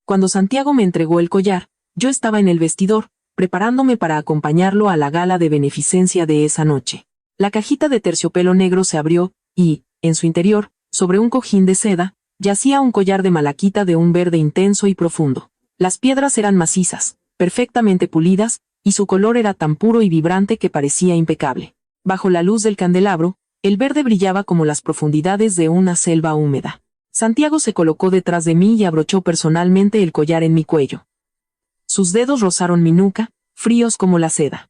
Cuando Santiago me entregó el collar, yo estaba en el vestidor, preparándome para acompañarlo a la gala de beneficencia de esa noche. La cajita de terciopelo negro se abrió, y, en su interior, sobre un cojín de seda, yacía un collar de malaquita de un verde intenso y profundo. Las piedras eran macizas, perfectamente pulidas, y su color era tan puro y vibrante que parecía impecable. Bajo la luz del candelabro, el verde brillaba como las profundidades de una selva húmeda. Santiago se colocó detrás de mí y abrochó personalmente el collar en mi cuello. Sus dedos rozaron mi nuca, fríos como la seda.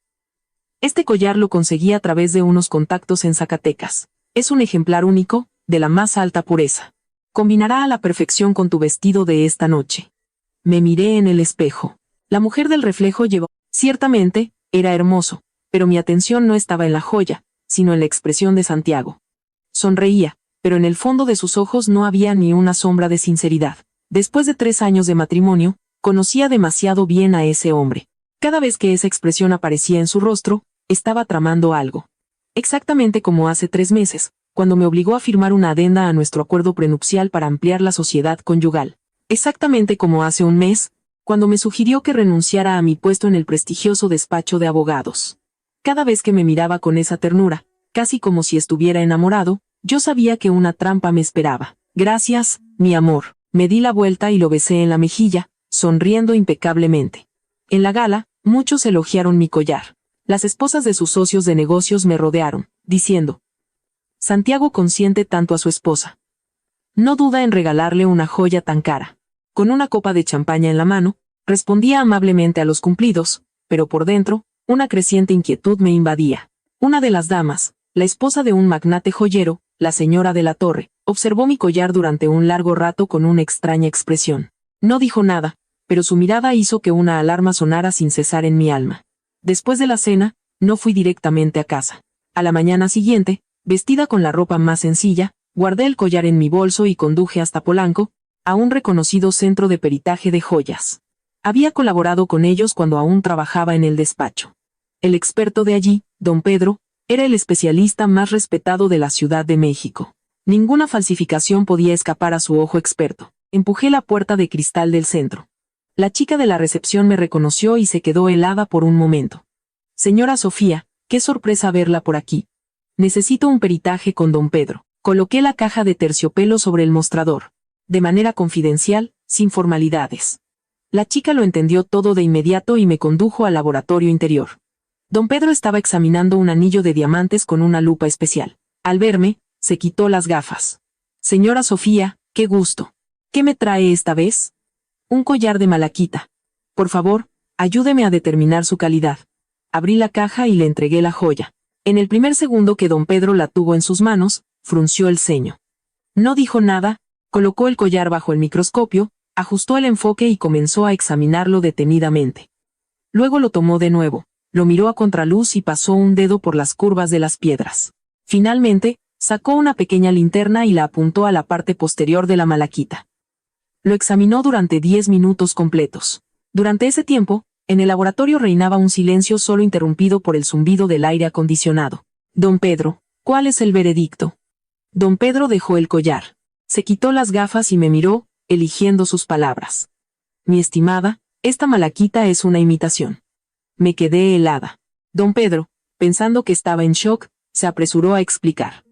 Este collar lo conseguí a través de unos contactos en Zacatecas. Es un ejemplar único, de la más alta pureza. Combinará a la perfección con tu vestido de esta noche. Me miré en el espejo. La mujer del reflejo llevó. Ciertamente, era hermoso, pero mi atención no estaba en la joya, sino en la expresión de Santiago. Sonreía, pero en el fondo de sus ojos no había ni una sombra de sinceridad. Después de 3 años de matrimonio, conocía demasiado bien a ese hombre. Cada vez que esa expresión aparecía en su rostro, estaba tramando algo. Exactamente como hace 3 meses, cuando me obligó a firmar una adenda a nuestro acuerdo prenupcial para ampliar la sociedad conyugal. Exactamente como hace un mes, cuando me sugirió que renunciara a mi puesto en el prestigioso despacho de abogados. Cada vez que me miraba con esa ternura, casi como si estuviera enamorado, yo sabía que una trampa me esperaba. Gracias, mi amor. Me di la vuelta y lo besé en la mejilla, sonriendo impecablemente. En la gala, muchos elogiaron mi collar. Las esposas de sus socios de negocios me rodearon, diciendo: Santiago consiente tanto a su esposa. No duda en regalarle una joya tan cara. Con una copa de champaña en la mano, respondía amablemente a los cumplidos, pero por dentro, una creciente inquietud me invadía. Una de las damas, la esposa de un magnate joyero, la señora de la Torre, observó mi collar durante un largo rato con una extraña expresión. No dijo nada, pero su mirada hizo que una alarma sonara sin cesar en mi alma. Después de la cena, no fui directamente a casa. A la mañana siguiente, vestida con la ropa más sencilla, guardé el collar en mi bolso y conduje hasta Polanco, a un reconocido centro de peritaje de joyas. Había colaborado con ellos cuando aún trabajaba en el despacho. El experto de allí, don Pedro, era el especialista más respetado de la Ciudad de México. Ninguna falsificación podía escapar a su ojo experto. Empujé la puerta de cristal del centro. La chica de la recepción me reconoció y se quedó helada por un momento. Señora Sofía, qué sorpresa verla por aquí. Necesito un peritaje con don Pedro. Coloqué la caja de terciopelo sobre el mostrador. De manera confidencial, sin formalidades. La chica lo entendió todo de inmediato y me condujo al laboratorio interior. Don Pedro estaba examinando un anillo de diamantes con una lupa especial. Al verme, se quitó las gafas. Señora Sofía, qué gusto. ¿Qué me trae esta vez? Un collar de malaquita. Por favor, ayúdeme a determinar su calidad. Abrí la caja y le entregué la joya. En el primer segundo que don Pedro la tuvo en sus manos, frunció el ceño. No dijo nada, colocó el collar bajo el microscopio, ajustó el enfoque y comenzó a examinarlo detenidamente. Luego lo tomó de nuevo, lo miró a contraluz y pasó un dedo por las curvas de las piedras. Finalmente, sacó una pequeña linterna y la apuntó a la parte posterior de la malaquita. Lo examinó durante 10 minutos completos. Durante ese tiempo, en el laboratorio reinaba un silencio solo interrumpido por el zumbido del aire acondicionado. Don Pedro, ¿cuál es el veredicto? Don Pedro dejó el collar. Se quitó las gafas y me miró, eligiendo sus palabras. Mi estimada, esta malaquita es una imitación. Me quedé helada. Don Pedro, pensando que estaba en shock, se apresuró a explicar.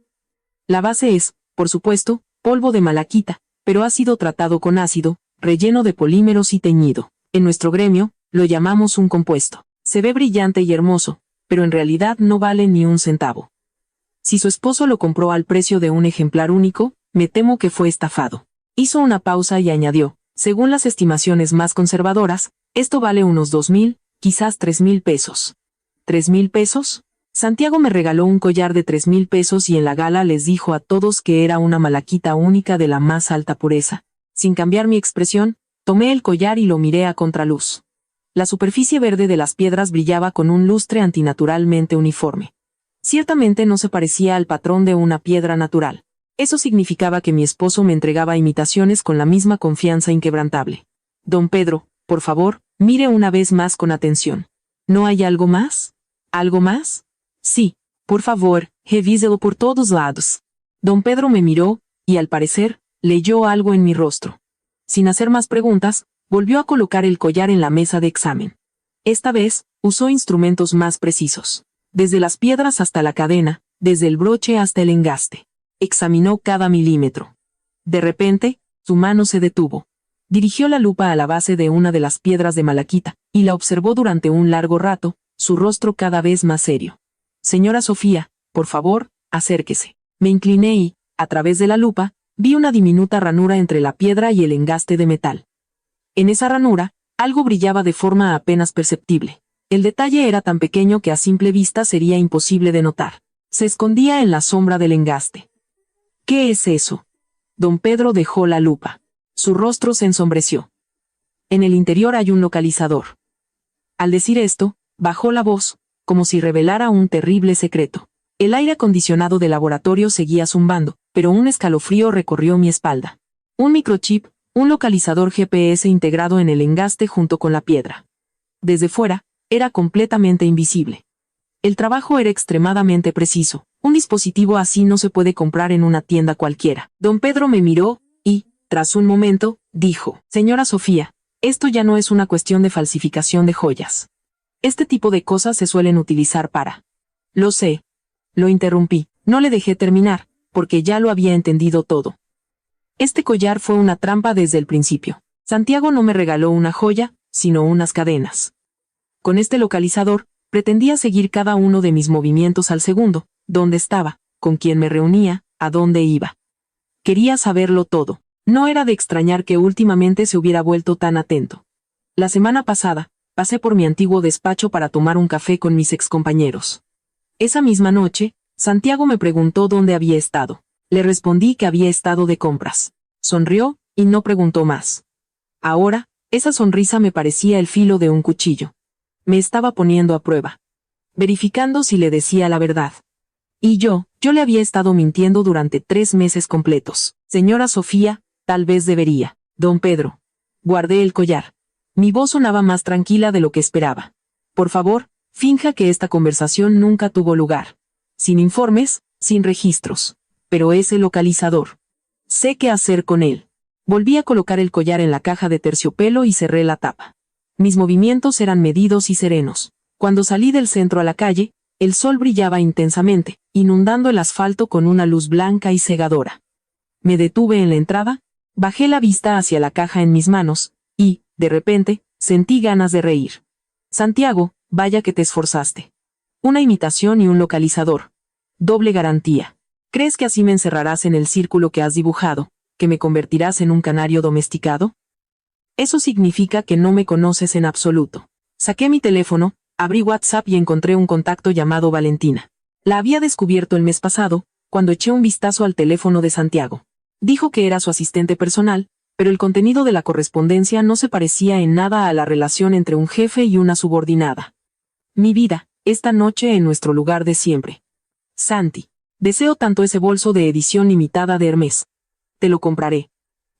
La base es, por supuesto, polvo de malaquita, pero ha sido tratado con ácido, relleno de polímeros y teñido. En nuestro gremio, lo llamamos un compuesto. Se ve brillante y hermoso, pero en realidad no vale ni un centavo. Si su esposo lo compró al precio de un ejemplar único, me temo que fue estafado. Hizo una pausa y añadió, según las estimaciones más conservadoras, esto vale unos 2,000, quizás 3,000 pesos. ¿3,000 pesos? Santiago me regaló un collar de 3,000 pesos y en la gala les dijo a todos que era una malaquita única de la más alta pureza. Sin cambiar mi expresión, tomé el collar y lo miré a contraluz. La superficie verde de las piedras brillaba con un lustre antinaturalmente uniforme. Ciertamente no se parecía al patrón de una piedra natural. Eso significaba que mi esposo me entregaba imitaciones con la misma confianza inquebrantable. Don Pedro, por favor, mire una vez más con atención. ¿No hay algo más? ¿Algo más? Sí, por favor, revíselo por todos lados. Don Pedro me miró, y al parecer, leyó algo en mi rostro. Sin hacer más preguntas, Volvió a colocar el collar en la mesa de examen. Esta vez, usó instrumentos más precisos. Desde las piedras hasta la cadena, desde el broche hasta el engaste. Examinó cada milímetro. De repente, su mano se detuvo. Dirigió la lupa a la base de una de las piedras de malaquita, y la observó durante un largo rato, su rostro cada vez más serio. Señora Sofía, por favor, acérquese. Me incliné y, a través de la lupa, vi una diminuta ranura entre la piedra y el engaste de metal. En esa ranura, algo brillaba de forma apenas perceptible. El detalle era tan pequeño que a simple vista sería imposible de notar. Se escondía en la sombra del engaste. ¿Qué es eso? Don Pedro dejó la lupa. Su rostro se ensombreció. En el interior hay un localizador. Al decir esto, bajó la voz, como si revelara un terrible secreto. El aire acondicionado del laboratorio seguía zumbando, pero un escalofrío recorrió mi espalda. Un microchip, un localizador GPS integrado en el engaste junto con la piedra. Desde fuera, era completamente invisible. El trabajo era extremadamente preciso. Un dispositivo así no se puede comprar en una tienda cualquiera. Don Pedro me miró, y, tras un momento, dijo: Señora Sofía, esto ya no es una cuestión de falsificación de joyas. Este tipo de cosas se suelen utilizar para... Lo sé. Lo interrumpí. No le dejé terminar, porque ya lo había entendido todo. Este collar fue una trampa desde el principio. Santiago no me regaló una joya, sino unas cadenas. Con este localizador, pretendía seguir cada uno de mis movimientos al segundo, dónde estaba, con quién me reunía, a dónde iba. Quería saberlo todo. No era de extrañar que últimamente se hubiera vuelto tan atento. La semana pasada, pasé por mi antiguo despacho para tomar un café con mis excompañeros. Esa misma noche, Santiago me preguntó dónde había estado. Le respondí que había estado de compras. Sonrió, y no preguntó más. Ahora, esa sonrisa me parecía el filo de un cuchillo. Me estaba poniendo a prueba. Verificando si le decía la verdad. Y yo le había estado mintiendo durante 3 meses completos. Señora Sofía, tal vez debería. Don Pedro. Guardé el collar. Mi voz sonaba más tranquila de lo que esperaba. Por favor, finja que esta conversación nunca tuvo lugar. Sin informes, sin registros. Pero ese localizador. Sé qué hacer con él. Volví a colocar el collar en la caja de terciopelo y cerré la tapa. Mis movimientos eran medidos y serenos. Cuando salí del centro a la calle, el sol brillaba intensamente, inundando el asfalto con una luz blanca y cegadora. Me detuve en la entrada, bajé la vista hacia la caja en mis manos, y, de repente, sentí ganas de reír. Santiago, vaya que te esforzaste. Una imitación y un localizador. Doble garantía. ¿Crees que así me encerrarás en el círculo que has dibujado, que me convertirás en un canario domesticado? Eso significa que no me conoces en absoluto. Saqué mi teléfono, abrí WhatsApp y encontré un contacto llamado Valentina. La había descubierto el mes pasado, cuando eché un vistazo al teléfono de Santiago. Dijo que era su asistente personal, pero el contenido de la correspondencia no se parecía en nada a la relación entre un jefe y una subordinada. Mi vida, esta noche en nuestro lugar de siempre. Santi. Deseo tanto ese bolso de edición limitada de Hermès. Te lo compraré.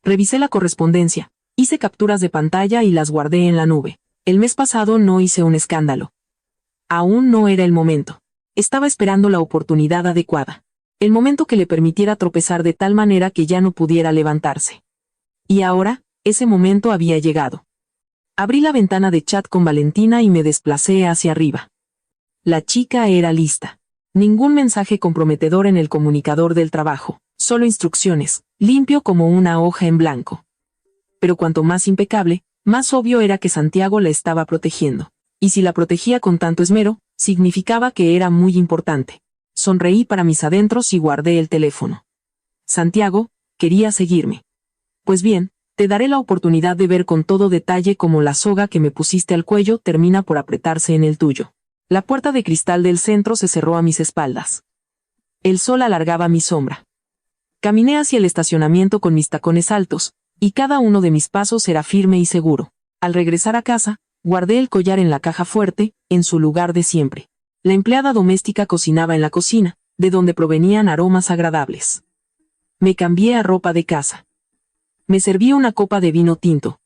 Revisé la correspondencia, hice capturas de pantalla y las guardé en la nube. El mes pasado no hice un escándalo. Aún no era el momento. Estaba esperando la oportunidad adecuada. El momento que le permitiera tropezar de tal manera que ya no pudiera levantarse. Y ahora, ese momento había llegado. Abrí la ventana de chat con Valentina y me desplacé hacia arriba. La chica era lista. Ningún mensaje comprometedor en el comunicador del trabajo, solo instrucciones, limpio como una hoja en blanco. Pero cuanto más impecable, más obvio era que Santiago la estaba protegiendo. Y si la protegía con tanto esmero, significaba que era muy importante. Sonreí para mis adentros y guardé el teléfono. Santiago, quería seguirme. Pues bien, te daré la oportunidad de ver con todo detalle cómo la soga que me pusiste al cuello termina por apretarse en el tuyo. La puerta de cristal del centro se cerró a mis espaldas. El sol alargaba mi sombra. Caminé hacia el estacionamiento con mis tacones altos, y cada uno de mis pasos era firme y seguro. Al regresar a casa, guardé el collar en la caja fuerte, en su lugar de siempre. La empleada doméstica cocinaba en la cocina, de donde provenían aromas agradables. Me cambié a ropa de casa. Me serví una copa de vino tinto.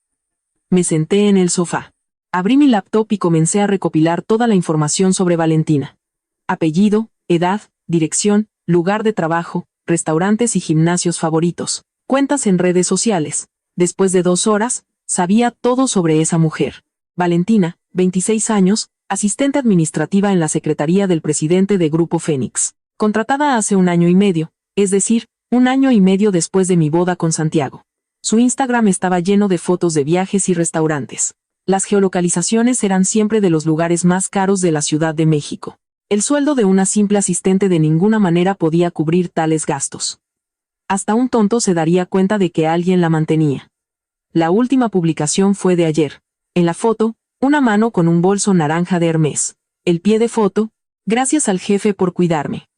Me senté en el sofá. Abrí mi laptop y comencé a recopilar toda la información sobre Valentina. Apellido, edad, dirección, lugar de trabajo, restaurantes y gimnasios favoritos, cuentas en redes sociales. Después de 2 horas, Sabía todo sobre esa mujer. Valentina, 26 años, asistente administrativa en la secretaría del presidente de Grupo Fénix. Contratada hace 1 año y medio, es decir, 1 año y medio después de mi boda con Santiago. Su Instagram estaba lleno de fotos de viajes y restaurantes. Las geolocalizaciones eran siempre de los lugares más caros de la Ciudad de México. El sueldo de una simple asistente de ninguna manera podía cubrir tales gastos. Hasta un tonto se daría cuenta de que alguien la mantenía. La última publicación fue de ayer. En la foto, una mano con un bolso naranja de Hermès. El pie de foto, gracias al jefe por cuidarme.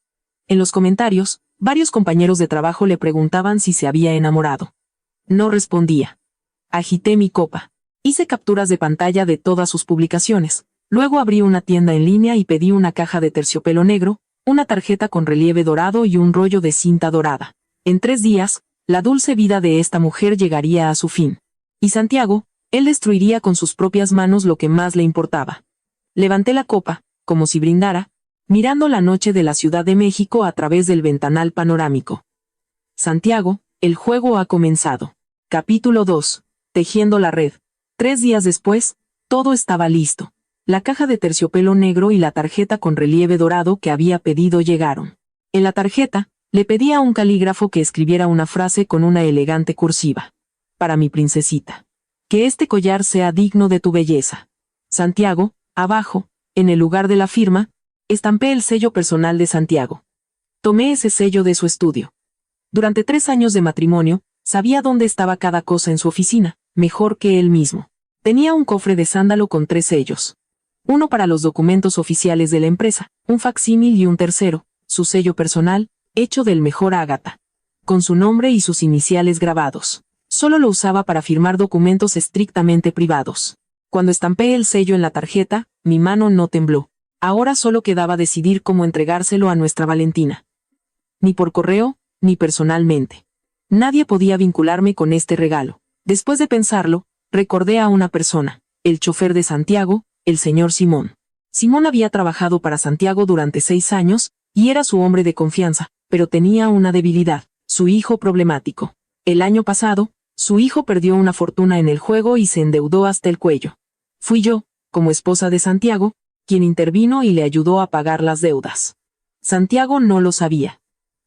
En los comentarios, varios compañeros de trabajo le preguntaban si se había enamorado. No respondía. Agité mi copa. Hice capturas de pantalla de todas sus publicaciones. Luego abrí una tienda en línea y pedí una caja de terciopelo negro, una tarjeta con relieve dorado y un rollo de cinta dorada. En 3 días, la dulce vida de esta mujer llegaría a su fin. Y Santiago, él destruiría con sus propias manos lo que más le importaba. Levanté la copa, como si brindara, mirando la noche de la Ciudad de México a través del ventanal panorámico. Santiago, el juego ha comenzado. Capítulo 2. Tejiendo la red. 3 días después, todo estaba listo. La caja de terciopelo negro y la tarjeta con relieve dorado que había pedido llegaron. En la tarjeta, le pedí a un calígrafo que escribiera una frase con una elegante cursiva. Para mi princesita. Que este collar sea digno de tu belleza. Santiago, abajo, en el lugar de la firma, estampé el sello personal de Santiago. Tomé ese sello de su estudio. Durante 3 años de matrimonio, sabía dónde estaba cada cosa en su oficina, mejor que él mismo. Tenía un cofre de sándalo con 3 sellos. Uno para los documentos oficiales de la empresa, un facsímil y un tercero, su sello personal, hecho del mejor ágata. Con su nombre y sus iniciales grabados. Solo lo usaba para firmar documentos estrictamente privados. Cuando estampé el sello en la tarjeta, mi mano no tembló. Ahora solo quedaba decidir cómo entregárselo a nuestra Valentina. Ni por correo, ni personalmente. Nadie podía vincularme con este regalo. Después de pensarlo, recordé a una persona, el chofer de Santiago, el señor Simón. Simón había trabajado para Santiago durante 6 años, y era su hombre de confianza, pero tenía una debilidad, su hijo problemático. El año pasado, su hijo perdió una fortuna en el juego y se endeudó hasta el cuello. Fui yo, como esposa de Santiago, quien intervino y le ayudó a pagar las deudas. Santiago no lo sabía.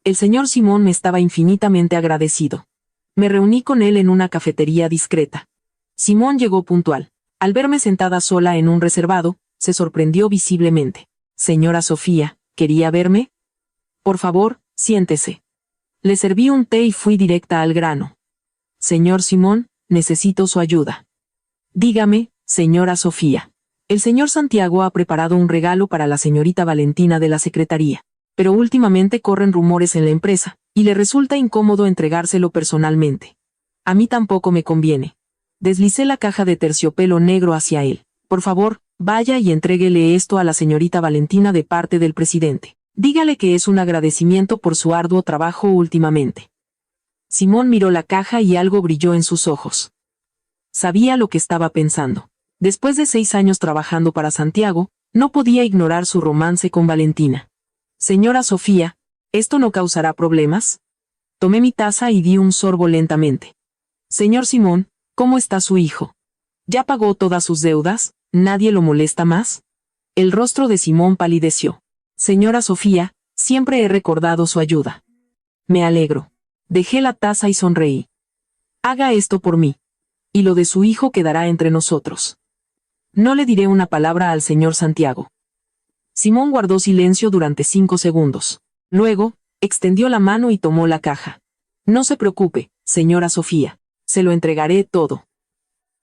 El señor Simón me estaba infinitamente agradecido. Me reuní con él en una cafetería discreta. Simón llegó puntual. Al verme sentada sola en un reservado, se sorprendió visiblemente. Señora Sofía, ¿quería verme? Por favor, siéntese. Le serví un té y fui directa al grano. Señor Simón, necesito su ayuda. Dígame, señora Sofía. El señor Santiago ha preparado un regalo para la señorita Valentina de la secretaría, pero últimamente corren rumores en la empresa, y le resulta incómodo entregárselo personalmente. A mí tampoco me conviene. Deslicé la caja de terciopelo negro hacia él. Por favor, vaya y entréguele esto a la señorita Valentina de parte del presidente. Dígale que es un agradecimiento por su arduo trabajo últimamente. Simón miró la caja y algo brilló en sus ojos. Sabía lo que estaba pensando. Después de 6 años trabajando para Santiago, no podía ignorar su romance con Valentina. Señora Sofía, ¿esto no causará problemas? Tomé mi taza y di un sorbo lentamente. Señor Simón, ¿cómo está su hijo? ¿Ya pagó todas sus deudas? ¿Nadie lo molesta más? El rostro de Simón palideció. Señora Sofía, siempre he recordado su ayuda. Me alegro. Dejé la taza y sonreí. Haga esto por mí. Y lo de su hijo quedará entre nosotros. No le diré una palabra al señor Santiago. Simón guardó silencio durante 5 segundos. Luego, extendió la mano y tomó la caja. No se preocupe, señora Sofía. Se lo entregaré todo.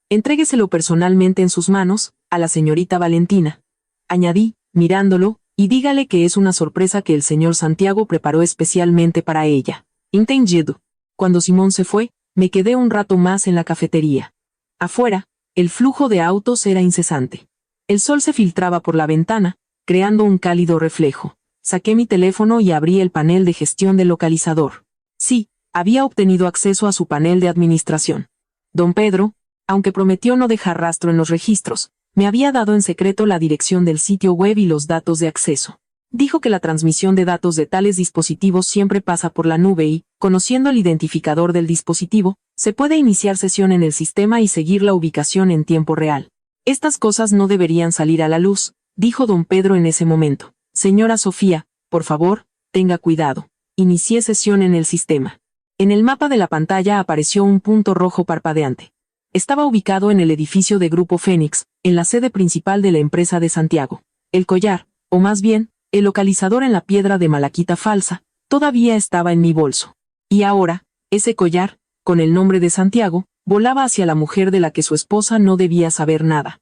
Entrégueselo personalmente en sus manos, a la señorita Valentina. Añadí, mirándolo, y dígale que es una sorpresa que el señor Santiago preparó especialmente para ella. Entendido. Cuando Simón se fue, me quedé un rato más en la cafetería. Afuera, el flujo de autos era incesante. El sol se filtraba por la ventana, creando un cálido reflejo. Saqué mi teléfono y abrí el panel de gestión del localizador. Sí, había obtenido acceso a su panel de administración. Don Pedro, aunque prometió no dejar rastro en los registros, me había dado en secreto la dirección del sitio web y los datos de acceso. Dijo que la transmisión de datos de tales dispositivos siempre pasa por la nube y, conociendo el identificador del dispositivo, se puede iniciar sesión en el sistema y seguir la ubicación en tiempo real. Estas cosas no deberían salir a la luz, dijo don Pedro en ese momento. Señora Sofía, por favor, tenga cuidado. Inicié sesión en el sistema. En el mapa de la pantalla apareció un punto rojo parpadeante. Estaba ubicado en el edificio de Grupo Fénix, en la sede principal de la empresa de Santiago. El collar, o más bien, el localizador en la piedra de malaquita falsa, todavía estaba en mi bolso. Y ahora, ese collar, con el nombre de Santiago, volaba hacia la mujer de la que su esposa no debía saber nada.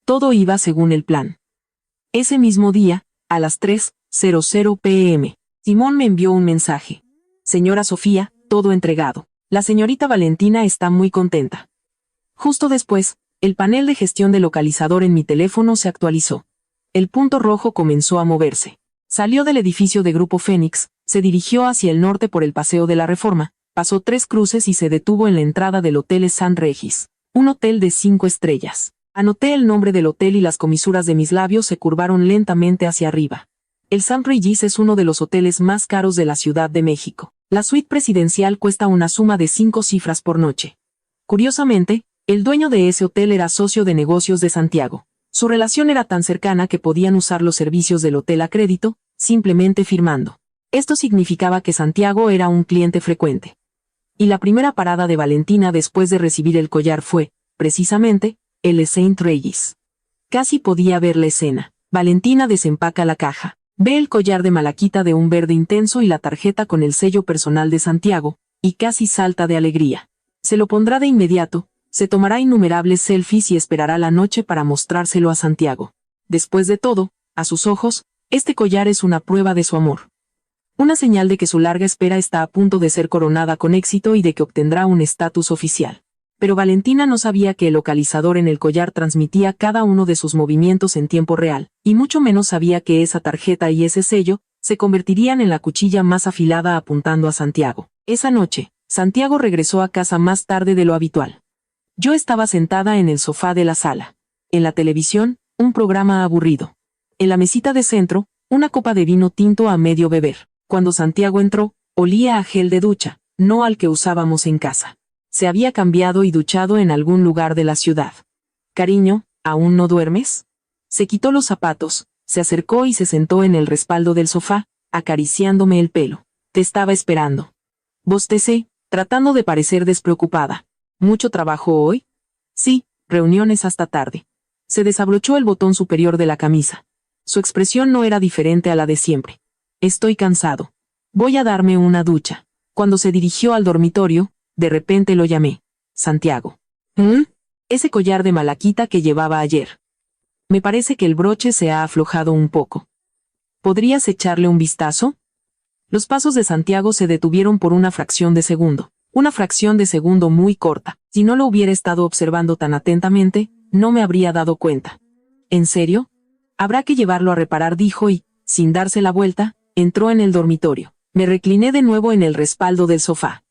Todo iba según el plan. Ese mismo día, a las 3:00 p.m., Simón me envió un mensaje. Señora Sofía, todo entregado. La señorita Valentina está muy contenta. Justo después, el panel de gestión del localizador en mi teléfono se actualizó. El punto rojo comenzó a moverse. Salió del edificio de Grupo Fénix, se dirigió hacia el norte por el Paseo de la Reforma, pasó 3 cruces y se detuvo en la entrada del Hotel San Regis, un hotel de 5 estrellas. Anoté el nombre del hotel y las comisuras de mis labios se curvaron lentamente hacia arriba. El San Regis es uno de los hoteles más caros de la Ciudad de México. La suite presidencial cuesta una suma de 5 cifras por noche. Curiosamente, el dueño de ese hotel era socio de negocios de Santiago. Su relación era tan cercana que podían usar los servicios del hotel a crédito, simplemente firmando. Esto significaba que Santiago era un cliente frecuente. Y la primera parada de Valentina después de recibir el collar fue, precisamente, el St. Regis. Casi podía ver la escena. Valentina desempaca la caja. Ve el collar de malaquita de un verde intenso y la tarjeta con el sello personal de Santiago, y casi salta de alegría. Se lo pondrá de inmediato, se tomará innumerables selfies y esperará la noche para mostrárselo a Santiago. Después de todo, a sus ojos, este collar es una prueba de su amor. Una señal de que su larga espera está a punto de ser coronada con éxito y de que obtendrá un estatus oficial. Pero Valentina no sabía que el localizador en el collar transmitía cada uno de sus movimientos en tiempo real, y mucho menos sabía que esa tarjeta y ese sello se convertirían en la cuchilla más afilada apuntando a Santiago. Esa noche, Santiago regresó a casa más tarde de lo habitual. Yo estaba sentada en el sofá de la sala. En la televisión, un programa aburrido. En la mesita de centro, una copa de vino tinto a medio beber. Cuando Santiago entró, olía a gel de ducha, no al que usábamos en casa. Se había cambiado y duchado en algún lugar de la ciudad. Cariño, ¿aún no duermes? Se quitó los zapatos, se acercó y se sentó en el respaldo del sofá, acariciándome el pelo. Te estaba esperando. Bostecé, tratando de parecer despreocupada. ¿Mucho trabajo hoy? Sí, reuniones hasta tarde. Se desabrochó el botón superior de la camisa. Su expresión no era diferente a la de siempre. Estoy cansado. Voy a darme una ducha. Cuando se dirigió al dormitorio, de repente lo llamé. Santiago. Ese collar de malaquita que llevaba ayer. Me parece que el broche se ha aflojado un poco. ¿Podrías echarle un vistazo? Los pasos de Santiago se detuvieron por una fracción de segundo. Una fracción de segundo muy corta. Si no lo hubiera estado observando tan atentamente, no me habría dado cuenta. ¿En serio? Habrá que llevarlo a reparar, dijo y, sin darse la vuelta, entró en el dormitorio. Me recliné de nuevo en el respaldo del sofá.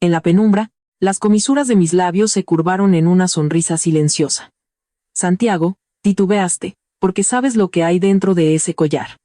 En la penumbra, las comisuras de mis labios se curvaron en una sonrisa silenciosa. Santiago, titubeaste, porque sabes lo que hay dentro de ese collar.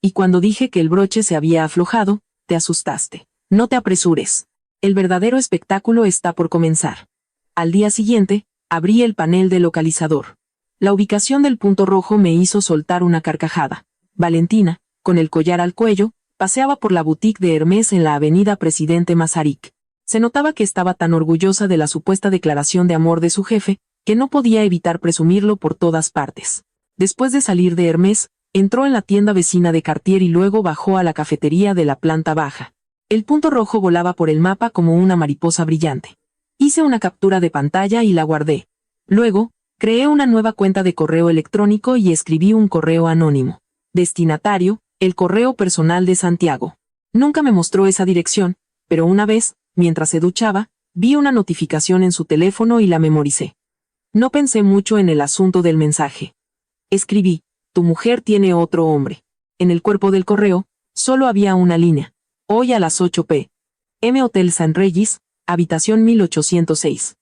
Y cuando dije que el broche se había aflojado, te asustaste. No te apresures. El verdadero espectáculo está por comenzar. Al día siguiente, abrí el panel del localizador. La ubicación del punto rojo me hizo soltar una carcajada. Valentina, con el collar al cuello, paseaba por la boutique de Hermès en la avenida Presidente Mazarik. Se notaba que estaba tan orgullosa de la supuesta declaración de amor de su jefe, que no podía evitar presumirlo por todas partes. Después de salir de Hermès, entró en la tienda vecina de Cartier y luego bajó a la cafetería de la planta baja. El punto rojo volaba por el mapa como una mariposa brillante. Hice una captura de pantalla y la guardé. Luego, creé una nueva cuenta de correo electrónico y escribí un correo anónimo. Destinatario, el correo personal de Santiago. Nunca me mostró esa dirección, pero una vez, mientras se duchaba, vi una notificación en su teléfono y la memoricé. No pensé mucho en el asunto del mensaje. Escribí, tu mujer tiene otro hombre. En el cuerpo del correo, solo había una línea. Hoy a las 8 p.m. Hotel San Regis, habitación 1806.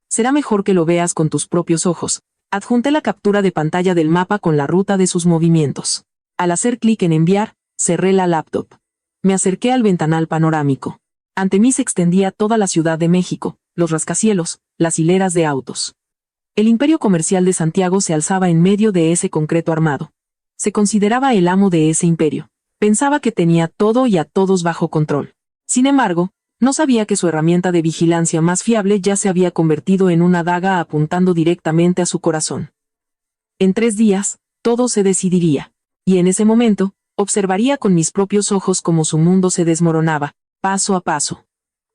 Será mejor que lo veas con tus propios ojos. Adjunté la captura de pantalla del mapa con la ruta de sus movimientos. Al hacer clic en enviar, cerré la laptop. Me acerqué al ventanal panorámico. Ante mí se extendía toda la Ciudad de México, los rascacielos, las hileras de autos. El imperio comercial de Santiago se alzaba en medio de ese concreto armado. Se consideraba el amo de ese imperio. Pensaba que tenía todo y a todos bajo control. Sin embargo, no sabía que su herramienta de vigilancia más fiable ya se había convertido en una daga apuntando directamente a su corazón. En 3 días, todo se decidiría. Y en ese momento, observaría con mis propios ojos cómo su mundo se desmoronaba, paso a paso.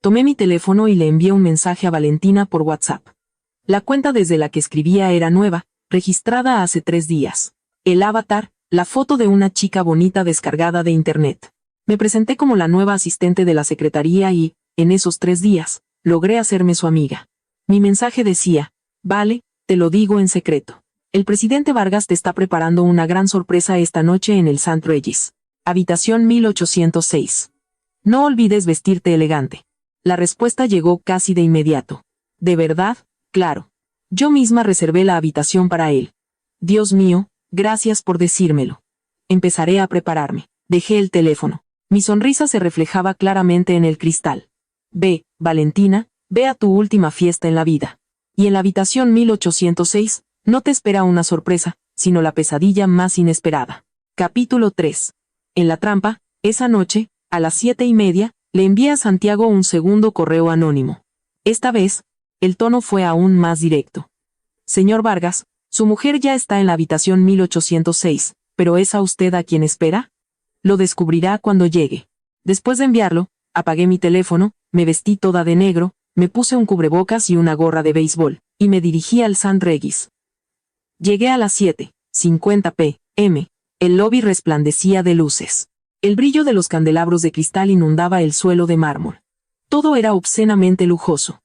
Tomé mi teléfono y le envié un mensaje a Valentina por WhatsApp. La cuenta desde la que escribía era nueva, registrada hace 3 días. El avatar, la foto de una chica bonita descargada de internet. Me presenté como la nueva asistente de la secretaría y, en esos 3 días, logré hacerme su amiga. Mi mensaje decía: vale, te lo digo en secreto. El presidente Vargas te está preparando una gran sorpresa esta noche en el St. Regis. Habitación 1806. No olvides vestirte elegante. La respuesta llegó casi de inmediato. ¿De verdad? Claro. Yo misma reservé la habitación para él. Dios mío, gracias por decírmelo. Empezaré a prepararme. Dejé el teléfono. Mi sonrisa se reflejaba claramente en el cristal. Ve, Valentina, ve a tu última fiesta en la vida. Y en la habitación 1806, no te espera una sorpresa, sino la pesadilla más inesperada. Capítulo 3. En la trampa, esa noche, a las 7:30, le envié a Santiago un segundo correo anónimo. Esta vez, el tono fue aún más directo. Señor Vargas, su mujer ya está en la habitación 1806, ¿pero es a usted a quien espera? Lo descubrirá cuando llegue. Después de enviarlo, apagué mi teléfono, me vestí toda de negro, me puse un cubrebocas y una gorra de béisbol, y me dirigí al St. Regis. Llegué a las 7:50 p.m. El lobby resplandecía de luces. El brillo de los candelabros de cristal inundaba el suelo de mármol. Todo era obscenamente lujoso.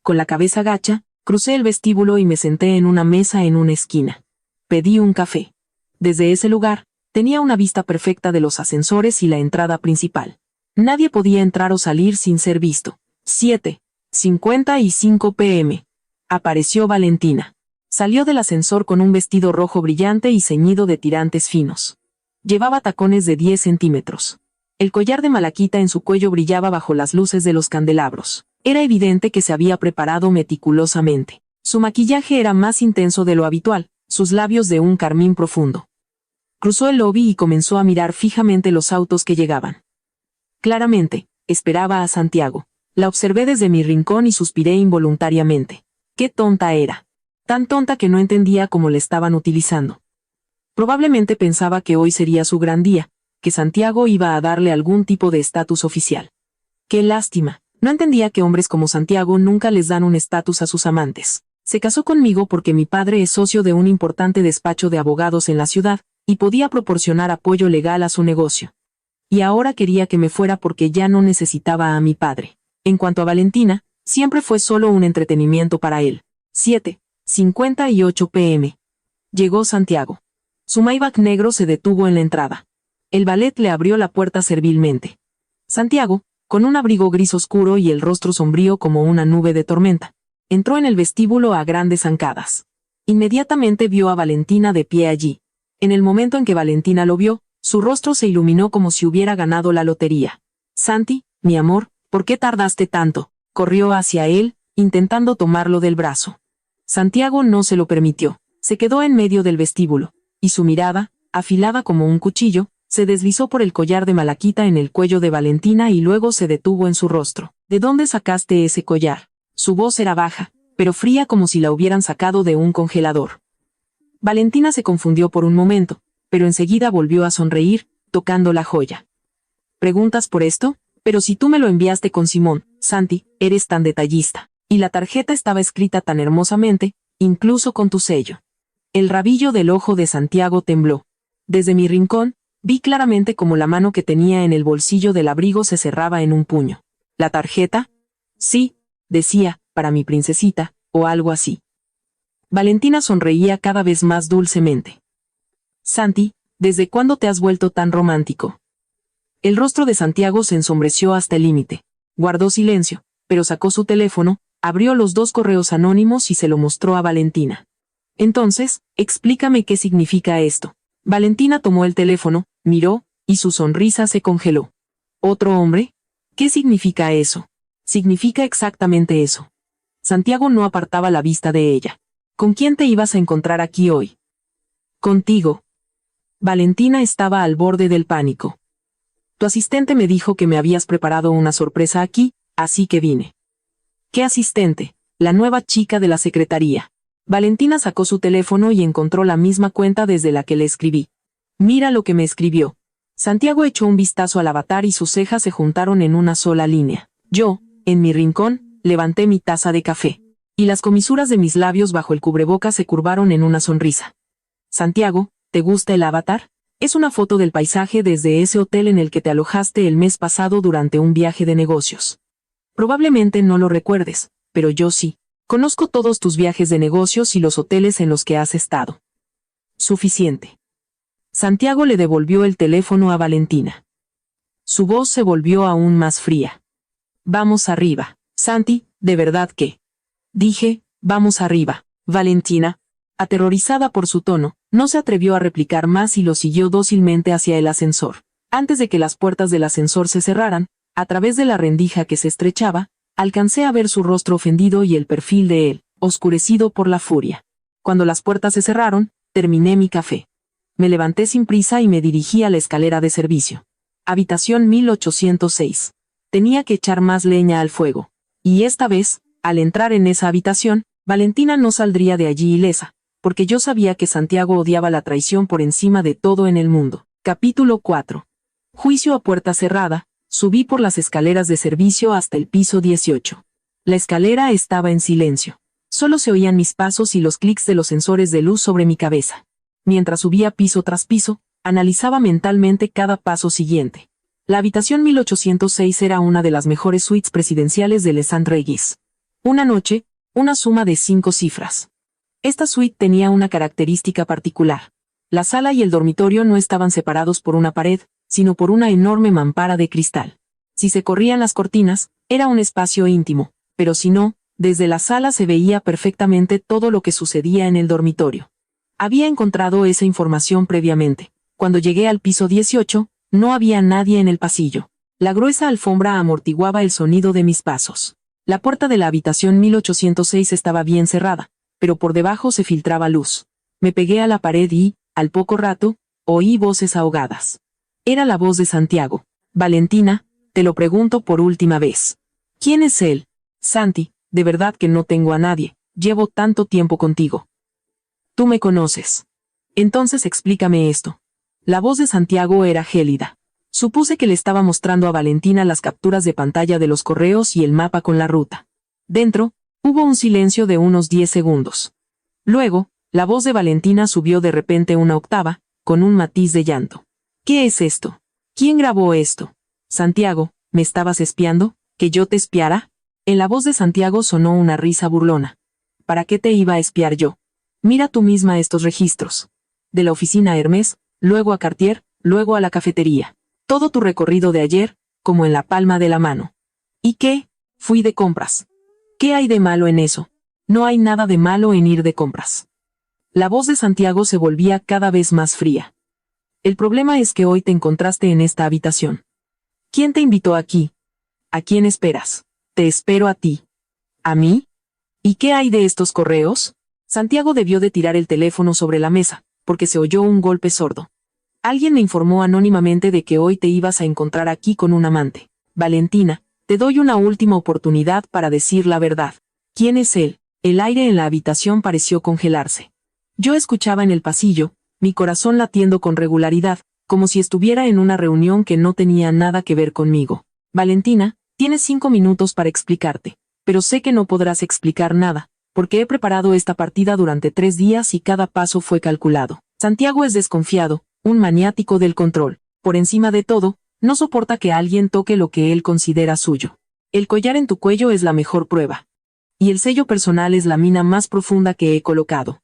Con la cabeza gacha, crucé el vestíbulo y me senté en una mesa en una esquina. Pedí un café. Desde ese lugar, tenía una vista perfecta de los ascensores y la entrada principal. Nadie podía entrar o salir sin ser visto. 7:55 p.m. Apareció Valentina. Salió del ascensor con un vestido rojo brillante y ceñido de tirantes finos. Llevaba tacones de 10 centímetros. El collar de malaquita en su cuello brillaba bajo las luces de los candelabros. Era evidente que se había preparado meticulosamente. Su maquillaje era más intenso de lo habitual, sus labios de un carmín profundo. Cruzó el lobby y comenzó a mirar fijamente los autos que llegaban. Claramente, esperaba a Santiago. La observé desde mi rincón y suspiré involuntariamente. ¡Qué tonta era! Tan tonta que no entendía cómo le estaban utilizando. Probablemente pensaba que hoy sería su gran día, que Santiago iba a darle algún tipo de estatus oficial. ¡Qué lástima! No entendía que hombres como Santiago nunca les dan un estatus a sus amantes. Se casó conmigo porque mi padre es socio de un importante despacho de abogados en la ciudad, y podía proporcionar apoyo legal a su negocio. Y ahora quería que me fuera porque ya no necesitaba a mi padre. En cuanto a Valentina, siempre fue solo un entretenimiento para él. 7:58 p.m. Llegó Santiago. Su Maybach negro se detuvo en la entrada. El valet le abrió la puerta servilmente. Santiago, con un abrigo gris oscuro y el rostro sombrío como una nube de tormenta, entró en el vestíbulo a grandes zancadas. Inmediatamente vio a Valentina de pie allí. En el momento en que Valentina lo vio, su rostro se iluminó como si hubiera ganado la lotería. Santi, mi amor, ¿por qué tardaste tanto? Corrió hacia él, intentando tomarlo del brazo. Santiago no se lo permitió. Se quedó en medio del vestíbulo, y su mirada, afilada como un cuchillo, se deslizó por el collar de malaquita en el cuello de Valentina y luego se detuvo en su rostro. ¿De dónde sacaste ese collar? Su voz era baja, pero fría como si la hubieran sacado de un congelador. Valentina se confundió por un momento, pero enseguida volvió a sonreír, tocando la joya. ¿Preguntas por esto? Pero si tú me lo enviaste con Simón, Santi, eres tan detallista. Y la tarjeta estaba escrita tan hermosamente, incluso con tu sello. El rabillo del ojo de Santiago tembló. Desde mi rincón, vi claramente cómo la mano que tenía en el bolsillo del abrigo se cerraba en un puño. ¿La tarjeta? Sí, decía, para mi princesita, o algo así. Valentina sonreía cada vez más dulcemente. Santi, ¿desde cuándo te has vuelto tan romántico? El rostro de Santiago se ensombreció hasta el límite. Guardó silencio, pero sacó su teléfono, abrió los 2 correos anónimos y se lo mostró a Valentina. Entonces, explícame qué significa esto. Valentina tomó el teléfono, miró, y su sonrisa se congeló. ¿Otro hombre? ¿Qué significa eso? Significa exactamente eso. Santiago no apartaba la vista de ella. ¿Con quién te ibas a encontrar aquí hoy? Contigo. Valentina estaba al borde del pánico. Tu asistente me dijo que me habías preparado una sorpresa aquí, así que vine. ¿Qué asistente? La nueva chica de la secretaría. Valentina sacó su teléfono y encontró la misma cuenta desde la que le escribí. Mira lo que me escribió. Santiago echó un vistazo al avatar y sus cejas se juntaron en una sola línea. Yo, en mi rincón, levanté mi taza de café. Y las comisuras de mis labios bajo el cubrebocas se curvaron en una sonrisa. Santiago, ¿te gusta el avatar? Es una foto del paisaje desde ese hotel en el que te alojaste el mes pasado durante un viaje de negocios. Probablemente no lo recuerdes, pero yo sí. Conozco todos tus viajes de negocios y los hoteles en los que has estado. Suficiente. Santiago le devolvió el teléfono a Valentina. Su voz se volvió aún más fría. Vamos arriba, Santi, ¿de verdad qué? Dije, vamos arriba. Valentina, aterrorizada por su tono, no se atrevió a replicar más y lo siguió dócilmente hacia el ascensor. Antes de que las puertas del ascensor se cerraran, a través de la rendija que se estrechaba, alcancé a ver su rostro ofendido y el perfil de él, oscurecido por la furia. Cuando las puertas se cerraron, terminé mi café. Me levanté sin prisa y me dirigí a la escalera de servicio. Habitación 1806. Tenía que echar más leña al fuego. Y esta vez, al entrar en esa habitación, Valentina no saldría de allí ilesa, porque yo sabía que Santiago odiaba la traición por encima de todo en el mundo. Capítulo 4. Juicio a puerta cerrada. Subí por las escaleras de servicio hasta el piso 18. La escalera estaba en silencio. Solo se oían mis pasos y los clics de los sensores de luz sobre mi cabeza. Mientras subía piso tras piso, analizaba mentalmente cada paso siguiente. La habitación 1806 era una de las mejores suites presidenciales de Les Andréguis. Una noche, una suma de 5 cifras. Esta suite tenía una característica particular. La sala y el dormitorio no estaban separados por una pared, sino por una enorme mampara de cristal. Si se corrían las cortinas, era un espacio íntimo, pero si no, desde la sala se veía perfectamente todo lo que sucedía en el dormitorio. Había encontrado esa información previamente. Cuando llegué al piso 18, no había nadie en el pasillo. La gruesa alfombra amortiguaba el sonido de mis pasos. La puerta de la habitación 1806 estaba bien cerrada, pero por debajo se filtraba luz. Me pegué a la pared y, al poco rato, oí voces ahogadas. Era la voz de Santiago. Valentina, te lo pregunto por última vez. ¿Quién es él? Santi, de verdad que no tengo a nadie. Llevo tanto tiempo contigo. Tú me conoces. Entonces explícame esto. La voz de Santiago era gélida. Supuse que le estaba mostrando a Valentina las capturas de pantalla de los correos y el mapa con la ruta. Dentro, hubo un silencio de unos 10 segundos. Luego, la voz de Valentina subió de repente una octava, con un matiz de llanto. ¿Qué es esto? ¿Quién grabó esto? Santiago, ¿me estabas espiando? ¿Que yo te espiara? En la voz de Santiago sonó una risa burlona. ¿Para qué te iba a espiar yo? Mira tú misma estos registros. De la oficina a Hermès, luego a Cartier, luego a la cafetería. Todo tu recorrido de ayer, como en la palma de la mano. ¿Y qué? Fui de compras. ¿Qué hay de malo en eso? No hay nada de malo en ir de compras. La voz de Santiago se volvía cada vez más fría. El problema es que hoy te encontraste en esta habitación. ¿Quién te invitó aquí? ¿A quién esperas? Te espero a ti. ¿A mí? ¿Y qué hay de estos correos? Santiago debió de tirar el teléfono sobre la mesa, porque se oyó un golpe sordo. Alguien me informó anónimamente de que hoy te ibas a encontrar aquí con un amante. Valentina, te doy una última oportunidad para decir la verdad. ¿Quién es él? El aire en la habitación pareció congelarse. Yo escuchaba en el pasillo, mi corazón latiendo con regularidad, como si estuviera en una reunión que no tenía nada que ver conmigo. Valentina, tienes 5 minutos para explicarte, pero sé que no podrás explicar nada, porque he preparado esta partida durante 3 días y cada paso fue calculado. Santiago es desconfiado, un maniático del control. Por encima de todo, no soporta que alguien toque lo que él considera suyo. El collar en tu cuello es la mejor prueba. Y el sello personal es la mina más profunda que he colocado.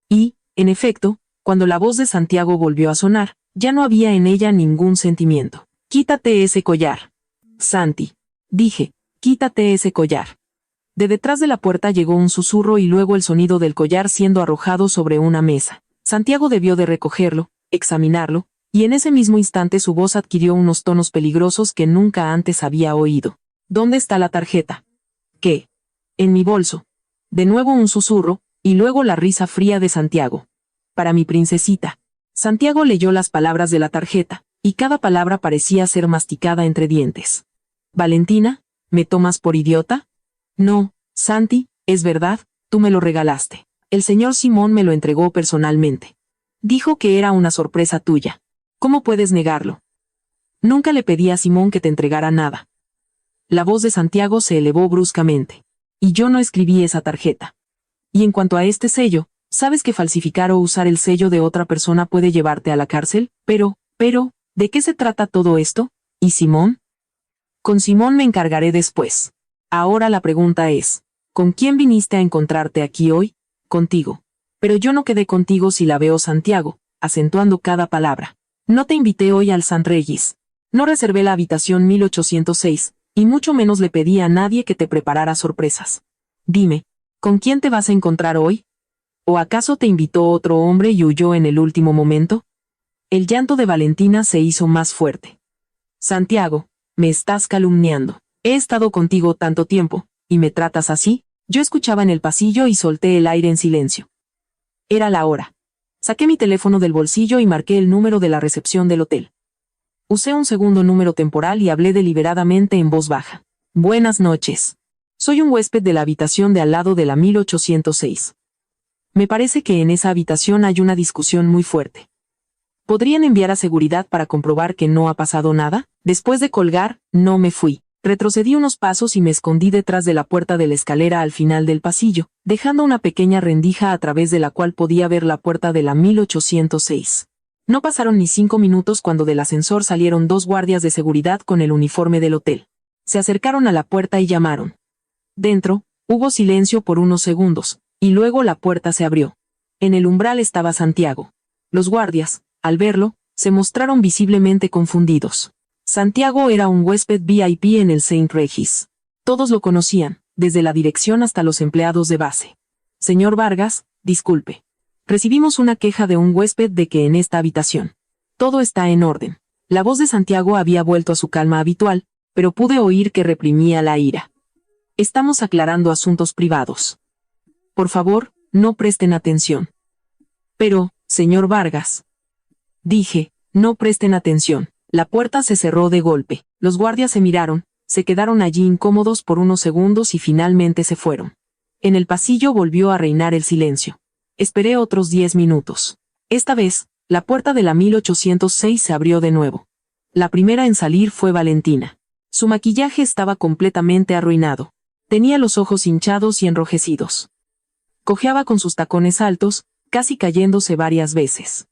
Y, en efecto, cuando la voz de Santiago volvió a sonar, ya no había en ella ningún sentimiento. Quítate ese collar. Santi. Dije, quítate ese collar. De detrás de la puerta llegó un susurro y luego el sonido del collar siendo arrojado sobre una mesa. Santiago debió de recogerlo, examinarlo, y en ese mismo instante su voz adquirió unos tonos peligrosos que nunca antes había oído. ¿Dónde está la tarjeta? ¿Qué? En mi bolso. De nuevo un susurro, y luego la risa fría de Santiago. Para mi princesita. Santiago leyó las palabras de la tarjeta, y cada palabra parecía ser masticada entre dientes. Valentina, ¿me tomas por idiota? No, Santi, es verdad, tú me lo regalaste. El señor Simón me lo entregó personalmente. Dijo que era una sorpresa tuya. ¿Cómo puedes negarlo? Nunca le pedí a Simón que te entregara nada. La voz de Santiago se elevó bruscamente. Y yo no escribí esa tarjeta. Y en cuanto a este sello, ¿sabes que falsificar o usar el sello de otra persona puede llevarte a la cárcel? Pero, ¿de qué se trata todo esto? ¿Y Simón? Con Simón me encargaré después. Ahora la pregunta es, ¿con quién viniste a encontrarte aquí hoy? Contigo. Pero yo no quedé contigo si la veo Santiago, acentuando cada palabra. No te invité hoy al Sant Regis. No reservé la habitación 1806, y mucho menos le pedí a nadie que te preparara sorpresas. Dime, ¿con quién te vas a encontrar hoy? ¿O acaso te invitó otro hombre y huyó en el último momento? El llanto de Valentina se hizo más fuerte. Santiago, me estás calumniando. He estado contigo tanto tiempo, ¿y me tratas así? Yo escuchaba en el pasillo y solté el aire en silencio. Era la hora. Saqué mi teléfono del bolsillo y marqué el número de la recepción del hotel. Usé un segundo número temporal y hablé deliberadamente en voz baja. Buenas noches. Soy un huésped de la habitación de al lado de la 1806. Me parece que en esa habitación hay una discusión muy fuerte. ¿Podrían enviar a seguridad para comprobar que no ha pasado nada? Después de colgar, no me fui. Retrocedí unos pasos y me escondí detrás de la puerta de la escalera al final del pasillo, dejando una pequeña rendija a través de la cual podía ver la puerta de la 1806. No pasaron ni 5 minutos cuando del ascensor salieron 2 guardias de seguridad con el uniforme del hotel. Se acercaron a la puerta y llamaron. Dentro, hubo silencio por unos segundos, y luego la puerta se abrió. En el umbral estaba Santiago. Los guardias, al verlo, se mostraron visiblemente confundidos. Santiago era un huésped VIP en el St. Regis. Todos lo conocían, desde la dirección hasta los empleados de base. Señor Vargas, disculpe. Recibimos una queja de un huésped de que en esta habitación. Todo está en orden. La voz de Santiago había vuelto a su calma habitual, pero pude oír que reprimía la ira. Estamos aclarando asuntos privados. Por favor, no presten atención. Pero, señor Vargas. Dije, no presten atención. La puerta se cerró de golpe. Los guardias se miraron, se quedaron allí incómodos por unos segundos y finalmente se fueron. En el pasillo volvió a reinar el silencio. Esperé otros 10 minutos. Esta vez, la puerta de la 1806 se abrió de nuevo. La primera en salir fue Valentina. Su maquillaje estaba completamente arruinado. Tenía los ojos hinchados y enrojecidos. Cojeaba con sus tacones altos, casi cayéndose varias veces.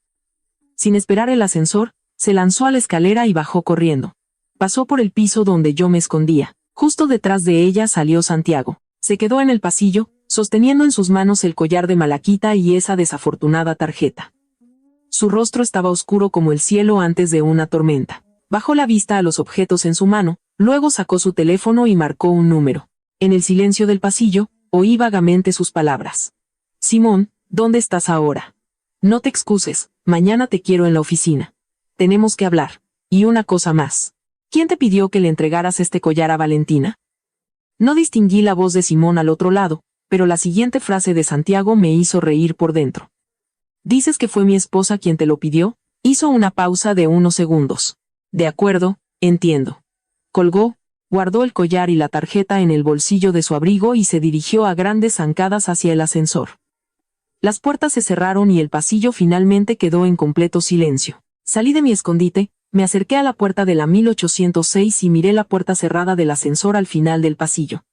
Sin esperar el ascensor, se lanzó a la escalera y bajó corriendo. Pasó por el piso donde yo me escondía. Justo detrás de ella salió Santiago. Se quedó en el pasillo, sosteniendo en sus manos el collar de malaquita y esa desafortunada tarjeta. Su rostro estaba oscuro como el cielo antes de una tormenta. Bajó la vista a los objetos en su mano, luego sacó su teléfono y marcó un número. En el silencio del pasillo, oí vagamente sus palabras. Simón, ¿dónde estás ahora? No te excuses, mañana te quiero en la oficina. Tenemos que hablar. Y una cosa más. ¿Quién te pidió que le entregaras este collar a Valentina? No distinguí la voz de Simón al otro lado, pero la siguiente frase de Santiago me hizo reír por dentro. ¿Dices que fue mi esposa quien te lo pidió? Hizo una pausa de unos segundos. De acuerdo, entiendo. Colgó, guardó el collar y la tarjeta en el bolsillo de su abrigo y se dirigió a grandes zancadas hacia el ascensor. Las puertas se cerraron y el pasillo finalmente quedó en completo silencio. Salí de mi escondite, me acerqué a la puerta de la 1806 y miré la puerta cerrada del ascensor al final del pasillo.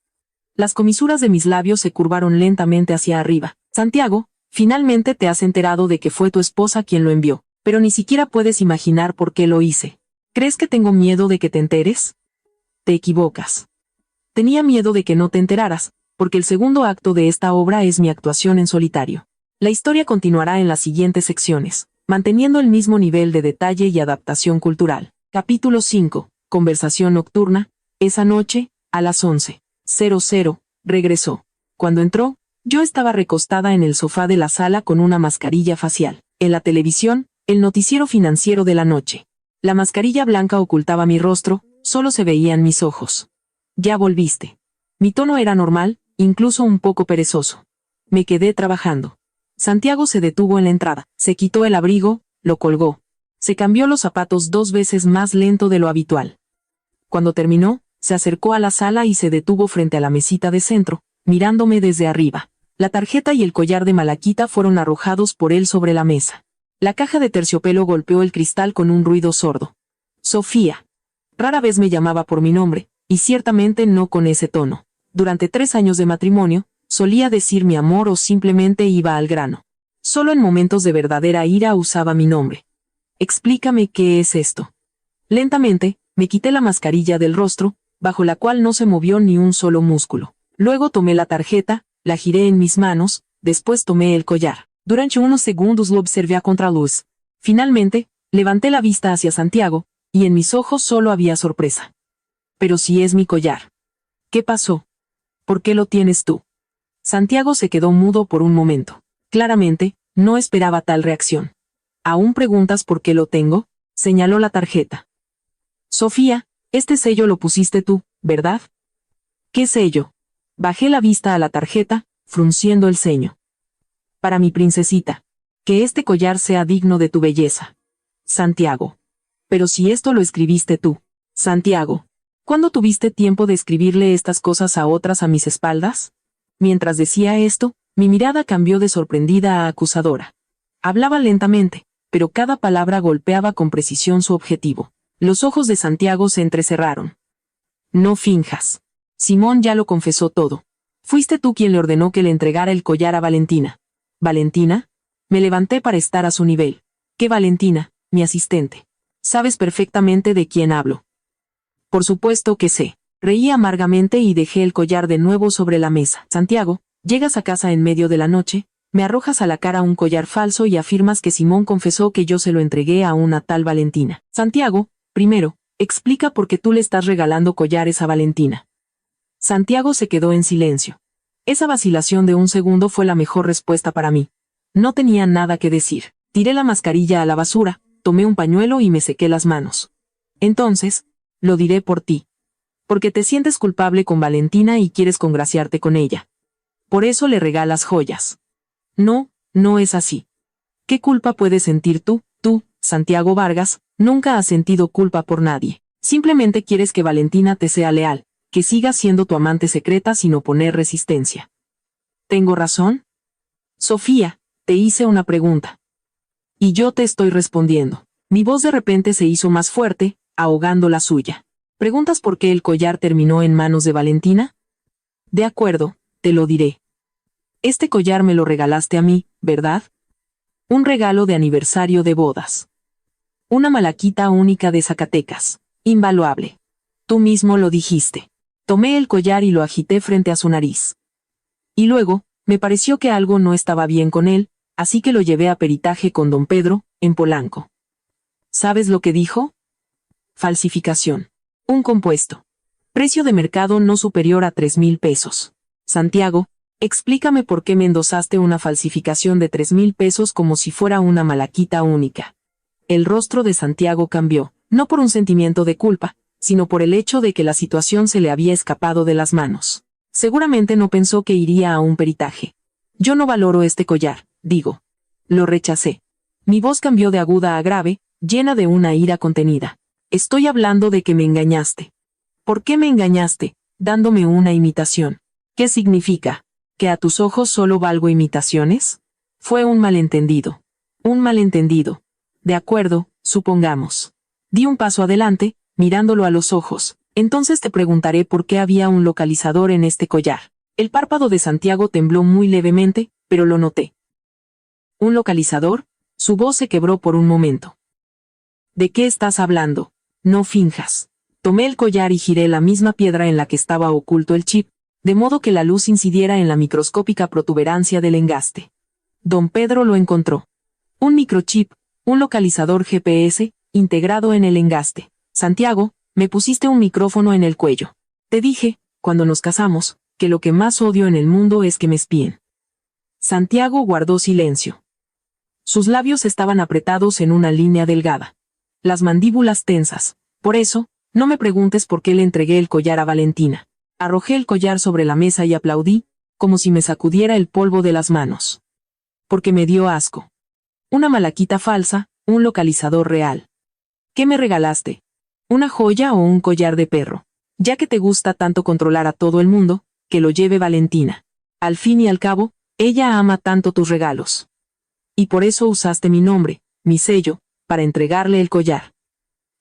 Las comisuras de mis labios se curvaron lentamente hacia arriba. Santiago, finalmente te has enterado de que fue tu esposa quien lo envió, pero ni siquiera puedes imaginar por qué lo hice. ¿Crees que tengo miedo de que te enteres? Te equivocas. Tenía miedo de que no te enteraras, porque el segundo acto de esta obra es mi actuación en solitario. La historia continuará en las siguientes secciones, manteniendo el mismo nivel de detalle y adaptación cultural. Capítulo 5. Conversación nocturna. Esa noche, a las 11:00, regresó. Cuando entró, yo estaba recostada en el sofá de la sala con una mascarilla facial. En la televisión, El noticiero financiero de la noche. La mascarilla blanca ocultaba mi rostro, solo se veían mis ojos. Ya volviste. Mi tono era normal, incluso un poco perezoso. Me quedé trabajando. Santiago se detuvo en la entrada, se quitó el abrigo, lo colgó. Se cambió los zapatos 2 veces más lento de lo habitual. Cuando terminó, se acercó a la sala y se detuvo frente a la mesita de centro, mirándome desde arriba. La tarjeta y el collar de malaquita fueron arrojados por él sobre la mesa. La caja de terciopelo golpeó el cristal con un ruido sordo. Sofía. Rara vez me llamaba por mi nombre, y ciertamente no con ese tono. Durante 3 años de matrimonio, solía decir mi amor o simplemente iba al grano. Solo en momentos de verdadera ira usaba mi nombre. Explícame qué es esto. Lentamente, me quité la mascarilla del rostro, bajo la cual no se movió ni un solo músculo. Luego tomé la tarjeta, la giré en mis manos, después tomé el collar. Durante unos segundos lo observé a contraluz. Finalmente, levanté la vista hacia Santiago, y en mis ojos solo había sorpresa. Pero si es mi collar. ¿Qué pasó? ¿Por qué lo tienes tú? Santiago se quedó mudo por un momento. Claramente, no esperaba tal reacción. ¿Aún preguntas por qué lo tengo? Señaló la tarjeta. Sofía, este sello lo pusiste tú, ¿verdad? ¿Qué sello? Bajé la vista a la tarjeta, frunciendo el ceño. Para mi princesita. Que este collar sea digno de tu belleza. Santiago. Pero si esto lo escribiste tú. Santiago. ¿Cuándo tuviste tiempo de escribirle estas cosas a otras a mis espaldas? Mientras decía esto, mi mirada cambió de sorprendida a acusadora. Hablaba lentamente, pero cada palabra golpeaba con precisión su objetivo. Los ojos de Santiago se entrecerraron. No finjas. Simón ya lo confesó todo. Fuiste tú quien le ordenó que le entregara el collar a Valentina. ¿Valentina? Me levanté para estar a su nivel. ¿Qué Valentina, mi asistente? Sabes perfectamente de quién hablo. Por supuesto que sé. Reí amargamente y dejé el collar de nuevo sobre la mesa. Santiago, llegas a casa en medio de la noche, me arrojas a la cara un collar falso y afirmas que Simón confesó que yo se lo entregué a una tal Valentina. Santiago, primero, explica por qué tú le estás regalando collares a Valentina. Santiago se quedó en silencio. Esa vacilación de un segundo fue la mejor respuesta para mí. No tenía nada que decir. Tiré la mascarilla a la basura, tomé un pañuelo y me sequé las manos. Entonces, lo diré por ti. Porque te sientes culpable con Valentina y quieres congraciarte con ella. Por eso le regalas joyas. No, no es así. ¿Qué culpa puedes sentir tú, Santiago Vargas? Nunca has sentido culpa por nadie. Simplemente quieres que Valentina te sea leal, que siga siendo tu amante secreta sin oponer resistencia. ¿Tengo razón? Sofía, te hice una pregunta. Y yo te estoy respondiendo. Mi voz de repente se hizo más fuerte, ahogando la suya. ¿Preguntas por qué el collar terminó en manos de Valentina? De acuerdo, te lo diré. Este collar me lo regalaste a mí, ¿verdad? Un regalo de aniversario de bodas. Una malaquita única de Zacatecas. Invaluable. Tú mismo lo dijiste. Tomé el collar y lo agité frente a su nariz. Y luego, me pareció que algo no estaba bien con él, así que lo llevé a peritaje con don Pedro, en Polanco. ¿Sabes lo que dijo? Falsificación. Un compuesto. Precio de mercado no superior a 3,000 pesos. Santiago, explícame por qué me endosaste una falsificación de 3,000 pesos como si fuera una malaquita única. El rostro de Santiago cambió, no por un sentimiento de culpa, sino por el hecho de que la situación se le había escapado de las manos. Seguramente no pensó que iría a un peritaje. Yo no valoro este collar, digo. Lo rechacé. Mi voz cambió de aguda a grave, llena de una ira contenida. Estoy hablando de que me engañaste. ¿Por qué me engañaste, dándome una imitación? ¿Qué significa? ¿Que a tus ojos solo valgo imitaciones? Fue un malentendido. Un malentendido. De acuerdo, supongamos. Di un paso adelante, mirándolo a los ojos. Entonces te preguntaré por qué había un localizador en este collar. El párpado de Santiago tembló muy levemente, pero lo noté. ¿Un localizador? Su voz se quebró por un momento. ¿De qué estás hablando? No finjas. Tomé el collar y giré la misma piedra en la que estaba oculto el chip, de modo que la luz incidiera en la microscópica protuberancia del engaste. Don Pedro lo encontró. Un microchip, un localizador GPS, integrado en el engaste. Santiago, me pusiste un micrófono en el cuello. Te dije, cuando nos casamos, que lo que más odio en el mundo es que me espíen. Santiago guardó silencio. Sus labios estaban apretados en una línea delgada. Las mandíbulas tensas. Por eso, no me preguntes por qué le entregué el collar a Valentina. Arrojé el collar sobre la mesa y aplaudí, como si me sacudiera el polvo de las manos. Porque me dio asco. Una malaquita falsa, un localizador real. ¿Qué me regalaste? ¿Una joya o un collar de perro? Ya que te gusta tanto controlar a todo el mundo, que lo lleve Valentina. Al fin y al cabo, ella ama tanto tus regalos. Y por eso usaste mi nombre, mi sello, para entregarle el collar.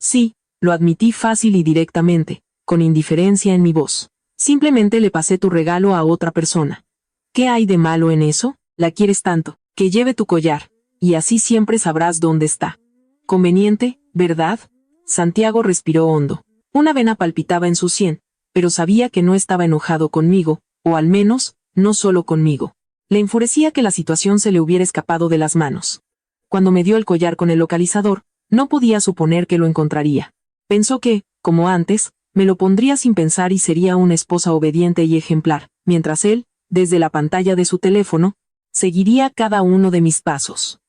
Sí, lo admití fácil y directamente, con indiferencia en mi voz. Simplemente le pasé tu regalo a otra persona. ¿Qué hay de malo en eso? La quieres tanto, que lleve tu collar, y así siempre sabrás dónde está. Conveniente, ¿verdad? Santiago respiró hondo. Una vena palpitaba en su sien, pero sabía que no estaba enojado conmigo, o al menos, no solo conmigo. Le enfurecía que la situación se le hubiera escapado de las manos. Cuando me dio el collar con el localizador, no podía suponer que lo encontraría. Pensó que, como antes, me lo pondría sin pensar y sería una esposa obediente y ejemplar, mientras él, desde la pantalla de su teléfono, seguiría cada uno de mis pasos.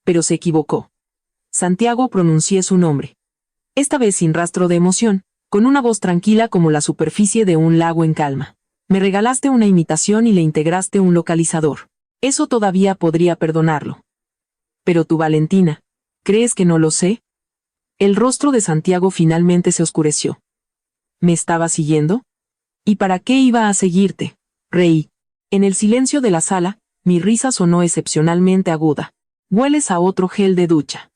Pero se equivocó. Santiago pronuncié su nombre. Esta vez sin rastro de emoción, con una voz tranquila como la superficie de un lago en calma. Me regalaste una imitación y le integraste un localizador. Eso todavía podría perdonarlo. Pero tu Valentina, ¿crees que no lo sé? El rostro de Santiago finalmente se oscureció. ¿Me estaba siguiendo? ¿Y para qué iba a seguirte? Reí. En el silencio de la sala, mi risa sonó excepcionalmente aguda. Hueles a otro gel de ducha.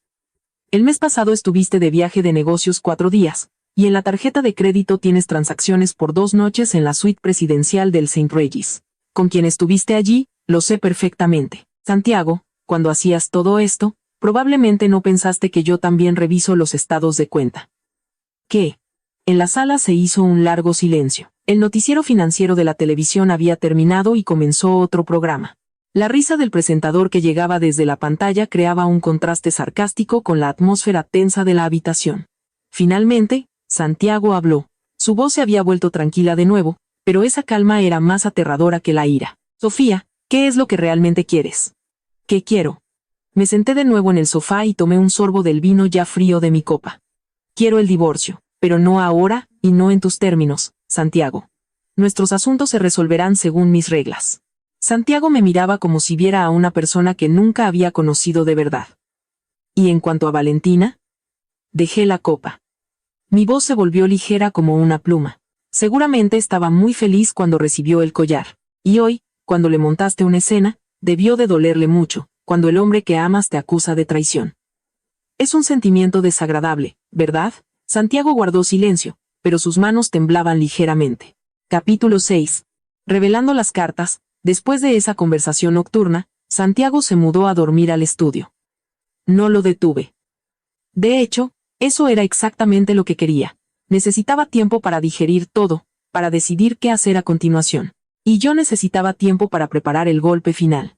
El mes pasado estuviste de viaje de negocios 4 días, y en la tarjeta de crédito tienes transacciones por 2 noches en la suite presidencial del St. Regis. Con quien estuviste allí, lo sé perfectamente. Santiago, cuando hacías todo esto, probablemente no pensaste que yo también reviso los estados de cuenta. ¿Qué? En la sala se hizo un largo silencio. El noticiero financiero de la televisión había terminado y comenzó otro programa. La risa del presentador que llegaba desde la pantalla creaba un contraste sarcástico con la atmósfera tensa de la habitación. Finalmente, Santiago habló. Su voz se había vuelto tranquila de nuevo, pero esa calma era más aterradora que la ira. Sofía, ¿qué es lo que realmente quieres? ¿Qué quiero? Me senté de nuevo en el sofá y tomé un sorbo del vino ya frío de mi copa. Quiero el divorcio, pero no ahora, y no en tus términos, Santiago. Nuestros asuntos se resolverán según mis reglas. Santiago me miraba como si viera a una persona que nunca había conocido de verdad. ¿Y en cuanto a Valentina? Dejé la copa. Mi voz se volvió ligera como una pluma. Seguramente estaba muy feliz cuando recibió el collar. Y hoy, cuando le montaste una escena, debió de dolerle mucho, cuando el hombre que amas te acusa de traición. Es un sentimiento desagradable, ¿verdad? Santiago guardó silencio, pero sus manos temblaban ligeramente. Capítulo 6. Revelando las cartas, después de esa conversación nocturna, Santiago se mudó a dormir al estudio. No lo detuve. De hecho, eso era exactamente lo que quería. Necesitaba tiempo para digerir todo, para decidir qué hacer a continuación. Y yo necesitaba tiempo para preparar el golpe final.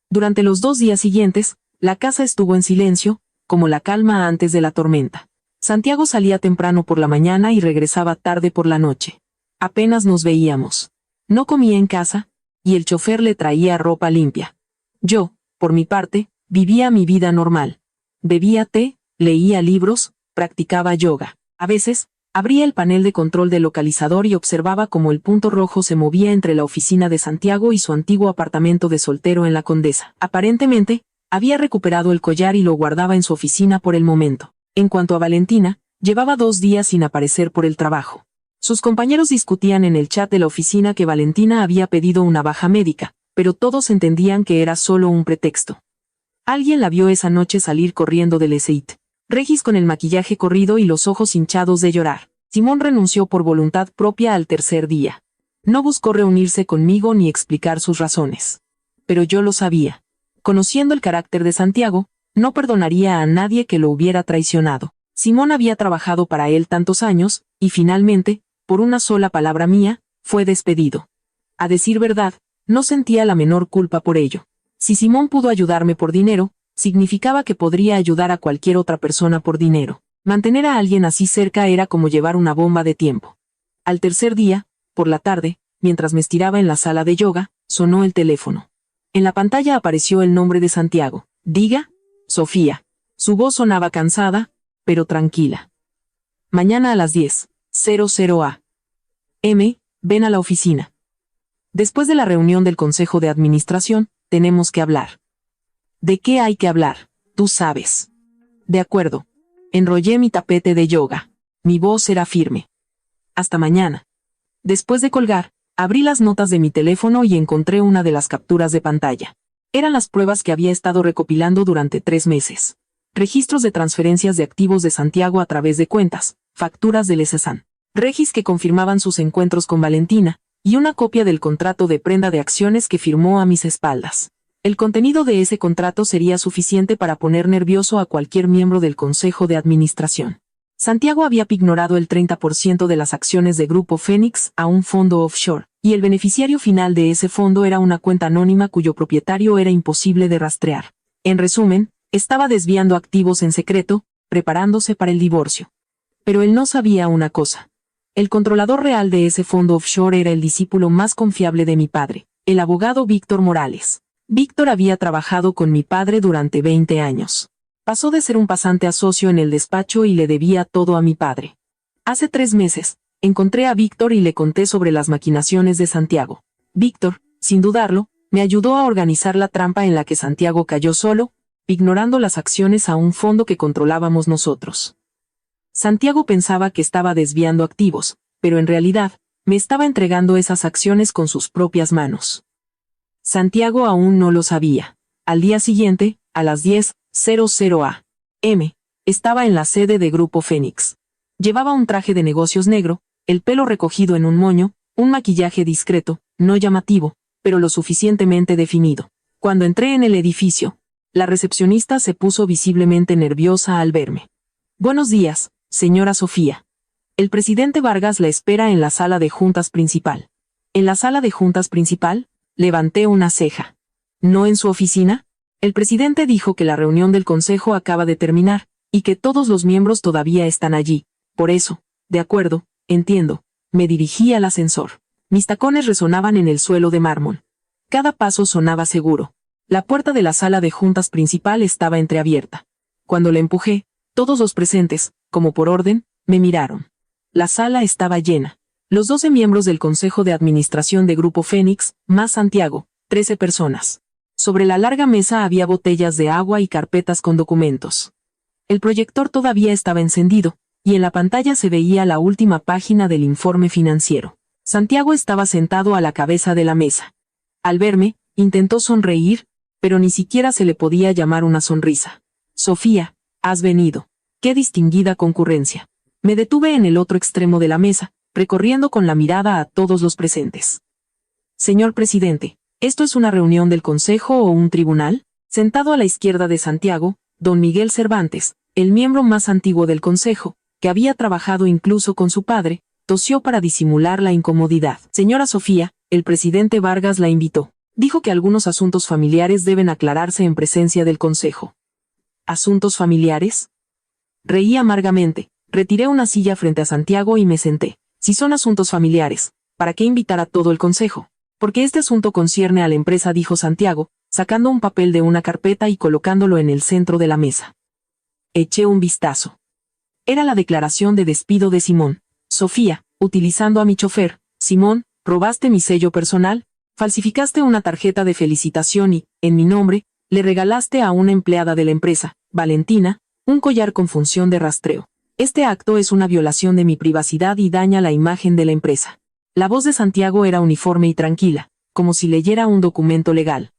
Durante los 2 días siguientes, la casa estuvo en silencio, como la calma antes de la tormenta. Santiago salía temprano por la mañana y regresaba tarde por la noche. Apenas nos veíamos. No comía en casa, y el chofer le traía ropa limpia. Yo, por mi parte, vivía mi vida normal. Bebía té, leía libros, practicaba yoga. A veces, abría el panel de control del localizador y observaba cómo el punto rojo se movía entre la oficina de Santiago y su antiguo apartamento de soltero en la Condesa. Aparentemente, había recuperado el collar y lo guardaba en su oficina por el momento. En cuanto a Valentina, llevaba 2 días sin aparecer por el trabajo. Sus compañeros discutían en el chat de la oficina que Valentina había pedido una baja médica, pero todos entendían que era solo un pretexto. Alguien la vio esa noche salir corriendo del St. Regis con el maquillaje corrido y los ojos hinchados de llorar. Simón renunció por voluntad propia al tercer día. No buscó reunirse conmigo ni explicar sus razones. Pero yo lo sabía. Conociendo el carácter de Santiago, no perdonaría a nadie que lo hubiera traicionado. Simón había trabajado para él tantos años, y finalmente, por una sola palabra mía, fue despedido. A decir verdad, no sentía la menor culpa por ello. Si Simón pudo ayudarme por dinero, significaba que podría ayudar a cualquier otra persona por dinero. Mantener a alguien así cerca era como llevar una bomba de tiempo. Al tercer día, por la tarde, mientras me estiraba en la sala de yoga, sonó el teléfono. En la pantalla apareció el nombre de Santiago. Diga, Sofía. Su voz sonaba cansada, pero tranquila. Mañana a las 10:00 a.m., ven a la oficina. Después de la reunión del Consejo de Administración, tenemos que hablar. ¿De qué hay que hablar? Tú sabes. De acuerdo. Enrollé mi tapete de yoga. Mi voz era firme. Hasta mañana. Después de colgar, abrí las notas de mi teléfono y encontré una de las capturas de pantalla. Eran las pruebas que había estado recopilando durante 3 meses. Registros de transferencias de activos de Santiago a través de cuentas, facturas del SESAN, regis que confirmaban sus encuentros con Valentina, y una copia del contrato de prenda de acciones que firmó a mis espaldas. El contenido de ese contrato sería suficiente para poner nervioso a cualquier miembro del Consejo de Administración. Santiago había pignorado el 30% de las acciones de Grupo Fénix a un fondo offshore, y el beneficiario final de ese fondo era una cuenta anónima cuyo propietario era imposible de rastrear. En resumen, estaba desviando activos en secreto, preparándose para el divorcio. Pero él no sabía una cosa. El controlador real de ese fondo offshore era el discípulo más confiable de mi padre, el abogado Víctor Morales. Víctor había trabajado con mi padre durante 20 años. Pasó de ser un pasante a socio en el despacho y le debía todo a mi padre. Hace 3 meses, encontré a Víctor y le conté sobre las maquinaciones de Santiago. Víctor, sin dudarlo, me ayudó a organizar la trampa en la que Santiago cayó solo, ignorando las acciones a un fondo que controlábamos nosotros. Santiago pensaba que estaba desviando activos, pero en realidad, me estaba entregando esas acciones con sus propias manos. Santiago aún no lo sabía. Al día siguiente, a las 10:00 a.m., estaba en la sede de Grupo Fénix. Llevaba un traje de negocios negro, el pelo recogido en un moño, un maquillaje discreto, no llamativo, pero lo suficientemente definido. Cuando entré en el edificio, la recepcionista se puso visiblemente nerviosa al verme. Buenos días, señora Sofía. El presidente Vargas la espera en la sala de juntas principal. ¿En la sala de juntas principal? Levanté una ceja. ¿No en su oficina? El presidente dijo que la reunión del consejo acaba de terminar, y que todos los miembros todavía están allí. Por eso, de acuerdo, entiendo, me dirigí al ascensor. Mis tacones resonaban en el suelo de mármol. Cada paso sonaba seguro. La puerta de la sala de juntas principal estaba entreabierta. Cuando la empujé, todos los presentes, como por orden, me miraron. La sala estaba llena. Los 12 miembros del Consejo de Administración de Grupo Fénix, más Santiago, 13 personas. Sobre la larga mesa había botellas de agua y carpetas con documentos. El proyector todavía estaba encendido, y en la pantalla se veía la última página del informe financiero. Santiago estaba sentado a la cabeza de la mesa. Al verme, intentó sonreír, pero ni siquiera se le podía llamar una sonrisa. Sofía, has venido. ¡Qué distinguida concurrencia! Me detuve en el otro extremo de la mesa, recorriendo con la mirada a todos los presentes. Señor presidente, ¿esto es una reunión del consejo o un tribunal? Sentado a la izquierda de Santiago, don Miguel Cervantes, el miembro más antiguo del consejo, que había trabajado incluso con su padre, tosió para disimular la incomodidad. Señora Sofía, el presidente Vargas la invitó. Dijo que algunos asuntos familiares deben aclararse en presencia del consejo. ¿Asuntos familiares? Reí amargamente, retiré una silla frente a Santiago y me senté. Si son asuntos familiares, ¿para qué invitar a todo el consejo? Porque este asunto concierne a la empresa, dijo Santiago, sacando un papel de una carpeta y colocándolo en el centro de la mesa. Eché un vistazo. Era la declaración de despido de Simón. Sofía, utilizando a mi chofer, Simón, robaste mi sello personal, falsificaste una tarjeta de felicitación y, en mi nombre, le regalaste a una empleada de la empresa, Valentina, un collar con función de rastreo. Este acto es una violación de mi privacidad y daña la imagen de la empresa. La voz de Santiago era uniforme y tranquila, como si leyera un documento legal.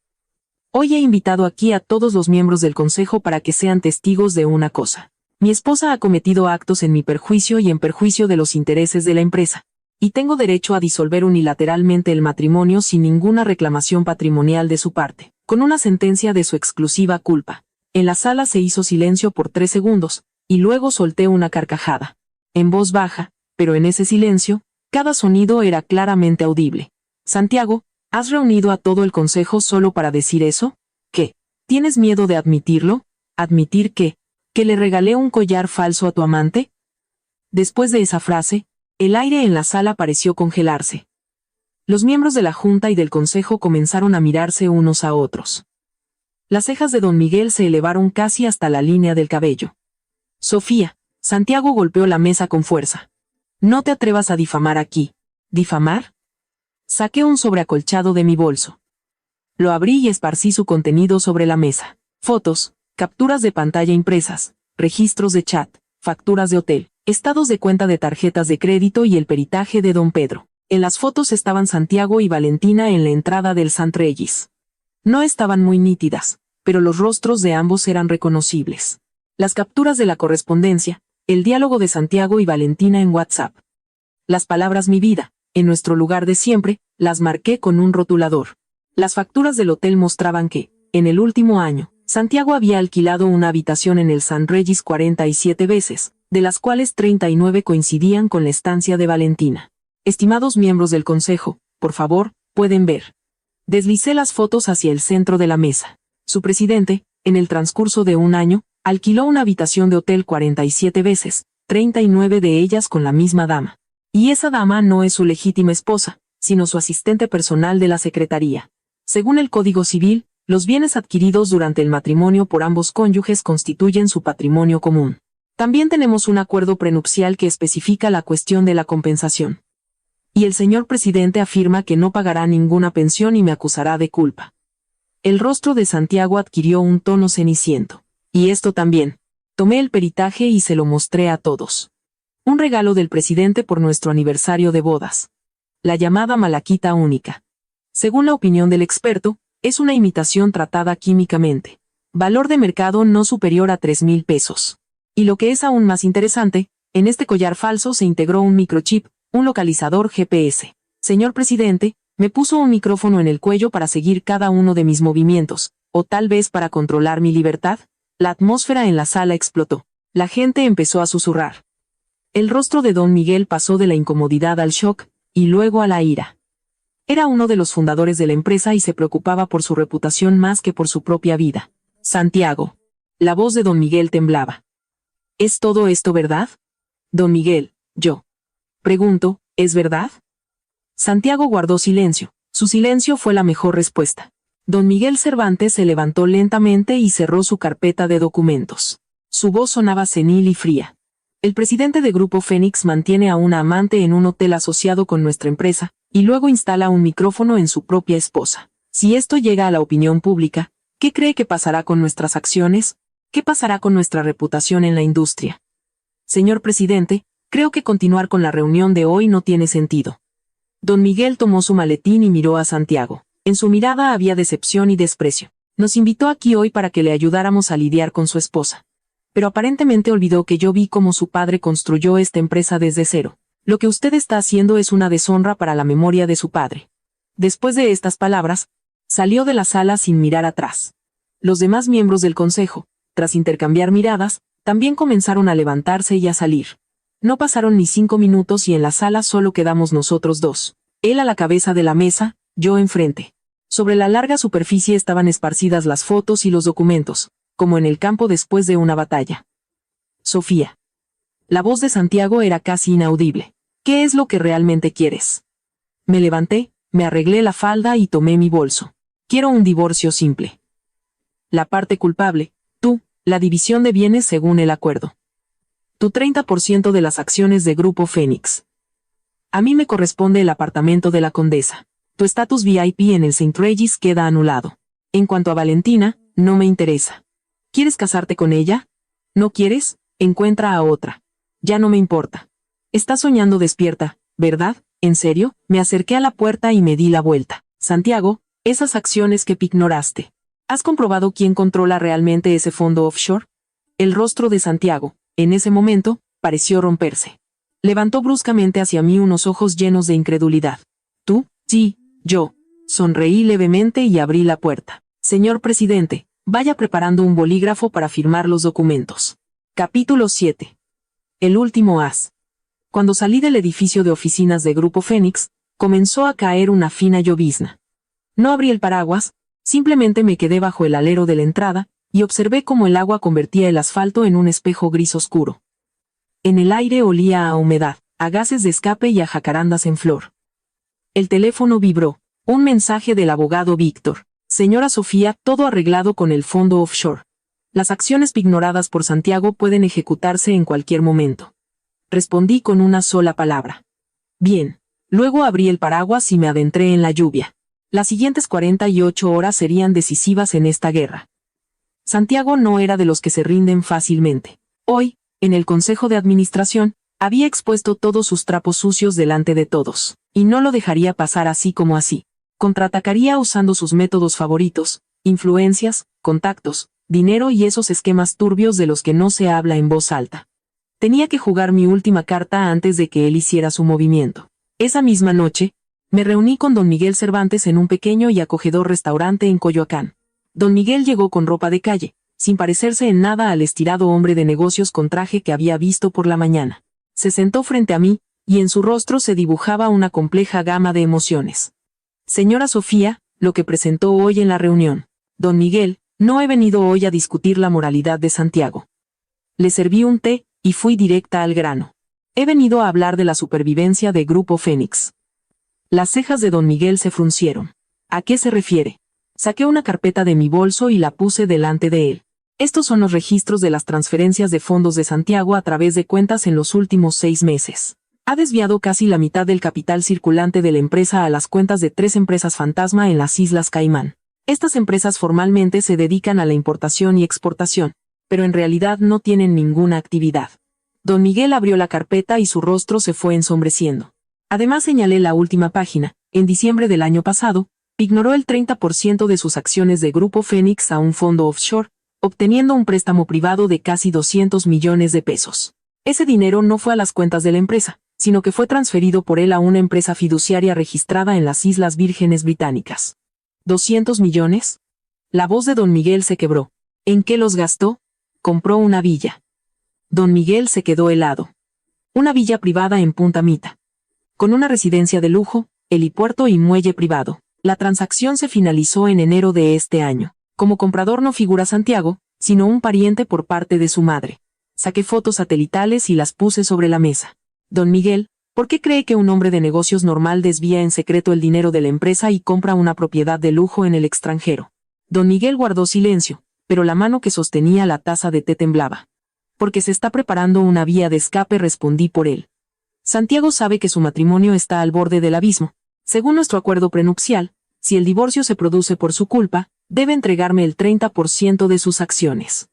Hoy he invitado aquí a todos los miembros del consejo para que sean testigos de una cosa. Mi esposa ha cometido actos en mi perjuicio y en perjuicio de los intereses de la empresa, y tengo derecho a disolver unilateralmente el matrimonio sin ninguna reclamación patrimonial de su parte, con una sentencia de su exclusiva culpa. En la sala se hizo silencio por 3 segundos, y luego solté una carcajada. En voz baja, pero en ese silencio, cada sonido era claramente audible. Santiago, ¿has reunido a todo el consejo solo para decir eso? ¿Qué? ¿Tienes miedo de admitirlo? ¿Admitir qué? ¿Que le regalé un collar falso a tu amante? Después de esa frase, el aire en la sala pareció congelarse. Los miembros de la Junta y del Consejo comenzaron a mirarse unos a otros. Las cejas de don Miguel se elevaron casi hasta la línea del cabello. Sofía, Santiago golpeó la mesa con fuerza. No te atrevas a difamar aquí. ¿Difamar? Saqué un sobre acolchado de mi bolso. Lo abrí y esparcí su contenido sobre la mesa. Fotos, capturas de pantalla impresas, registros de chat, facturas de hotel, estados de cuenta de tarjetas de crédito y el peritaje de don Pedro. En las fotos estaban Santiago y Valentina en la entrada del Sant Regis. No estaban muy nítidas, pero los rostros de ambos eran reconocibles. Las capturas de la correspondencia, el diálogo de Santiago y Valentina en WhatsApp. Las palabras mi vida, en nuestro lugar de siempre, las marqué con un rotulador. Las facturas del hotel mostraban que, en el último año, Santiago había alquilado una habitación en el Sant Regis 47 veces, de las cuales 39 coincidían con la estancia de Valentina. Estimados miembros del consejo, por favor, pueden ver. Deslicé las fotos hacia el centro de la mesa. Su presidente, en el transcurso de un año, alquiló una habitación de hotel 47 veces, 39 de ellas con la misma dama. Y esa dama no es su legítima esposa, sino su asistente personal de la secretaría. Según el Código Civil, los bienes adquiridos durante el matrimonio por ambos cónyuges constituyen su patrimonio común. También tenemos un acuerdo prenupcial que especifica la cuestión de la compensación. Y el señor presidente afirma que no pagará ninguna pensión y me acusará de culpa. El rostro de Santiago adquirió un tono ceniciento. Y esto también. Tomé el peritaje y se lo mostré a todos. Un regalo del presidente por nuestro aniversario de bodas. La llamada malaquita única. Según la opinión del experto, es una imitación tratada químicamente. Valor de mercado no superior a 3,000 pesos. Y lo que es aún más interesante, en este collar falso se integró un microchip, un localizador GPS. Señor presidente, me puso un micrófono en el cuello para seguir cada uno de mis movimientos, o tal vez para controlar mi libertad. La atmósfera en la sala explotó. La gente empezó a susurrar. El rostro de don Miguel pasó de la incomodidad al shock, y luego a la ira. Era uno de los fundadores de la empresa y se preocupaba por su reputación más que por su propia vida. Santiago. La voz de don Miguel temblaba. ¿Es todo esto verdad? Don Miguel, yo. Pregunto, ¿es verdad? Santiago guardó silencio. Su silencio fue la mejor respuesta. Don Miguel Cervantes se levantó lentamente y cerró su carpeta de documentos. Su voz sonaba senil y fría. El presidente de Grupo Fénix mantiene a una amante en un hotel asociado con nuestra empresa, y luego instala un micrófono en su propia esposa. Si esto llega a la opinión pública, ¿qué cree que pasará con nuestras acciones? ¿Qué pasará con nuestra reputación en la industria? Señor presidente, creo que continuar con la reunión de hoy no tiene sentido. Don Miguel tomó su maletín y miró a Santiago. En su mirada había decepción y desprecio. Nos invitó aquí hoy para que le ayudáramos a lidiar con su esposa. Pero aparentemente olvidó que yo vi cómo su padre construyó esta empresa desde cero. Lo que usted está haciendo es una deshonra para la memoria de su padre. Después de estas palabras, salió de la sala sin mirar atrás. Los demás miembros del consejo, tras intercambiar miradas, también comenzaron a levantarse y a salir. No pasaron ni 5 minutos y en la sala solo quedamos nosotros dos. Él a la cabeza de la mesa, yo enfrente. Sobre la larga superficie estaban esparcidas las fotos y los documentos, como en el campo después de una batalla. Sofía. La voz de Santiago era casi inaudible. ¿Qué es lo que realmente quieres? Me levanté, me arreglé la falda y tomé mi bolso. Quiero un divorcio simple. La parte culpable, tú, la división de bienes según el acuerdo. Tu 30% de las acciones de Grupo Fénix. A mí me corresponde el apartamento de la Condesa. Tu estatus VIP en el Sant Regis queda anulado. En cuanto a Valentina, no me interesa. ¿Quieres casarte con ella? ¿No quieres? Encuentra a otra. Ya no me importa. Estás soñando despierta, ¿verdad? ¿En serio? Me acerqué a la puerta y me di la vuelta. Santiago, esas acciones que ignoraste. ¿Has comprobado quién controla realmente ese fondo offshore? El rostro de Santiago, en ese momento, pareció romperse. Levantó bruscamente hacia mí unos ojos llenos de incredulidad. ¿Tú? Sí, yo. Sonreí levemente y abrí la puerta. Señor presidente, vaya preparando un bolígrafo para firmar los documentos. Capítulo 7. El último as. Cuando salí del edificio de oficinas de Grupo Fénix, comenzó a caer una fina llovizna. No abrí el paraguas, simplemente me quedé bajo el alero de la entrada, y observé cómo el agua convertía el asfalto en un espejo gris oscuro. En el aire olía a humedad, a gases de escape y a jacarandas en flor. El teléfono vibró. Un mensaje del abogado Víctor. Señora Sofía, todo arreglado con el fondo offshore. Las acciones pignoradas por Santiago pueden ejecutarse en cualquier momento. Respondí con una sola palabra. Bien. Luego abrí el paraguas y me adentré en la lluvia. Las siguientes 48 horas serían decisivas en esta guerra. Santiago no era de los que se rinden fácilmente. Hoy, en el Consejo de Administración, había expuesto todos sus trapos sucios delante de todos, y no lo dejaría pasar así como así. Contraatacaría usando sus métodos favoritos, influencias, contactos, dinero y esos esquemas turbios de los que no se habla en voz alta. Tenía que jugar mi última carta antes de que él hiciera su movimiento. Esa misma noche, me reuní con don Miguel Cervantes en un pequeño y acogedor restaurante en Coyoacán. Don Miguel llegó con ropa de calle, sin parecerse en nada al estirado hombre de negocios con traje que había visto por la mañana. Se sentó frente a mí, y en su rostro se dibujaba una compleja gama de emociones. Señora Sofía, lo que presentó hoy en la reunión. Don Miguel, no he venido hoy a discutir la moralidad de Santiago. Le serví un té, y fui directa al grano. He venido a hablar de la supervivencia de Grupo Fénix. Las cejas de don Miguel se fruncieron. ¿A qué se refiere? Saqué una carpeta de mi bolso y la puse delante de él. Estos son los registros de las transferencias de fondos de Santiago a través de cuentas en los últimos 6 meses. Ha desviado casi la mitad del capital circulante de la empresa a las cuentas de 3 empresas fantasma en las Islas Caimán. Estas empresas formalmente se dedican a la importación y exportación, pero en realidad no tienen ninguna actividad. Don Miguel abrió la carpeta y su rostro se fue ensombreciendo. Además señalé la última página. En diciembre del año pasado, ignoró el 30% de sus acciones de Grupo Fénix a un fondo offshore, obteniendo un préstamo privado de casi 200 millones de pesos. Ese dinero no fue a las cuentas de la empresa, sino que fue transferido por él a una empresa fiduciaria registrada en las Islas Vírgenes Británicas. ¿200 millones? La voz de don Miguel se quebró. ¿En qué los gastó? Compró una villa. Don Miguel se quedó helado. Una villa privada en Punta Mita. Con una residencia de lujo, helipuerto y muelle privado. La transacción se finalizó en enero de este año. Como comprador no figura Santiago, sino un pariente por parte de su madre. Saqué fotos satelitales y las puse sobre la mesa. Don Miguel, ¿por qué cree que un hombre de negocios normal desvía en secreto el dinero de la empresa y compra una propiedad de lujo en el extranjero? Don Miguel guardó silencio, pero la mano que sostenía la taza de té temblaba. Porque se está preparando una vía de escape, respondí por él. Santiago sabe que su matrimonio está al borde del abismo. Según nuestro acuerdo prenupcial, si el divorcio se produce por su culpa, debe entregarme el 30% de sus acciones.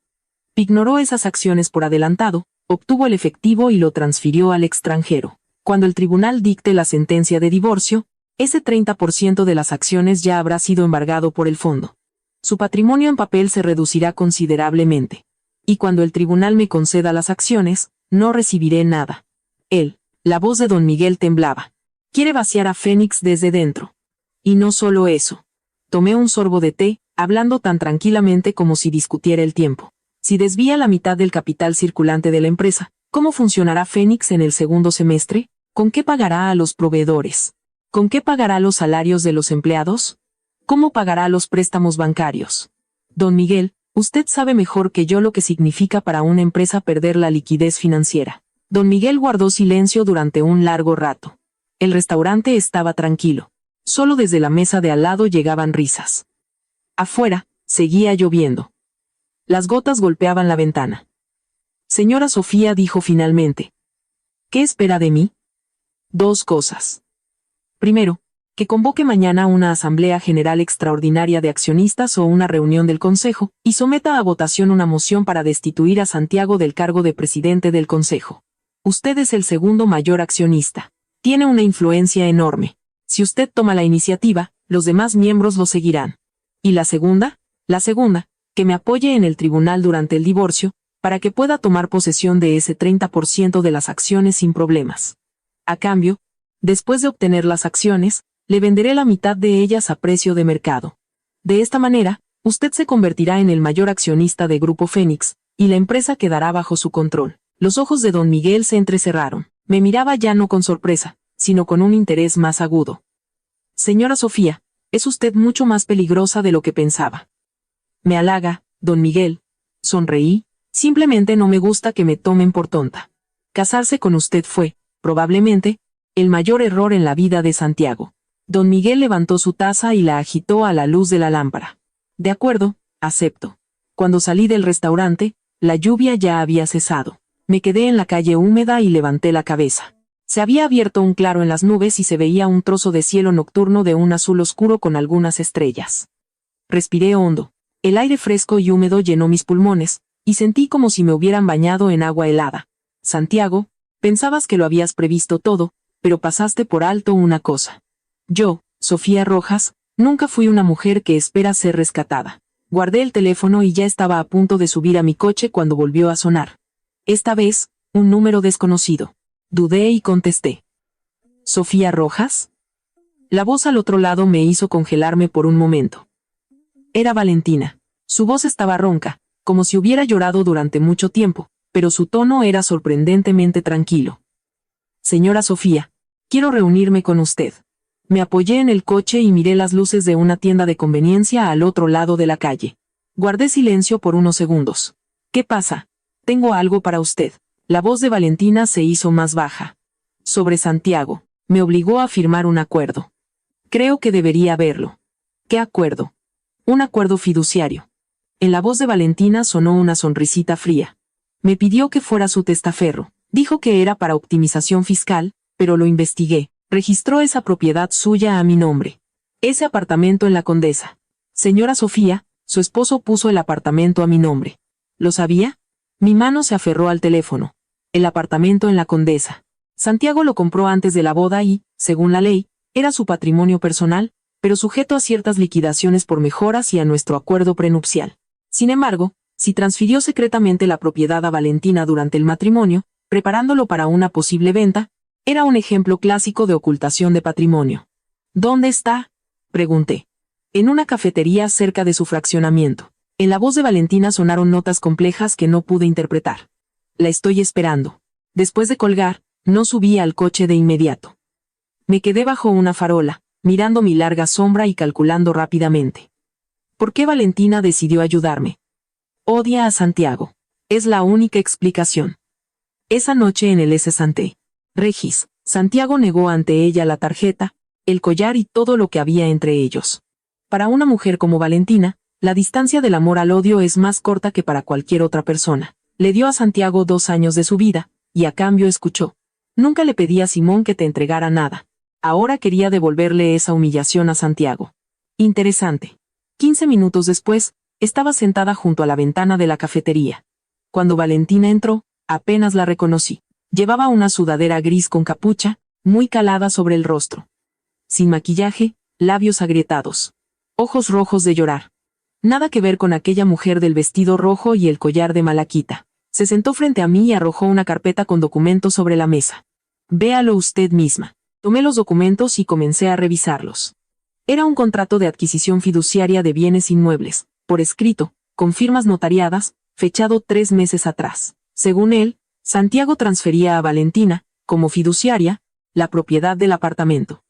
Ignoró esas acciones por adelantado, obtuvo el efectivo y lo transfirió al extranjero. Cuando el tribunal dicte la sentencia de divorcio, ese 30% de las acciones ya habrá sido embargado por el fondo. Su patrimonio en papel se reducirá considerablemente. Y cuando el tribunal me conceda las acciones, no recibiré nada. Él, la voz de don Miguel temblaba. Quiere vaciar a Fénix desde dentro. Y no solo eso. Tomé un sorbo de té, hablando tan tranquilamente como si discutiera el tiempo. Si desvía la mitad del capital circulante de la empresa, ¿cómo funcionará Fénix en el segundo semestre? ¿Con qué pagará a los proveedores? ¿Con qué pagará los salarios de los empleados? ¿Cómo pagará los préstamos bancarios? Don Miguel, usted sabe mejor que yo lo que significa para una empresa perder la liquidez financiera. Don Miguel guardó silencio durante un largo rato. El restaurante estaba tranquilo. Solo desde la mesa de al lado llegaban risas. Afuera, seguía lloviendo. Las gotas golpeaban la ventana. Señora Sofía, dijo finalmente. ¿Qué espera de mí? 2 cosas. Primero, que convoque mañana una asamblea general extraordinaria de accionistas o una reunión del Consejo, y someta a votación una moción para destituir a Santiago del cargo de presidente del Consejo. Usted es el segundo mayor accionista. Tiene una influencia enorme. Si usted toma la iniciativa, los demás miembros lo seguirán. ¿Y la segunda? La segunda, que me apoye en el tribunal durante el divorcio, para que pueda tomar posesión de ese 30% de las acciones sin problemas. A cambio, después de obtener las acciones, le venderé la mitad de ellas a precio de mercado. De esta manera, usted se convertirá en el mayor accionista de Grupo Fénix, y la empresa quedará bajo su control. Los ojos de don Miguel se entrecerraron. Me miraba ya no con sorpresa, sino con un interés más agudo. Señora Sofía, es usted mucho más peligrosa de lo que pensaba. Me halaga, don Miguel. Sonreí. Simplemente no me gusta que me tomen por tonta. Casarse con usted fue, probablemente, el mayor error en la vida de Santiago. Don Miguel levantó su taza y la agitó a la luz de la lámpara. De acuerdo, acepto. Cuando salí del restaurante, la lluvia ya había cesado. Me quedé en la calle húmeda y levanté la cabeza. Se había abierto un claro en las nubes y se veía un trozo de cielo nocturno de un azul oscuro con algunas estrellas. Respiré hondo. El aire fresco y húmedo llenó mis pulmones, y sentí como si me hubieran bañado en agua helada. Santiago, pensabas que lo habías previsto todo, pero pasaste por alto una cosa. Yo, Sofía Rojas, nunca fui una mujer que espera ser rescatada. Guardé el teléfono y ya estaba a punto de subir a mi coche cuando volvió a sonar. Esta vez, un número desconocido. Dudé y contesté. ¿Sofía Rojas? La voz al otro lado me hizo congelarme por un momento. Era Valentina. Su voz estaba ronca, como si hubiera llorado durante mucho tiempo, pero su tono era sorprendentemente tranquilo. Señora Sofía, quiero reunirme con usted. Me apoyé en el coche y miré las luces de una tienda de conveniencia al otro lado de la calle. Guardé silencio por unos segundos. ¿Qué pasa? Tengo algo para usted. La voz de Valentina se hizo más baja. Sobre Santiago. Me obligó a firmar un acuerdo. Creo que debería verlo. ¿Qué acuerdo? Un acuerdo fiduciario. En la voz de Valentina sonó una sonrisita fría. Me pidió que fuera su testaferro. Dijo que era para optimización fiscal, pero lo investigué. Registró esa propiedad suya a mi nombre. Ese apartamento en la Condesa. Señora Sofía, su esposo puso el apartamento a mi nombre. ¿Lo sabía? Mi mano se aferró al teléfono. El apartamento en la Condesa. Santiago lo compró antes de la boda y, según la ley, era su patrimonio personal, pero sujeto a ciertas liquidaciones por mejoras y a nuestro acuerdo prenupcial. Sin embargo, si transfirió secretamente la propiedad a Valentina durante el matrimonio, preparándolo para una posible venta, era un ejemplo clásico de ocultación de patrimonio. ¿Dónde está?, pregunté. En una cafetería cerca de su fraccionamiento. En la voz de Valentina sonaron notas complejas que no pude interpretar. La estoy esperando. Después de colgar, no subí al coche de inmediato. Me quedé bajo una farola, mirando mi larga sombra y calculando rápidamente. ¿Por qué Valentina decidió ayudarme? Odia a Santiago. Es la única explicación. Esa noche en el S. Santé. Regis, Santiago negó ante ella la tarjeta, el collar y todo lo que había entre ellos. Para una mujer como Valentina, la distancia del amor al odio es más corta que para cualquier otra persona. Le dio a Santiago 2 años de su vida, y a cambio escuchó. Nunca le pedí a Simón que te entregara nada. Ahora quería devolverle esa humillación a Santiago. Interesante. 15 minutos después, estaba sentada junto a la ventana de la cafetería. Cuando Valentina entró, apenas la reconocí. Llevaba una sudadera gris con capucha, muy calada sobre el rostro. Sin maquillaje, labios agrietados. Ojos rojos de llorar. Nada que ver con aquella mujer del vestido rojo y el collar de malaquita. Se sentó frente a mí y arrojó una carpeta con documentos sobre la mesa. Véalo usted misma. Tomé los documentos y comencé a revisarlos. Era un contrato de adquisición fiduciaria de bienes inmuebles, por escrito, con firmas notariadas, fechado 3 meses atrás. Según él, Santiago transfería a Valentina, como fiduciaria, la propiedad del apartamento.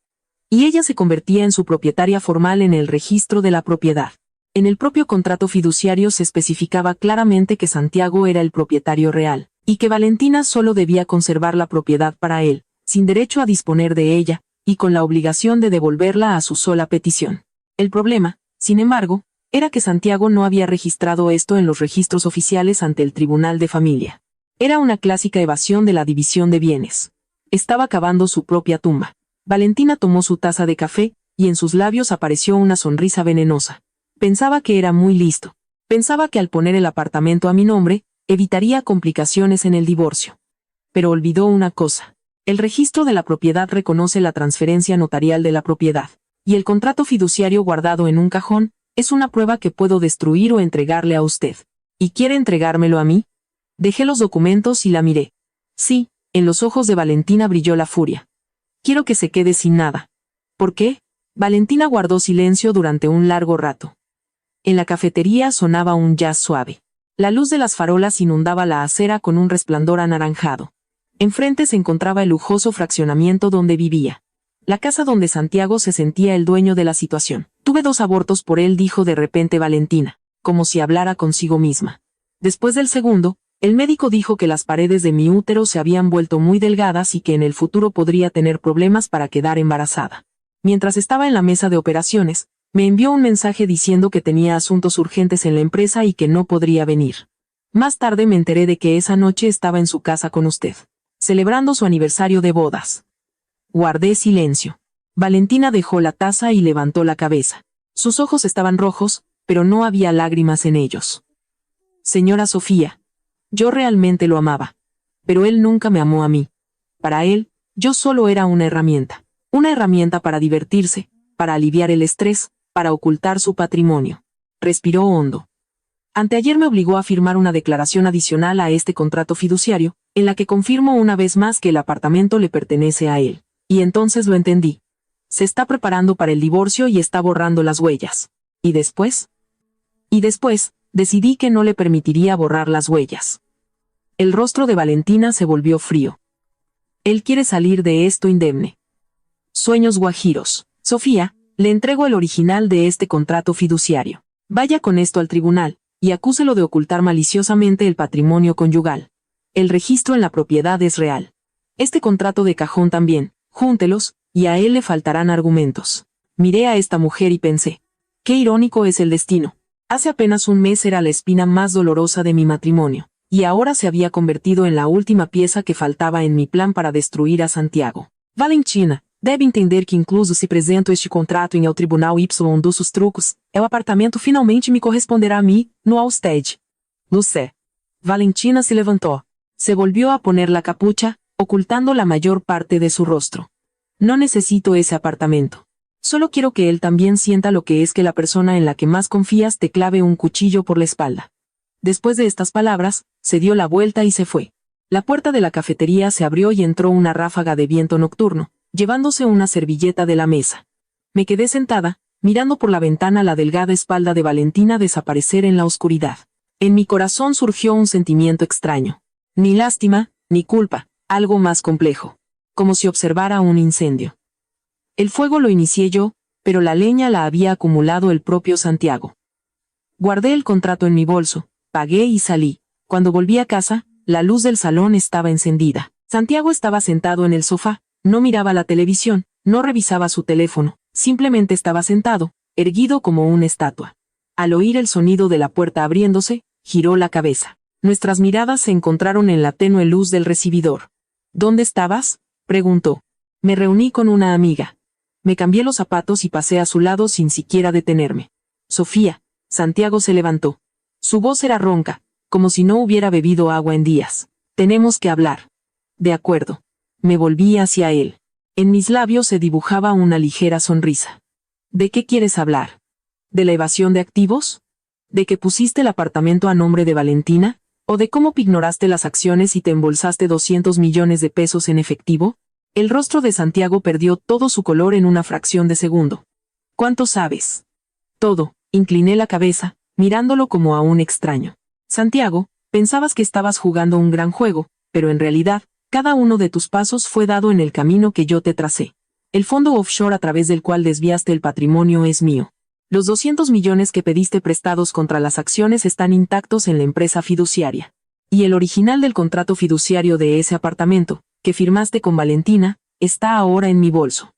Y ella se convertía en su propietaria formal en el registro de la propiedad. En el propio contrato fiduciario se especificaba claramente que Santiago era el propietario real, y que Valentina solo debía conservar la propiedad para él, sin derecho a disponer de ella, y con la obligación de devolverla a su sola petición. El problema, sin embargo, era que Santiago no había registrado esto en los registros oficiales ante el Tribunal de Familia. Era una clásica evasión de la división de bienes. Estaba cavando su propia tumba. Valentina tomó su taza de café, y en sus labios apareció una sonrisa venenosa. Pensaba que era muy listo. Pensaba que al poner el apartamento a mi nombre, evitaría complicaciones en el divorcio. Pero olvidó una cosa. El registro de la propiedad reconoce la transferencia notarial de la propiedad, y el contrato fiduciario guardado en un cajón, es una prueba que puedo destruir o entregarle a usted. ¿Y quiere entregármelo a mí? Dejé los documentos y la miré. Sí, en los ojos de Valentina brilló la furia. Quiero que se quede sin nada. ¿Por qué? Valentina guardó silencio durante un largo rato. En la cafetería sonaba un jazz suave. La luz de las farolas inundaba la acera con un resplandor anaranjado. Enfrente se encontraba el lujoso fraccionamiento donde vivía. La casa donde Santiago se sentía el dueño de la situación. Tuve 2 abortos por él, dijo de repente Valentina, como si hablara consigo misma. Después del segundo, el médico dijo que las paredes de mi útero se habían vuelto muy delgadas y que en el futuro podría tener problemas para quedar embarazada. Mientras estaba en la mesa de operaciones, me envió un mensaje diciendo que tenía asuntos urgentes en la empresa y que no podría venir. Más tarde me enteré de que esa noche estaba en su casa con usted, celebrando su aniversario de bodas. Guardé silencio. Valentina dejó la taza y levantó la cabeza. Sus ojos estaban rojos, pero no había lágrimas en ellos. Señora Sofía, yo realmente lo amaba. Pero él nunca me amó a mí. Para él, yo solo era una herramienta. Una herramienta para divertirse, para aliviar el estrés, para ocultar su patrimonio. Respiró hondo. Anteayer me obligó a firmar una declaración adicional a este contrato fiduciario, en la que confirmo una vez más que el apartamento le pertenece a él. Y entonces lo entendí. Se está preparando para el divorcio y está borrando las huellas. ¿Y después? Decidí que no le permitiría borrar las huellas. El rostro de Valentina se volvió frío. Él quiere salir de esto indemne. Sueños guajiros. Sofía, le entrego el original de este contrato fiduciario. Vaya con esto al tribunal, y acúselo de ocultar maliciosamente el patrimonio conyugal. El registro en la propiedad es real. Este contrato de cajón también, júntelos, y a él le faltarán argumentos. Miré a esta mujer y pensé, qué irónico es el destino. Hace apenas un mes era la espina más dolorosa de mi matrimonio, y ahora se había convertido en la última pieza que faltaba en mi plan para destruir a Santiago. Valentina, deve entender que incluso se presento este contrato em el Tribunal Y dos trucos, el apartamento finalmente me corresponderá a mí, no a usted. Lo sé. Valentina se levantó. Se volvió a poner la capucha, ocultando la mayor parte de su rostro. No necesito ese apartamento. Solo quiero que él también sienta lo que es que la persona en la que más confías te clave un cuchillo por la espalda. Después de estas palabras, se dio la vuelta y se fue. La puerta de la cafetería se abrió y entró una ráfaga de viento nocturno, llevándose una servilleta de la mesa. Me quedé sentada, mirando por la ventana la delgada espalda de Valentina desaparecer en la oscuridad. En mi corazón surgió un sentimiento extraño. Ni lástima, ni culpa, algo más complejo. Como si observara un incendio. El fuego lo inicié yo, pero la leña la había acumulado el propio Santiago. Guardé el contrato en mi bolso, pagué y salí. Cuando volví a casa, la luz del salón estaba encendida. Santiago estaba sentado en el sofá, no miraba la televisión, no revisaba su teléfono, simplemente estaba sentado, erguido como una estatua. Al oír el sonido de la puerta abriéndose, giró la cabeza. Nuestras miradas se encontraron en la tenue luz del recibidor. ¿Dónde estabas?, preguntó. Me reuní con una amiga. Me cambié los zapatos y pasé a su lado sin siquiera detenerme. Sofía, Santiago se levantó. Su voz era ronca, como si no hubiera bebido agua en días. Tenemos que hablar. De acuerdo. Me volví hacia él. En mis labios se dibujaba una ligera sonrisa. ¿De qué quieres hablar? ¿De la evasión de activos? ¿De que pusiste el apartamento a nombre de Valentina? ¿O de cómo pignoraste las acciones y te embolsaste 200 millones de pesos en efectivo? El rostro de Santiago perdió todo su color en una fracción de segundo. ¿Cuánto sabes? Todo. Incliné la cabeza, mirándolo como a un extraño. Santiago, pensabas que estabas jugando un gran juego, pero en realidad, cada uno de tus pasos fue dado en el camino que yo te tracé. El fondo offshore a través del cual desviaste el patrimonio es mío. Los 200 millones que pediste prestados contra las acciones están intactos en la empresa fiduciaria. Y el original del contrato fiduciario de ese apartamento, que firmaste con Valentina, está ahora en mi bolso.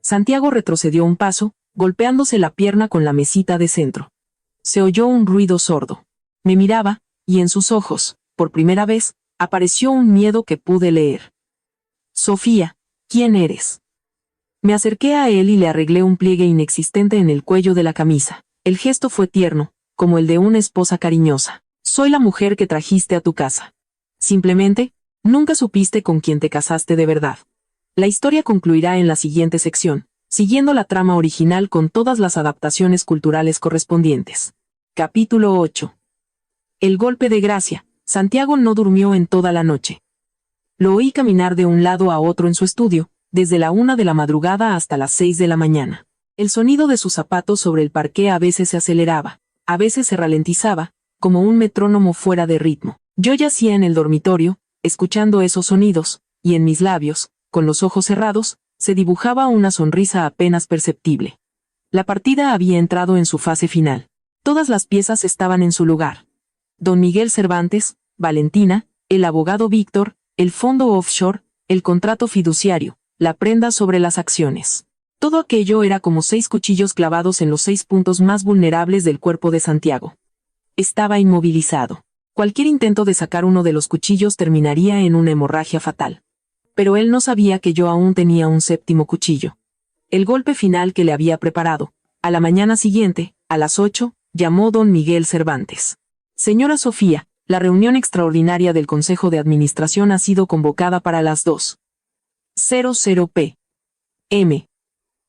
Santiago retrocedió un paso, golpeándose la pierna con la mesita de centro. Se oyó un ruido sordo. Me miraba, y en sus ojos, por primera vez, apareció un miedo que pude leer. Sofía, ¿quién eres? Me acerqué a él y le arreglé un pliegue inexistente en el cuello de la camisa. El gesto fue tierno, como el de una esposa cariñosa. Soy la mujer que trajiste a tu casa. Simplemente, nunca supiste con quién te casaste de verdad. La historia concluirá en la siguiente sección, siguiendo la trama original con todas las adaptaciones culturales correspondientes. Capítulo 8. El golpe de gracia. Santiago no durmió en toda la noche. Lo oí caminar de un lado a otro en su estudio, desde la 1 de la madrugada hasta las 6 de la mañana. El sonido de sus zapatos sobre el parqué a veces se aceleraba, a veces se ralentizaba, como un metrónomo fuera de ritmo. Yo yacía en el dormitorio, escuchando esos sonidos, y en mis labios, con los ojos cerrados, se dibujaba una sonrisa apenas perceptible. La partida había entrado en su fase final. Todas las piezas estaban en su lugar. Don Miguel Cervantes, Valentina, el abogado Víctor, el fondo offshore, el contrato fiduciario, la prenda sobre las acciones. Todo aquello era como 6 cuchillos clavados en los 6 puntos más vulnerables del cuerpo de Santiago. Estaba inmovilizado. Cualquier intento de sacar uno de los cuchillos terminaría en una hemorragia fatal. Pero él no sabía que yo aún tenía un 7º cuchillo. El golpe final que le había preparado. A la mañana siguiente, a las 8, llamó don Miguel Cervantes. Señora Sofía, la reunión extraordinaria del Consejo de Administración ha sido convocada para las 2:00 p.m.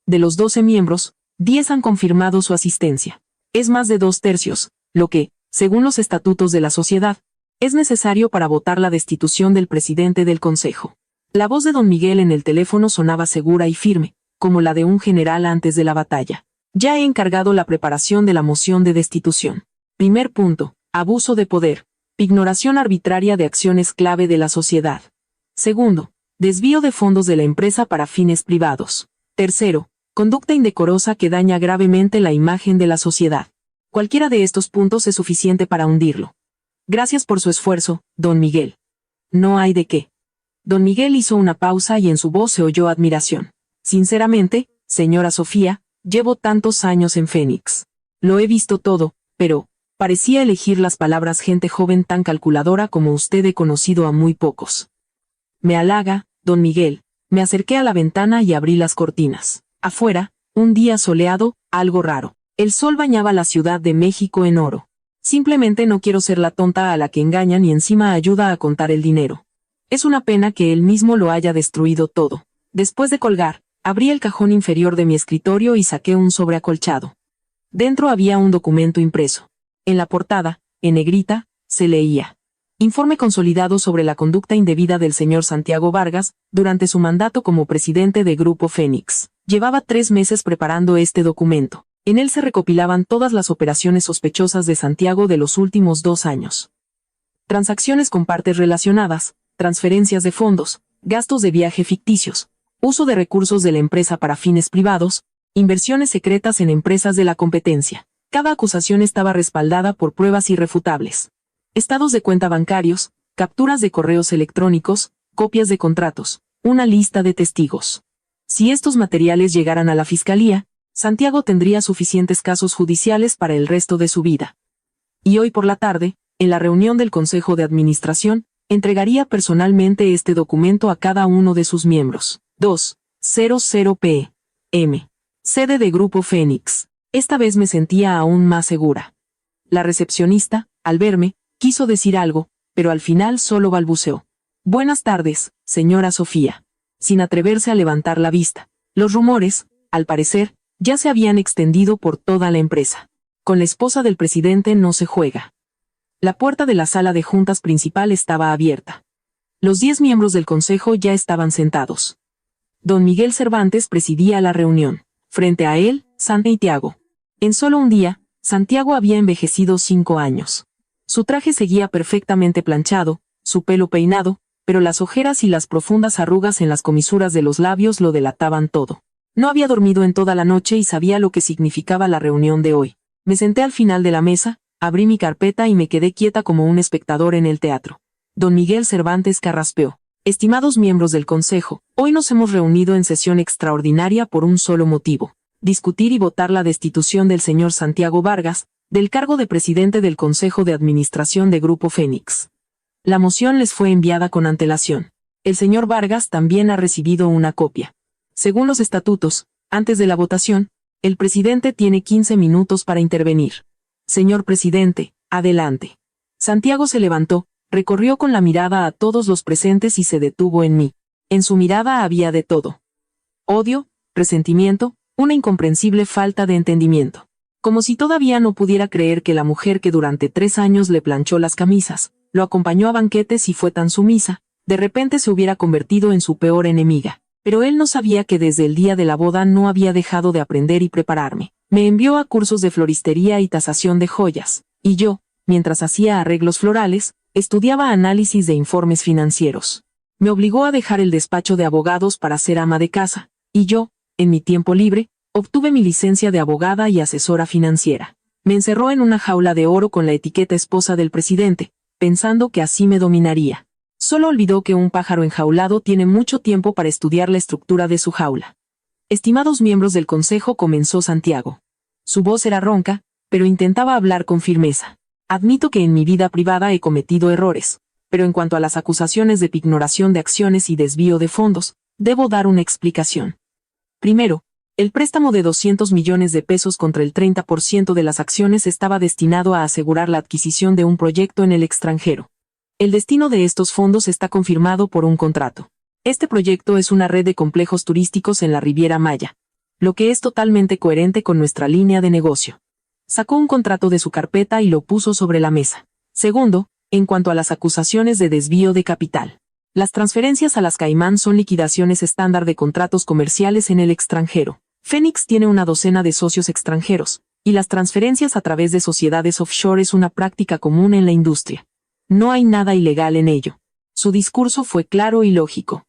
De los 12 miembros, 10 han confirmado su asistencia. Es más de 2/3, lo que, según los estatutos de la sociedad, es necesario para votar la destitución del presidente del Consejo. La voz de don Miguel en el teléfono sonaba segura y firme, como la de un general antes de la batalla. Ya he encargado la preparación de la moción de destitución. Primer punto: abuso de poder, ignoración arbitraria de acciones clave de la sociedad. Segundo, desvío de fondos de la empresa para fines privados. Tercero, conducta indecorosa que daña gravemente la imagen de la sociedad. Cualquiera de estos puntos es suficiente para hundirlo. Gracias por su esfuerzo, don Miguel. No hay de qué. Don Miguel hizo una pausa y en su voz se oyó admiración. Sinceramente, señora Sofía, llevo tantos años en Fénix. Lo he visto todo, pero parecía elegir las palabras gente joven tan calculadora como usted. He conocido a muy pocos. Me halaga, don Miguel. Me acerqué a la ventana y abrí las cortinas. Afuera, un día soleado, algo raro. El sol bañaba la Ciudad de México en oro. Simplemente no quiero ser la tonta a la que engañan y encima ayuda a contar el dinero. Es una pena que él mismo lo haya destruido todo. Después de colgar, abrí el cajón inferior de mi escritorio y saqué un sobre acolchado. Dentro había un documento impreso. En la portada, en negrita, se leía: Informe consolidado sobre la conducta indebida del señor Santiago Vargas, durante su mandato como presidente de Grupo Fénix. Llevaba 3 meses preparando este documento. En él se recopilaban todas las operaciones sospechosas de Santiago de los últimos 2 años. Transacciones con partes relacionadas, transferencias de fondos, gastos de viaje ficticios, uso de recursos de la empresa para fines privados, inversiones secretas en empresas de la competencia. Cada acusación estaba respaldada por pruebas irrefutables. Estados de cuenta bancarios, capturas de correos electrónicos, copias de contratos, una lista de testigos. Si estos materiales llegaran a la fiscalía, Santiago tendría suficientes casos judiciales para el resto de su vida. Y hoy por la tarde, en la reunión del Consejo de Administración, entregaría personalmente este documento a cada uno de sus miembros. 2:00 p.m. Sede de Grupo Fénix. Esta vez me sentía aún más segura. La recepcionista, al verme, quiso decir algo, pero al final solo balbuceó: Buenas tardes, señora Sofía. Sin atreverse a levantar la vista. Los rumores, al parecer, ya se habían extendido por toda la empresa. Con la esposa del presidente no se juega. La puerta de la sala de juntas principal estaba abierta. Los 10 miembros del consejo ya estaban sentados. Don Miguel Cervantes presidía la reunión. Frente a él, Santiago. En solo un día, Santiago había envejecido 5 años. Su traje seguía perfectamente planchado, su pelo peinado, pero las ojeras y las profundas arrugas en las comisuras de los labios lo delataban todo. No había dormido en toda la noche y sabía lo que significaba la reunión de hoy. Me senté al final de la mesa, abrí mi carpeta y me quedé quieta como un espectador en el teatro. Don Miguel Cervantes carraspeó: Estimados miembros del Consejo, hoy nos hemos reunido en sesión extraordinaria por un solo motivo: discutir y votar la destitución del señor Santiago Vargas, del cargo de presidente del Consejo de Administración de Grupo Fénix. La moción les fue enviada con antelación. El señor Vargas también ha recibido una copia. Según los estatutos, antes de la votación, el presidente tiene 15 minutos para intervenir. Señor presidente, adelante. Santiago se levantó, recorrió con la mirada a todos los presentes y se detuvo en mí. En su mirada había de todo: odio, resentimiento, una incomprensible falta de entendimiento. Como si todavía no pudiera creer que la mujer que durante 3 años le planchó las camisas, lo acompañó a banquetes y fue tan sumisa, de repente se hubiera convertido en su peor enemiga. Pero él no sabía que desde el día de la boda no había dejado de aprender y prepararme. Me envió a cursos de floristería y tasación de joyas, y yo, mientras hacía arreglos florales, estudiaba análisis de informes financieros. Me obligó a dejar el despacho de abogados para ser ama de casa, y yo, en mi tiempo libre, obtuve mi licencia de abogada y asesora financiera. Me encerró en una jaula de oro con la etiqueta esposa del presidente, pensando que así me dominaría. Solo olvidó que un pájaro enjaulado tiene mucho tiempo para estudiar la estructura de su jaula. Estimados miembros del Consejo, comenzó Santiago. Su voz era ronca, pero intentaba hablar con firmeza. Admito que en mi vida privada he cometido errores, pero en cuanto a las acusaciones de pignoración de acciones y desvío de fondos, debo dar una explicación. Primero, el préstamo de 200 millones de pesos contra el 30% de las acciones estaba destinado a asegurar la adquisición de un proyecto en el extranjero. El destino de estos fondos está confirmado por un contrato. Este proyecto es una red de complejos turísticos en la Riviera Maya, lo que es totalmente coherente con nuestra línea de negocio. Sacó un contrato de su carpeta y lo puso sobre la mesa. Segundo, en cuanto a las acusaciones de desvío de capital. Las transferencias a las Caimán son liquidaciones estándar de contratos comerciales en el extranjero. Fénix tiene una docena de socios extranjeros, y las transferencias a través de sociedades offshore es una práctica común en la industria. No hay nada ilegal en ello. Su discurso fue claro y lógico.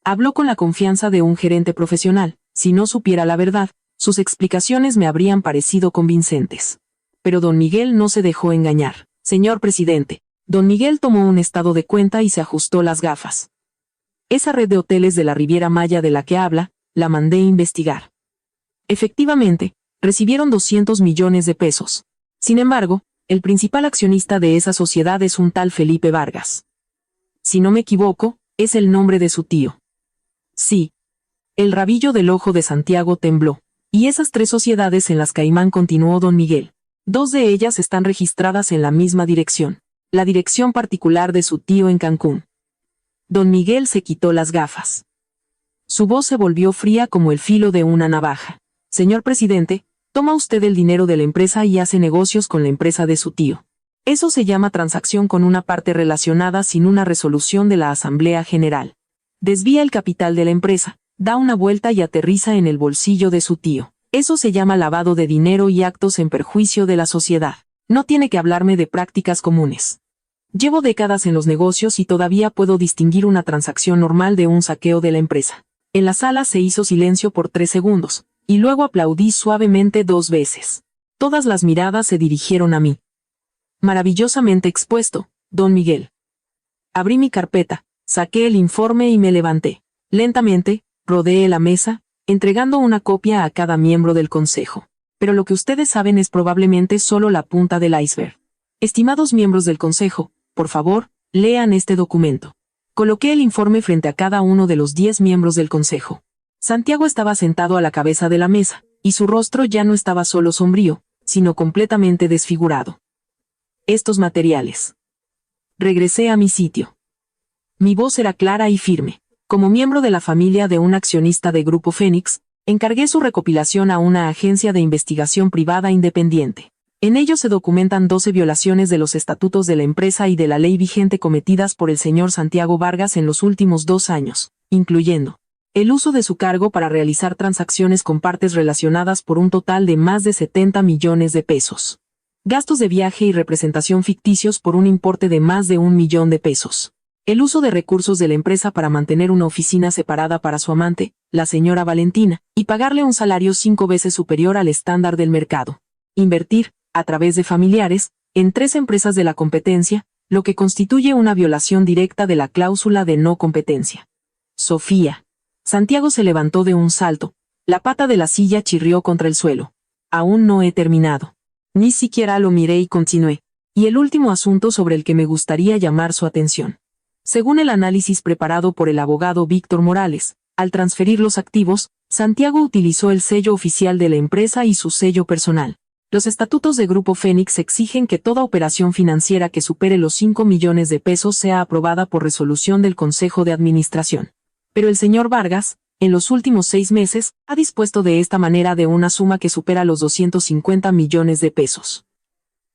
Habló con la confianza de un gerente profesional. Si no supiera la verdad, sus explicaciones me habrían parecido convincentes. Pero don Miguel no se dejó engañar. Señor presidente, don Miguel tomó un estado de cuenta y se ajustó las gafas. Esa red de hoteles de la Riviera Maya de la que habla, la mandé investigar. Efectivamente, recibieron 200 millones de pesos. Sin embargo, el principal accionista de esa sociedad es un tal Felipe Vargas. Si no me equivoco, es el nombre de su tío. Sí. El rabillo del ojo de Santiago tembló. Y esas 3 sociedades en las Caimán, continuó don Miguel. 2 de ellas están registradas en la misma dirección. La dirección particular de su tío en Cancún. Don Miguel se quitó las gafas. Su voz se volvió fría como el filo de una navaja. Señor presidente, toma usted el dinero de la empresa y hace negocios con la empresa de su tío. Eso se llama transacción con una parte relacionada sin una resolución de la Asamblea General. Desvía el capital de la empresa, da una vuelta y aterriza en el bolsillo de su tío. Eso se llama lavado de dinero y actos en perjuicio de la sociedad. No tiene que hablarme de prácticas comunes. Llevo décadas en los negocios y todavía puedo distinguir una transacción normal de un saqueo de la empresa. En la sala se hizo silencio por 3 segundos, y luego aplaudí suavemente 2 veces. Todas las miradas se dirigieron a mí. Maravillosamente expuesto, don Miguel. Abrí mi carpeta, saqué el informe y me levanté. Lentamente, rodeé la mesa, entregando una copia a cada miembro del consejo. Pero lo que ustedes saben es probablemente solo la punta del iceberg. Estimados miembros del consejo, por favor, lean este documento. Coloqué el informe frente a cada uno de los 10 miembros del consejo. Santiago estaba sentado a la cabeza de la mesa, y su rostro ya no estaba solo sombrío, sino completamente desfigurado. Estos materiales. Regresé a mi sitio. Mi voz era clara y firme. Como miembro de la familia de un accionista de Grupo Fénix, encargué su recopilación a una agencia de investigación privada independiente. En ello se documentan 12 violaciones de los estatutos de la empresa y de la ley vigente cometidas por el señor Santiago Vargas en los últimos 2 años, incluyendo el uso de su cargo para realizar transacciones con partes relacionadas por un total de más de 70 millones de pesos. Gastos de viaje y representación ficticios por un importe de más de 1 millón de pesos. El uso de recursos de la empresa para mantener una oficina separada para su amante, la señora Valentina, y pagarle un salario 5 veces superior al estándar del mercado. Invertir, a través de familiares, en 3 empresas de la competencia, lo que constituye una violación directa de la cláusula de no competencia. Sofía. Santiago se levantó de un salto. La pata de la silla chirrió contra el suelo. Aún no he terminado. Ni siquiera lo miré y continué. Y el último asunto sobre el que me gustaría llamar su atención. Según el análisis preparado por el abogado Víctor Morales, al transferir los activos, Santiago utilizó el sello oficial de la empresa y su sello personal. Los estatutos de Grupo Fénix exigen que toda operación financiera que supere los 5 millones de pesos sea aprobada por resolución del Consejo de Administración. Pero el señor Vargas, en los últimos 6 meses, ha dispuesto de esta manera de una suma que supera los 250 millones de pesos.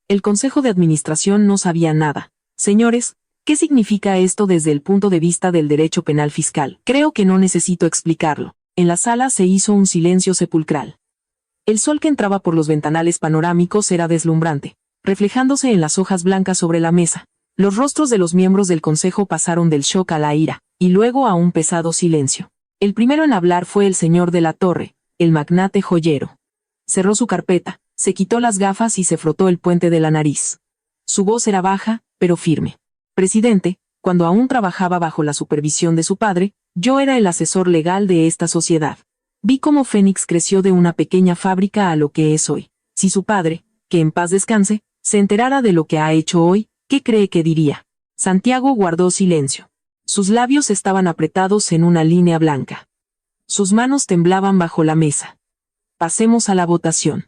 El Consejo de Administración no sabía nada. Señores, ¿qué significa esto desde el punto de vista del derecho penal fiscal? Creo que no necesito explicarlo. En la sala se hizo un silencio sepulcral. El sol que entraba por los ventanales panorámicos era deslumbrante, reflejándose en las hojas blancas sobre la mesa. Los rostros de los miembros del consejo pasaron del shock a la ira, y luego a un pesado silencio. El primero en hablar fue el señor de la Torre, el magnate joyero. Cerró su carpeta, se quitó las gafas y se frotó el puente de la nariz. Su voz era baja, pero firme. Presidente, cuando aún trabajaba bajo la supervisión de su padre, yo era el asesor legal de esta sociedad. Vi cómo Fénix creció de una pequeña fábrica a lo que es hoy. Si su padre, que en paz descanse, se enterara de lo que ha hecho hoy, ¿qué cree que diría? Santiago guardó silencio. Sus labios estaban apretados en una línea blanca. Sus manos temblaban bajo la mesa. Pasemos a la votación.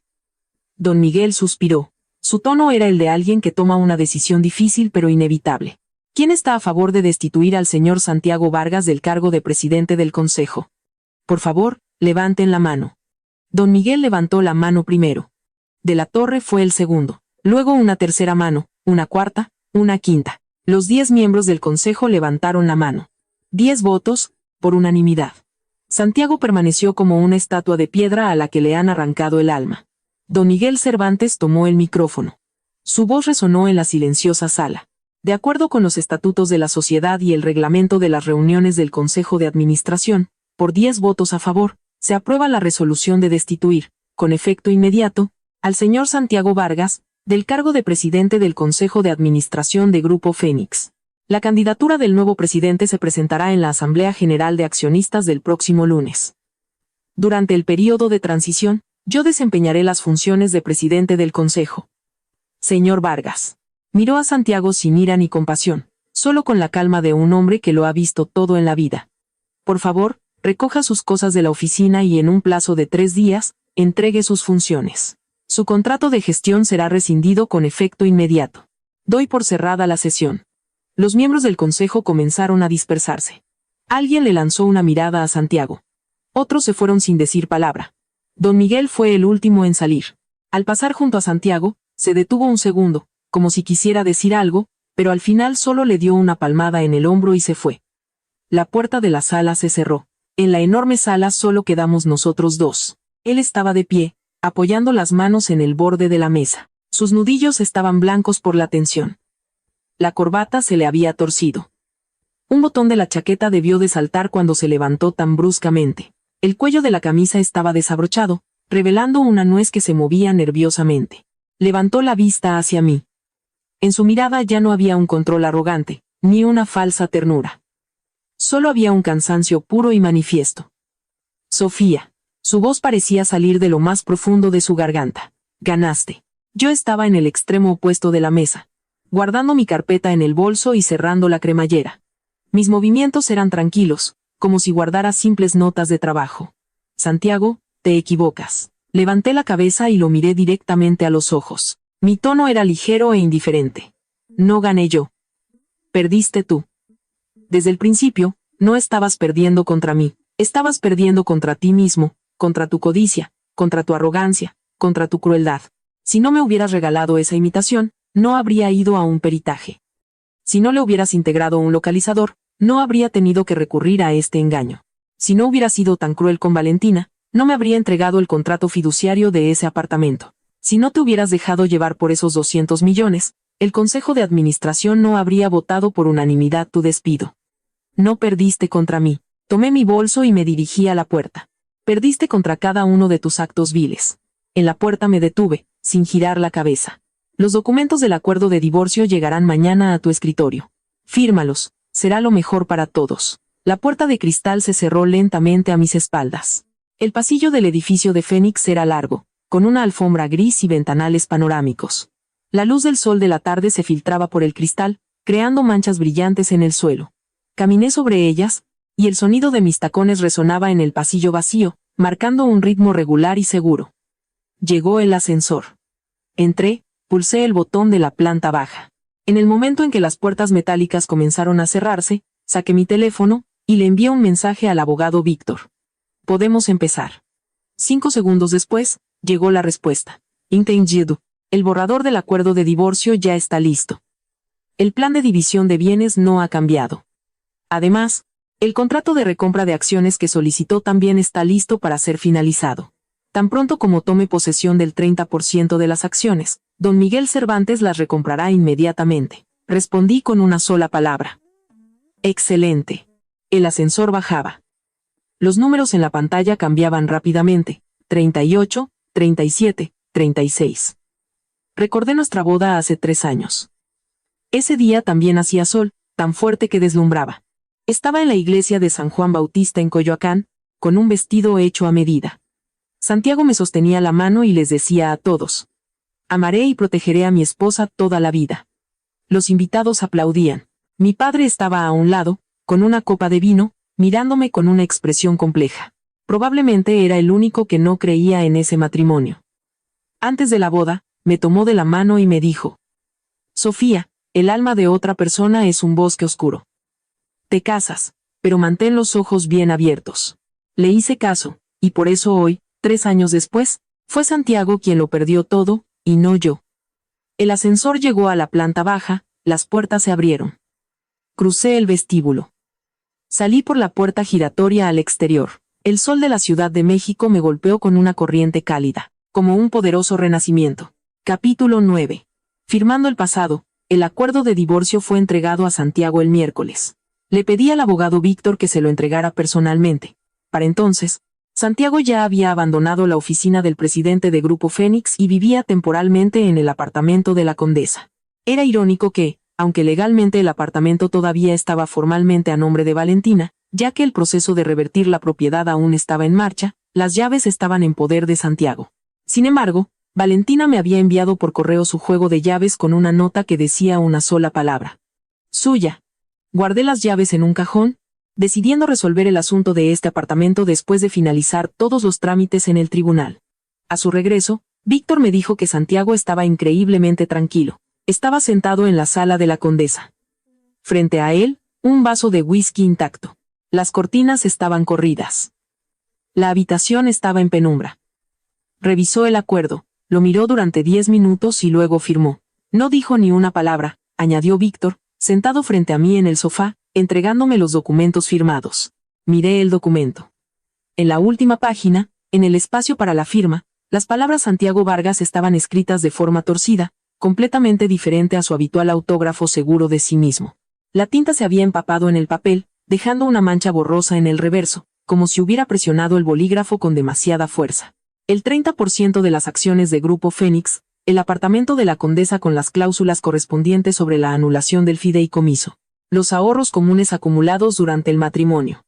Don Miguel suspiró. Su tono era el de alguien que toma una decisión difícil pero inevitable. ¿Quién está a favor de destituir al señor Santiago Vargas del cargo de presidente del Consejo? Por favor, levanten la mano. Don Miguel levantó la mano primero. De la Torre fue el segundo. Luego una tercera mano, una cuarta, una quinta. Los 10 miembros del Consejo levantaron la mano. 10 votos, por unanimidad. Santiago permaneció como una estatua de piedra a la que le han arrancado el alma. Don Miguel Cervantes tomó el micrófono. Su voz resonó en la silenciosa sala. De acuerdo con los estatutos de la sociedad y el reglamento de las reuniones del Consejo de Administración, por 10 votos a favor, se aprueba la resolución de destituir, con efecto inmediato, al señor Santiago Vargas, del cargo de presidente del Consejo de Administración de Grupo Fénix. La candidatura del nuevo presidente se presentará en la Asamblea General de Accionistas del próximo lunes. Durante el período de transición, yo desempeñaré las funciones de presidente del Consejo. Señor Vargas. Miró a Santiago sin ira ni compasión, solo con la calma de un hombre que lo ha visto todo en la vida. Por favor, recoja sus cosas de la oficina y en un plazo de 3 días, entregue sus funciones. Su contrato de gestión será rescindido con efecto inmediato. Doy por cerrada la sesión. Los miembros del consejo comenzaron a dispersarse. Alguien le lanzó una mirada a Santiago. Otros se fueron sin decir palabra. Don Miguel fue el último en salir. Al pasar junto a Santiago, se detuvo un segundo, como si quisiera decir algo, pero al final solo le dio una palmada en el hombro y se fue. La puerta de la sala se cerró. En la enorme sala solo quedamos nosotros dos. Él estaba de pie, apoyando las manos en el borde de la mesa. Sus nudillos estaban blancos por la tensión. La corbata se le había torcido. Un botón de la chaqueta debió de saltar cuando se levantó tan bruscamente. El cuello de la camisa estaba desabrochado, revelando una nuez que se movía nerviosamente. Levantó la vista hacia mí. En su mirada ya no había un control arrogante, ni una falsa ternura. Solo había un cansancio puro y manifiesto. Sofía. Su voz parecía salir de lo más profundo de su garganta. Ganaste. Yo estaba en el extremo opuesto de la mesa, guardando mi carpeta en el bolso y cerrando la cremallera. Mis movimientos eran tranquilos, como si guardara simples notas de trabajo. Santiago, te equivocas. Levanté la cabeza y lo miré directamente a los ojos. Mi tono era ligero e indiferente. No gané yo. Perdiste tú. Desde el principio, no estabas perdiendo contra mí, estabas perdiendo contra ti mismo, contra tu codicia, contra tu arrogancia, contra tu crueldad. Si no me hubieras regalado esa imitación, no habría ido a un peritaje. Si no le hubieras integrado un localizador, no habría tenido que recurrir a este engaño. Si no hubieras sido tan cruel con Valentina, no me habría entregado el contrato fiduciario de ese apartamento. Si no te hubieras dejado llevar por esos 200 millones, el Consejo de Administración no habría votado por unanimidad tu despido. No perdiste contra mí. Tomé mi bolso y me dirigí a la puerta. Perdiste contra cada uno de tus actos viles. En la puerta me detuve, sin girar la cabeza. Los documentos del acuerdo de divorcio llegarán mañana a tu escritorio. Fírmalos, será lo mejor para todos. La puerta de cristal se cerró lentamente a mis espaldas. El pasillo del edificio de Fénix era largo, con una alfombra gris y ventanales panorámicos. La luz del sol de la tarde se filtraba por el cristal, creando manchas brillantes en el suelo. Caminé sobre ellas, y el sonido de mis tacones resonaba en el pasillo vacío, marcando un ritmo regular y seguro. Llegó el ascensor. Entré, pulsé el botón de la planta baja. En el momento en que las puertas metálicas comenzaron a cerrarse, saqué mi teléfono, y le envié un mensaje al abogado Víctor. Podemos empezar. 5 segundos después, llegó la respuesta. Entendido. El borrador del acuerdo de divorcio ya está listo. El plan de división de bienes no ha cambiado. Además, el contrato de recompra de acciones que solicitó también está listo para ser finalizado. Tan pronto como tome posesión del 30% de las acciones, don Miguel Cervantes las recomprará inmediatamente. Respondí con una sola palabra. Excelente. El ascensor bajaba. Los números en la pantalla cambiaban rápidamente. 38, 37, 36. Recordé nuestra boda hace 3 años. Ese día también hacía sol, tan fuerte que deslumbraba. Estaba en la iglesia de San Juan Bautista en Coyoacán, con un vestido hecho a medida. Santiago me sostenía la mano y les decía a todos: amaré y protegeré a mi esposa toda la vida. Los invitados aplaudían. Mi padre estaba a un lado, con una copa de vino, mirándome con una expresión compleja. Probablemente era el único que no creía en ese matrimonio. Antes de la boda, me tomó de la mano y me dijo: Sofía, el alma de otra persona es un bosque oscuro. Te casas, pero mantén los ojos bien abiertos. Le hice caso, y por eso hoy, 3 años después, fue Santiago quien lo perdió todo, y no yo. El ascensor llegó a la planta baja, las puertas se abrieron. Crucé el vestíbulo. Salí por la puerta giratoria al exterior. El sol de la Ciudad de México me golpeó con una corriente cálida, como un poderoso renacimiento. Capítulo 9. Firmando el pasado, el acuerdo de divorcio fue entregado a Santiago el miércoles. Le pedí al abogado Víctor que se lo entregara personalmente. Para entonces, Santiago ya había abandonado la oficina del presidente de Grupo Fénix y vivía temporalmente en el apartamento de la Condesa. Era irónico que, aunque legalmente el apartamento todavía estaba formalmente a nombre de Valentina, ya que el proceso de revertir la propiedad aún estaba en marcha, las llaves estaban en poder de Santiago. Sin embargo, Valentina me había enviado por correo su juego de llaves con una nota que decía una sola palabra: suya. Guardé las llaves en un cajón, decidiendo resolver el asunto de este apartamento después de finalizar todos los trámites en el tribunal. A su regreso, Víctor me dijo que Santiago estaba increíblemente tranquilo. Estaba sentado en la sala de la Condesa. Frente a él, un vaso de whisky intacto. Las cortinas estaban corridas. La habitación estaba en penumbra. Revisó el acuerdo, lo miró durante 10 minutos y luego firmó. No dijo ni una palabra, añadió Víctor, sentado frente a mí en el sofá, entregándome los documentos firmados. Miré el documento. En la última página, en el espacio para la firma, las palabras Santiago Vargas estaban escritas de forma torcida, completamente diferente a su habitual autógrafo seguro de sí mismo. La tinta se había empapado en el papel, dejando una mancha borrosa en el reverso, como si hubiera presionado el bolígrafo con demasiada fuerza. El 30% de las acciones de Grupo Fénix, el apartamento de la Condesa con las cláusulas correspondientes sobre la anulación del fideicomiso, los ahorros comunes acumulados durante el matrimonio.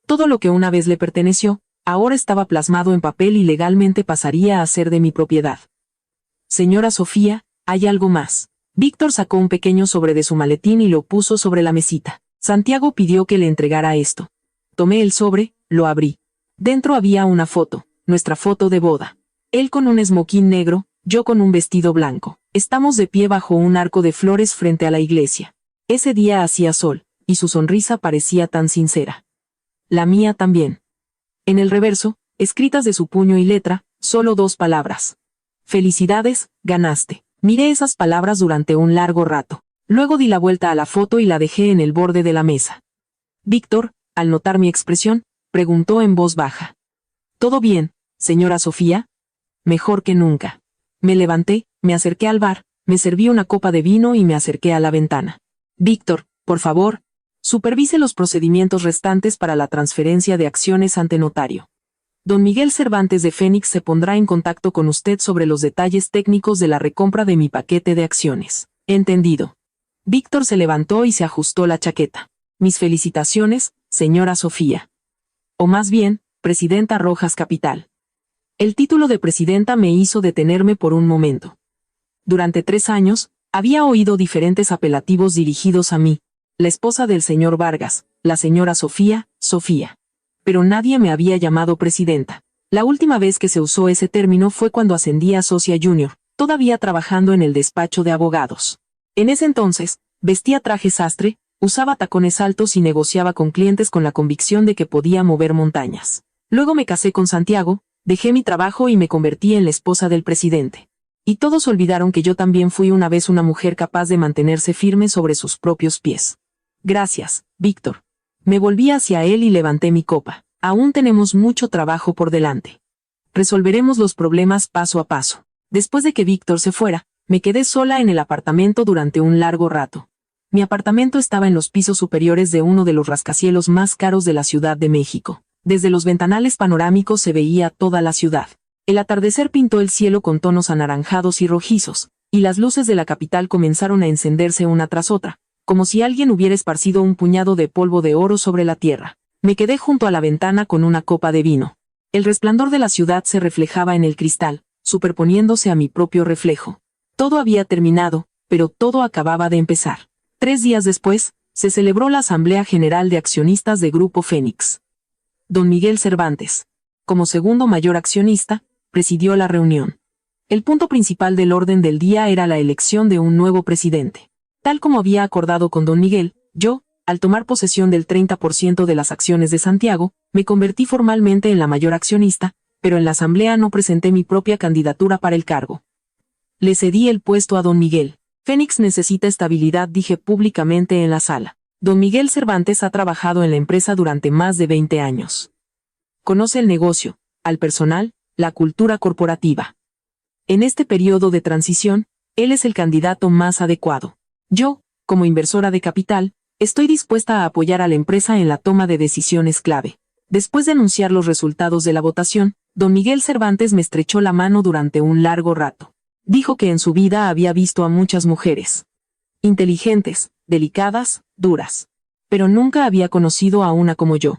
Todo lo que una vez le perteneció, ahora estaba plasmado en papel y legalmente pasaría a ser de mi propiedad. Señora Sofía, hay algo más. Víctor sacó un pequeño sobre de su maletín y lo puso sobre la mesita. Santiago pidió que le entregara esto. Tomé el sobre, lo abrí. Dentro había una foto, nuestra foto de boda. Él con un esmoquín negro, yo con un vestido blanco. Estamos de pie bajo un arco de flores frente a la iglesia. Ese día hacía sol, y su sonrisa parecía tan sincera. La mía también. En el reverso, escritas de su puño y letra, solo 2 palabras. Felicidades, ganaste. Miré esas palabras durante un largo rato. Luego di la vuelta a la foto y la dejé en el borde de la mesa. Víctor, al notar mi expresión, preguntó en voz baja: ¿todo bien, señora Sofía? Mejor que nunca. Me levanté, me acerqué al bar, me serví una copa de vino y me acerqué a la ventana. Víctor, por favor, supervise los procedimientos restantes para la transferencia de acciones ante notario. Don Miguel Cervantes de Fénix se pondrá en contacto con usted sobre los detalles técnicos de la recompra de mi paquete de acciones. Entendido. Víctor se levantó y se ajustó la chaqueta. Mis felicitaciones, señora Sofía. O más bien, Presidenta Rojas Capital. El título de presidenta me hizo detenerme por un momento. Durante 3 años, había oído diferentes apelativos dirigidos a mí. La esposa del señor Vargas, la señora Sofía, Sofía. Pero nadie me había llamado presidenta. La última vez que se usó ese término fue cuando ascendí a socia junior, todavía trabajando en el despacho de abogados. En ese entonces, vestía traje sastre, usaba tacones altos y negociaba con clientes con la convicción de que podía mover montañas. Luego me casé con Santiago, dejé mi trabajo y me convertí en la esposa del presidente. Y todos olvidaron que yo también fui una vez una mujer capaz de mantenerse firme sobre sus propios pies. Gracias, Víctor. Me volví hacia él y levanté mi copa. Aún tenemos mucho trabajo por delante. Resolveremos los problemas paso a paso. Después de que Víctor se fuera, me quedé sola en el apartamento durante un largo rato. Mi apartamento estaba en los pisos superiores de uno de los rascacielos más caros de la Ciudad de México. Desde los ventanales panorámicos se veía toda la ciudad. El atardecer pintó el cielo con tonos anaranjados y rojizos, y las luces de la capital comenzaron a encenderse una tras otra, como si alguien hubiera esparcido un puñado de polvo de oro sobre la tierra. Me quedé junto a la ventana con una copa de vino. El resplandor de la ciudad se reflejaba en el cristal, superponiéndose a mi propio reflejo. Todo había terminado, pero todo acababa de empezar. 3 días después, se celebró la Asamblea General de Accionistas de Grupo Fénix. Don Miguel Cervantes, como segundo mayor accionista, presidió la reunión. El punto principal del orden del día era la elección de un nuevo presidente. Tal como había acordado con don Miguel, yo, al tomar posesión del 30% de las acciones de Santiago, me convertí formalmente en la mayor accionista, pero en la asamblea no presenté mi propia candidatura para el cargo. Le cedí el puesto a don Miguel. Fénix necesita estabilidad, dije públicamente en la sala. Don Miguel Cervantes ha trabajado en la empresa durante más de 20 años. Conoce el negocio, al personal, la cultura corporativa. En este periodo de transición, él es el candidato más adecuado. Yo, como inversora de capital, estoy dispuesta a apoyar a la empresa en la toma de decisiones clave. Después de anunciar los resultados de la votación, don Miguel Cervantes me estrechó la mano durante un largo rato. Dijo que en su vida había visto a muchas mujeres. Inteligentes, delicadas, duras. Pero nunca había conocido a una como yo.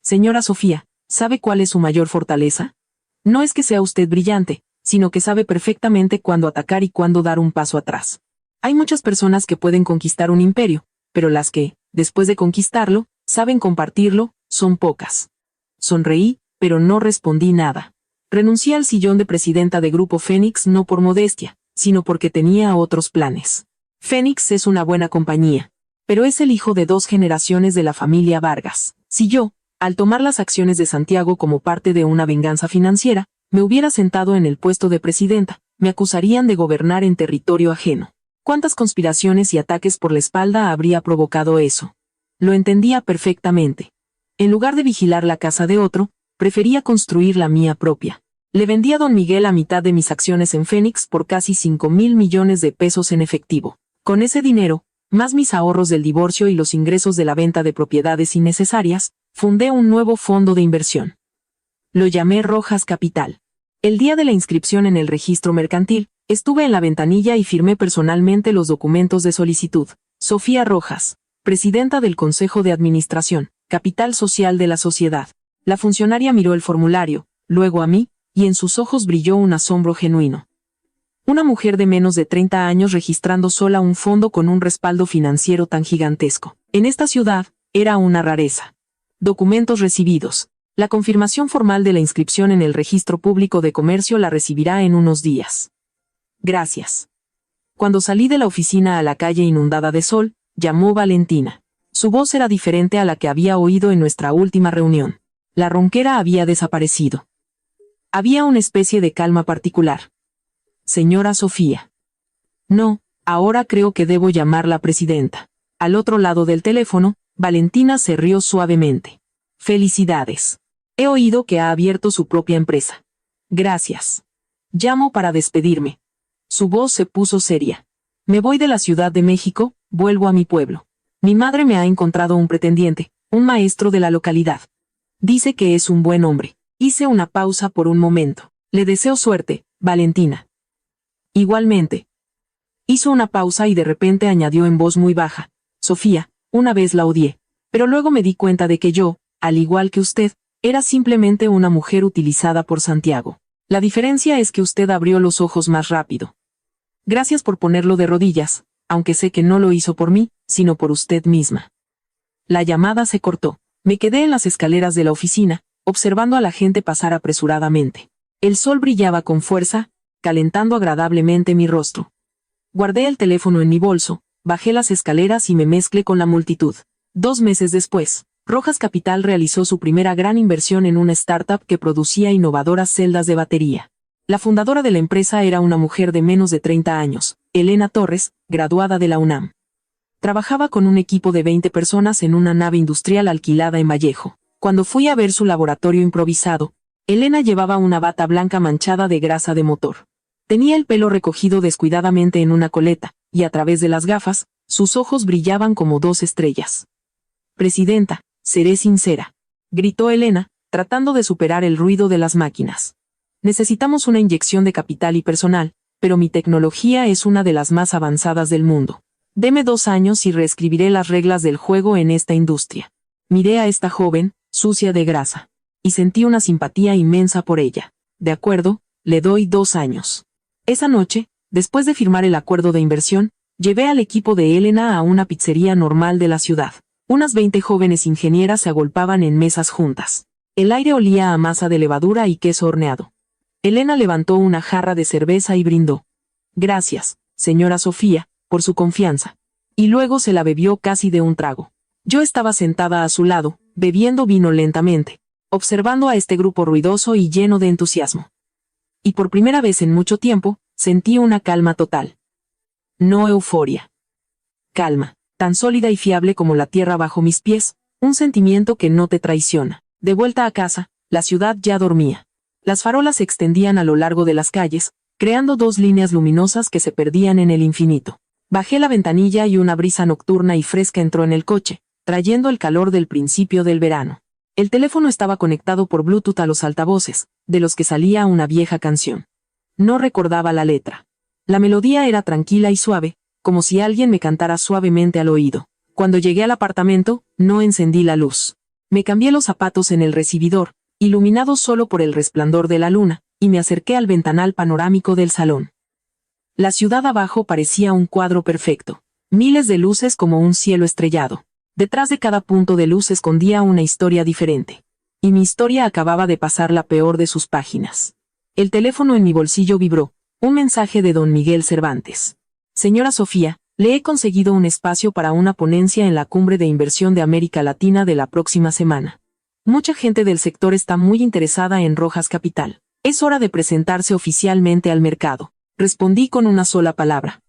Señora Sofía, ¿sabe cuál es su mayor fortaleza? No es que sea usted brillante, sino que sabe perfectamente cuándo atacar y cuándo dar un paso atrás. Hay muchas personas que pueden conquistar un imperio, pero las que, después de conquistarlo, saben compartirlo, son pocas. Sonreí, pero no respondí nada. Renuncié al sillón de presidenta de Grupo Fénix no por modestia, sino porque tenía otros planes. Fénix es una buena compañía, pero es el hijo de 2 generaciones de la familia Vargas. Si yo, al tomar las acciones de Santiago como parte de una venganza financiera, me hubiera sentado en el puesto de presidenta, me acusarían de gobernar en territorio ajeno. ¿Cuántas conspiraciones y ataques por la espalda habría provocado eso? Lo entendía perfectamente. En lugar de vigilar la casa de otro, prefería construir la mía propia. Le vendí a don Miguel a mitad de mis acciones en Fénix por casi 5.000 millones de pesos en efectivo. Con ese dinero, más mis ahorros del divorcio y los ingresos de la venta de propiedades innecesarias, fundé un nuevo fondo de inversión. Lo llamé Rojas Capital. El día de la inscripción en el registro mercantil, estuve en la ventanilla y firmé personalmente los documentos de solicitud. Sofía Rojas, presidenta del Consejo de Administración, Capital Social de la sociedad. La funcionaria miró el formulario, luego a mí, y en sus ojos brilló un asombro genuino. Una mujer de menos de 30 años registrando sola un fondo con un respaldo financiero tan gigantesco. En esta ciudad, era una rareza. Documentos recibidos. La confirmación formal de la inscripción en el Registro Público de Comercio la recibirá en unos días. Gracias. Cuando salí de la oficina a la calle inundada de sol, llamó Valentina. Su voz era diferente a la que había oído en nuestra última reunión. La ronquera había desaparecido. Había una especie de calma particular. Señora Sofía. No, ahora creo que debo llamarla presidenta. Al otro lado del teléfono, Valentina se rió suavemente. Felicidades. He oído que ha abierto su propia empresa. Gracias. Llamo para despedirme. Su voz se puso seria. Me voy de la Ciudad de México, vuelvo a mi pueblo. Mi madre me ha encontrado un pretendiente, un maestro de la localidad. Dice que es un buen hombre. Hice una pausa por un momento. Le deseo suerte, Valentina. Igualmente. Hizo una pausa y de repente añadió en voz muy baja. Sofía, una vez la odié, pero luego me di cuenta de que yo, al igual que usted, era simplemente una mujer utilizada por Santiago. La diferencia es que usted abrió los ojos más rápido. Gracias por ponerlo de rodillas, aunque sé que no lo hizo por mí, sino por usted misma. La llamada se cortó. Me quedé en las escaleras de la oficina, observando a la gente pasar apresuradamente. El sol brillaba con fuerza, calentando agradablemente mi rostro. Guardé el teléfono en mi bolso, bajé las escaleras y me mezclé con la multitud. 2 meses después, Rojas Capital realizó su primera gran inversión en una startup que producía innovadoras celdas de batería. La fundadora de la empresa era una mujer de menos de 30 años, Elena Torres, graduada de la UNAM. Trabajaba con un equipo de 20 personas en una nave industrial alquilada en Vallejo. Cuando fui a ver su laboratorio improvisado, Elena llevaba una bata blanca manchada de grasa de motor. Tenía el pelo recogido descuidadamente en una coleta, y a través de las gafas, sus ojos brillaban como 2 estrellas. Presidenta, seré sincera, gritó Elena, tratando de superar el ruido de las máquinas. Necesitamos una inyección de capital y personal, pero mi tecnología es una de las más avanzadas del mundo. Deme 2 años y reescribiré las reglas del juego en esta industria. Miré a esta joven, sucia de grasa, y sentí una simpatía inmensa por ella. De acuerdo, le doy 2 años. Esa noche, después de firmar el acuerdo de inversión, llevé al equipo de Elena a una pizzería normal de la ciudad. Unas 20 jóvenes ingenieras se agolpaban en mesas juntas. El aire olía a masa de levadura y queso horneado. Elena levantó una jarra de cerveza y brindó. Gracias, señora Sofía, por su confianza. Y luego se la bebió casi de un trago. Yo estaba sentada a su lado, bebiendo vino lentamente, observando a este grupo ruidoso y lleno de entusiasmo. Y por primera vez en mucho tiempo, sentí una calma total. No euforia. Calma, tan sólida y fiable como la tierra bajo mis pies, un sentimiento que no te traiciona. De vuelta a casa, la ciudad ya dormía. Las farolas se extendían a lo largo de las calles, creando 2 líneas luminosas que se perdían en el infinito. Bajé la ventanilla y una brisa nocturna y fresca entró en el coche, trayendo el calor del principio del verano. El teléfono estaba conectado por Bluetooth a los altavoces, de los que salía una vieja canción. No recordaba la letra. La melodía era tranquila y suave, como si alguien me cantara suavemente al oído. Cuando llegué al apartamento, no encendí la luz. Me cambié los zapatos en el recibidor, iluminados solo por el resplandor de la luna, y me acerqué al ventanal panorámico del salón. La ciudad abajo parecía un cuadro perfecto. Miles de luces como un cielo estrellado. Detrás de cada punto de luz se escondía una historia diferente. Y mi historia acababa de pasar la peor de sus páginas. El teléfono en mi bolsillo vibró. Un mensaje de don Miguel Cervantes. Señora Sofía, le he conseguido un espacio para una ponencia en la Cumbre de Inversión de América Latina de la próxima semana. Mucha gente del sector está muy interesada en Rojas Capital. Es hora de presentarse oficialmente al mercado. Respondí con una sola palabra.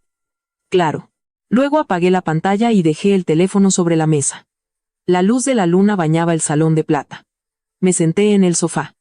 Claro. Luego apagué la pantalla y dejé el teléfono sobre la mesa. La luz de la luna bañaba el salón de plata. Me senté en el sofá.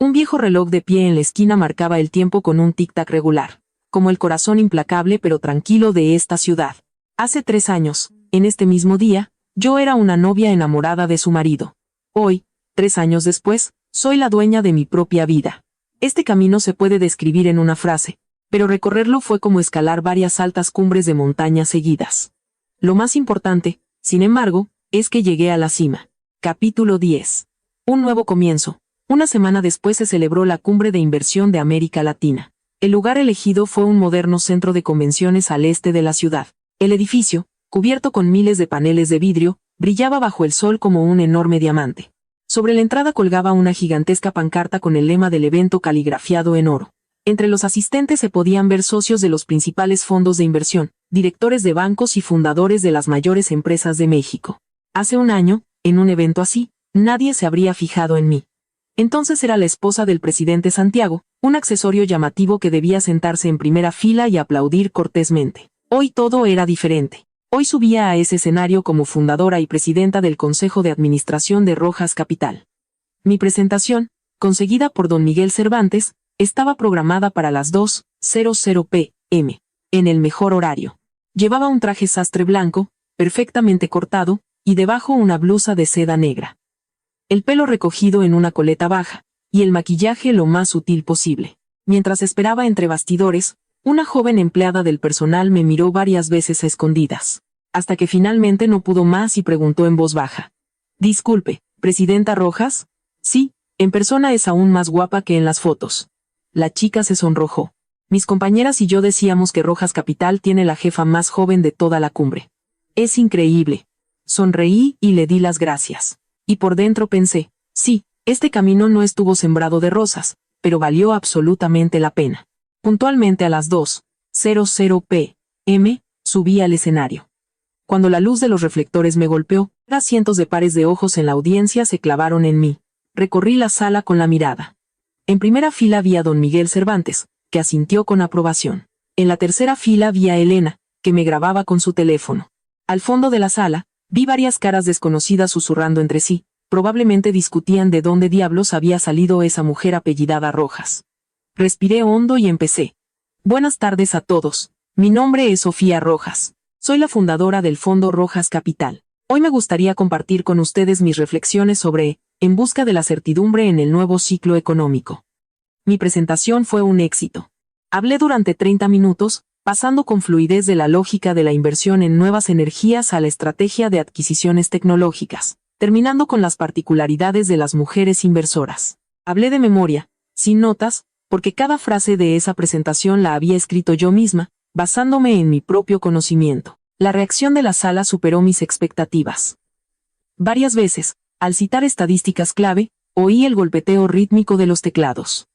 Un viejo reloj de pie en la esquina marcaba el tiempo con un tic-tac regular, como el corazón implacable pero tranquilo de esta ciudad. Hace 3 años, en este mismo día, yo era una novia enamorada de su marido. Hoy, 3 años después, soy la dueña de mi propia vida. Este camino se puede describir en una frase, pero recorrerlo fue como escalar varias altas cumbres de montañas seguidas. Lo más importante, sin embargo, es que llegué a la cima. Capítulo 10. Un nuevo comienzo. Una semana después se celebró la Cumbre de Inversión de América Latina. El lugar elegido fue un moderno centro de convenciones al este de la ciudad. El edificio, cubierto con miles de paneles de vidrio, brillaba bajo el sol como un enorme diamante. Sobre la entrada colgaba una gigantesca pancarta con el lema del evento caligrafiado en oro. Entre los asistentes se podían ver socios de los principales fondos de inversión, directores de bancos y fundadores de las mayores empresas de México. Hace un año, en un evento así, nadie se habría fijado en mí. Entonces era la esposa del presidente Santiago, un accesorio llamativo que debía sentarse en primera fila y aplaudir cortésmente. Hoy todo era diferente. Hoy subía a ese escenario como fundadora y presidenta del Consejo de Administración de Rojas Capital. Mi presentación, conseguida por don Miguel Cervantes, estaba programada para las 2:00 p.m., en el mejor horario. Llevaba un traje sastre blanco, perfectamente cortado, y debajo una blusa de seda negra. El pelo recogido en una coleta baja, y el maquillaje lo más sutil posible. Mientras esperaba entre bastidores, una joven empleada del personal me miró varias veces a escondidas, hasta que finalmente no pudo más y preguntó en voz baja. Disculpe, ¿Presidenta Rojas? Sí, en persona es aún más guapa que en las fotos. La chica se sonrojó. Mis compañeras y yo decíamos que Rojas Capital tiene la jefa más joven de toda la cumbre. Es increíble. Sonreí y le di las gracias. Y por dentro pensé, sí, este camino no estuvo sembrado de rosas, pero valió absolutamente la pena. Puntualmente a las 2:00 p.m., subí al escenario. Cuando la luz de los reflectores me golpeó, cientos de pares de ojos en la audiencia se clavaron en mí. Recorrí la sala con la mirada. En primera fila vi a don Miguel Cervantes, que asintió con aprobación. En la tercera fila vi a Elena, que me grababa con su teléfono. Al fondo de la sala, vi varias caras desconocidas susurrando entre sí, probablemente discutían de dónde diablos había salido esa mujer apellidada Rojas. Respiré hondo y empecé. Buenas tardes a todos. Mi nombre es Sofía Rojas. Soy la fundadora del Fondo Rojas Capital. Hoy me gustaría compartir con ustedes mis reflexiones sobre En busca de la certidumbre en el nuevo ciclo económico. Mi presentación fue un éxito. Hablé durante 30 minutos, pasando con fluidez de la lógica de la inversión en nuevas energías a la estrategia de adquisiciones tecnológicas, terminando con las particularidades de las mujeres inversoras. Hablé de memoria, sin notas, porque cada frase de esa presentación la había escrito yo misma, basándome en mi propio conocimiento. La reacción de la sala superó mis expectativas. Varias veces, al citar estadísticas clave, oí el golpeteo rítmico de los teclados.